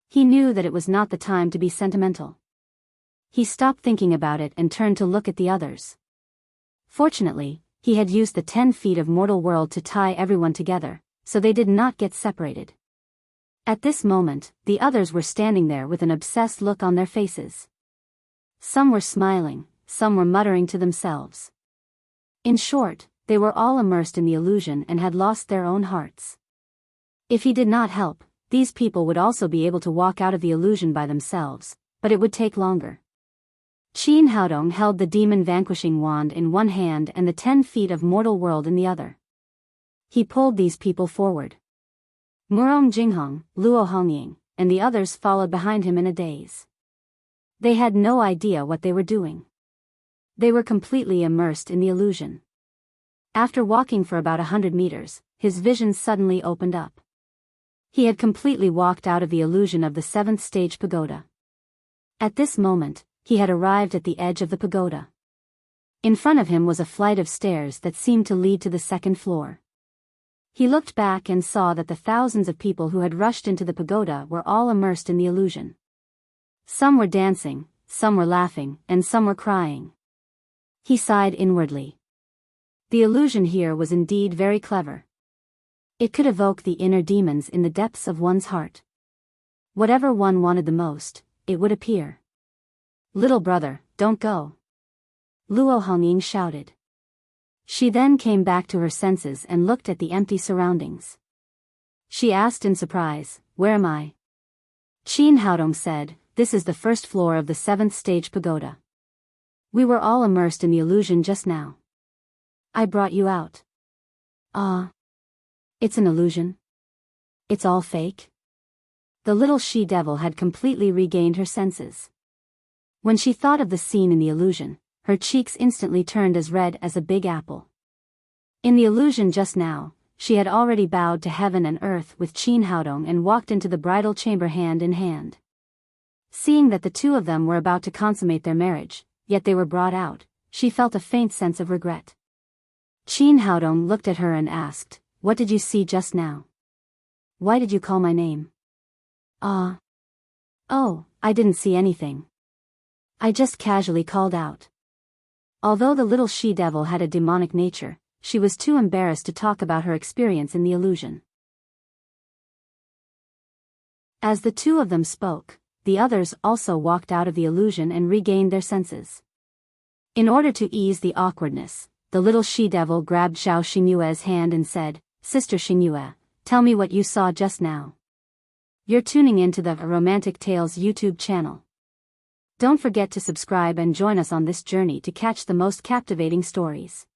He knew that it was not the time to be sentimental. He stopped thinking about it and turned to look at the others. Fortunately, he had used the 10 feet of mortal world to tie everyone together, so they did not get separated. At this moment, the others were standing there with an obsessed look on their faces. Some were smiling, some were muttering to themselves. In short, they were all immersed in the illusion and had lost their own hearts. If he did not help, these people would also be able to walk out of the illusion by themselves, but it would take longer. Qin Haodong held the demon vanquishing wand in one hand and the 10 feet of mortal world in the other. He pulled these people forward. Murong Jinghong, Luo Hongying, and the others followed behind him in a daze. They had no idea what they were doing. They were completely immersed in the illusion. After walking for about 100 meters, his vision suddenly opened up. He had completely walked out of the illusion of the 7th stage pagoda. At this moment, he had arrived at the edge of the pagoda. In front of him was a flight of stairs that seemed to lead to the 2nd floor. He looked back and saw that the thousands of people who had rushed into the pagoda were all immersed in the illusion. Some were dancing, some were laughing, and some were crying. He sighed inwardly. The illusion here was indeed very clever. It could evoke the inner demons in the depths of one's heart. Whatever one wanted the most, it would appear. "Little brother, don't go," Luo Hongying shouted. She then came back to her senses and looked at the empty surroundings. She asked in surprise, "Where am I?" Qin Haodong said, "This is the 1st floor of the 7th stage pagoda. We were all immersed in the illusion just now. I brought you out." "Ah. It's an illusion? It's all fake?" The little she-devil had completely regained her senses. When she thought of the scene in the illusion, her cheeks instantly turned as red as a big apple. In the illusion just now, she had already bowed to heaven and earth with Qin Haodong and walked into the bridal chamber hand in hand. Seeing that the two of them were about to consummate their marriage, yet they were brought out, she felt a faint sense of regret. Qin Haodong looked at her and asked, "What did you see just now? Why did you call my name?" "Ah. Oh, I didn't see anything. I just casually called out." Although the little she-devil had a demonic nature, she was too embarrassed to talk about her experience in the illusion. As the two of them spoke, the others also walked out of the illusion and regained their senses. In order to ease the awkwardness, the little she-devil grabbed Xiao Xingyue's hand and said, "Sister Xingyue, tell me what you saw just now." You're tuning into the Romantic Tales YouTube channel. Don't forget to subscribe and join us on this journey to catch the most captivating stories.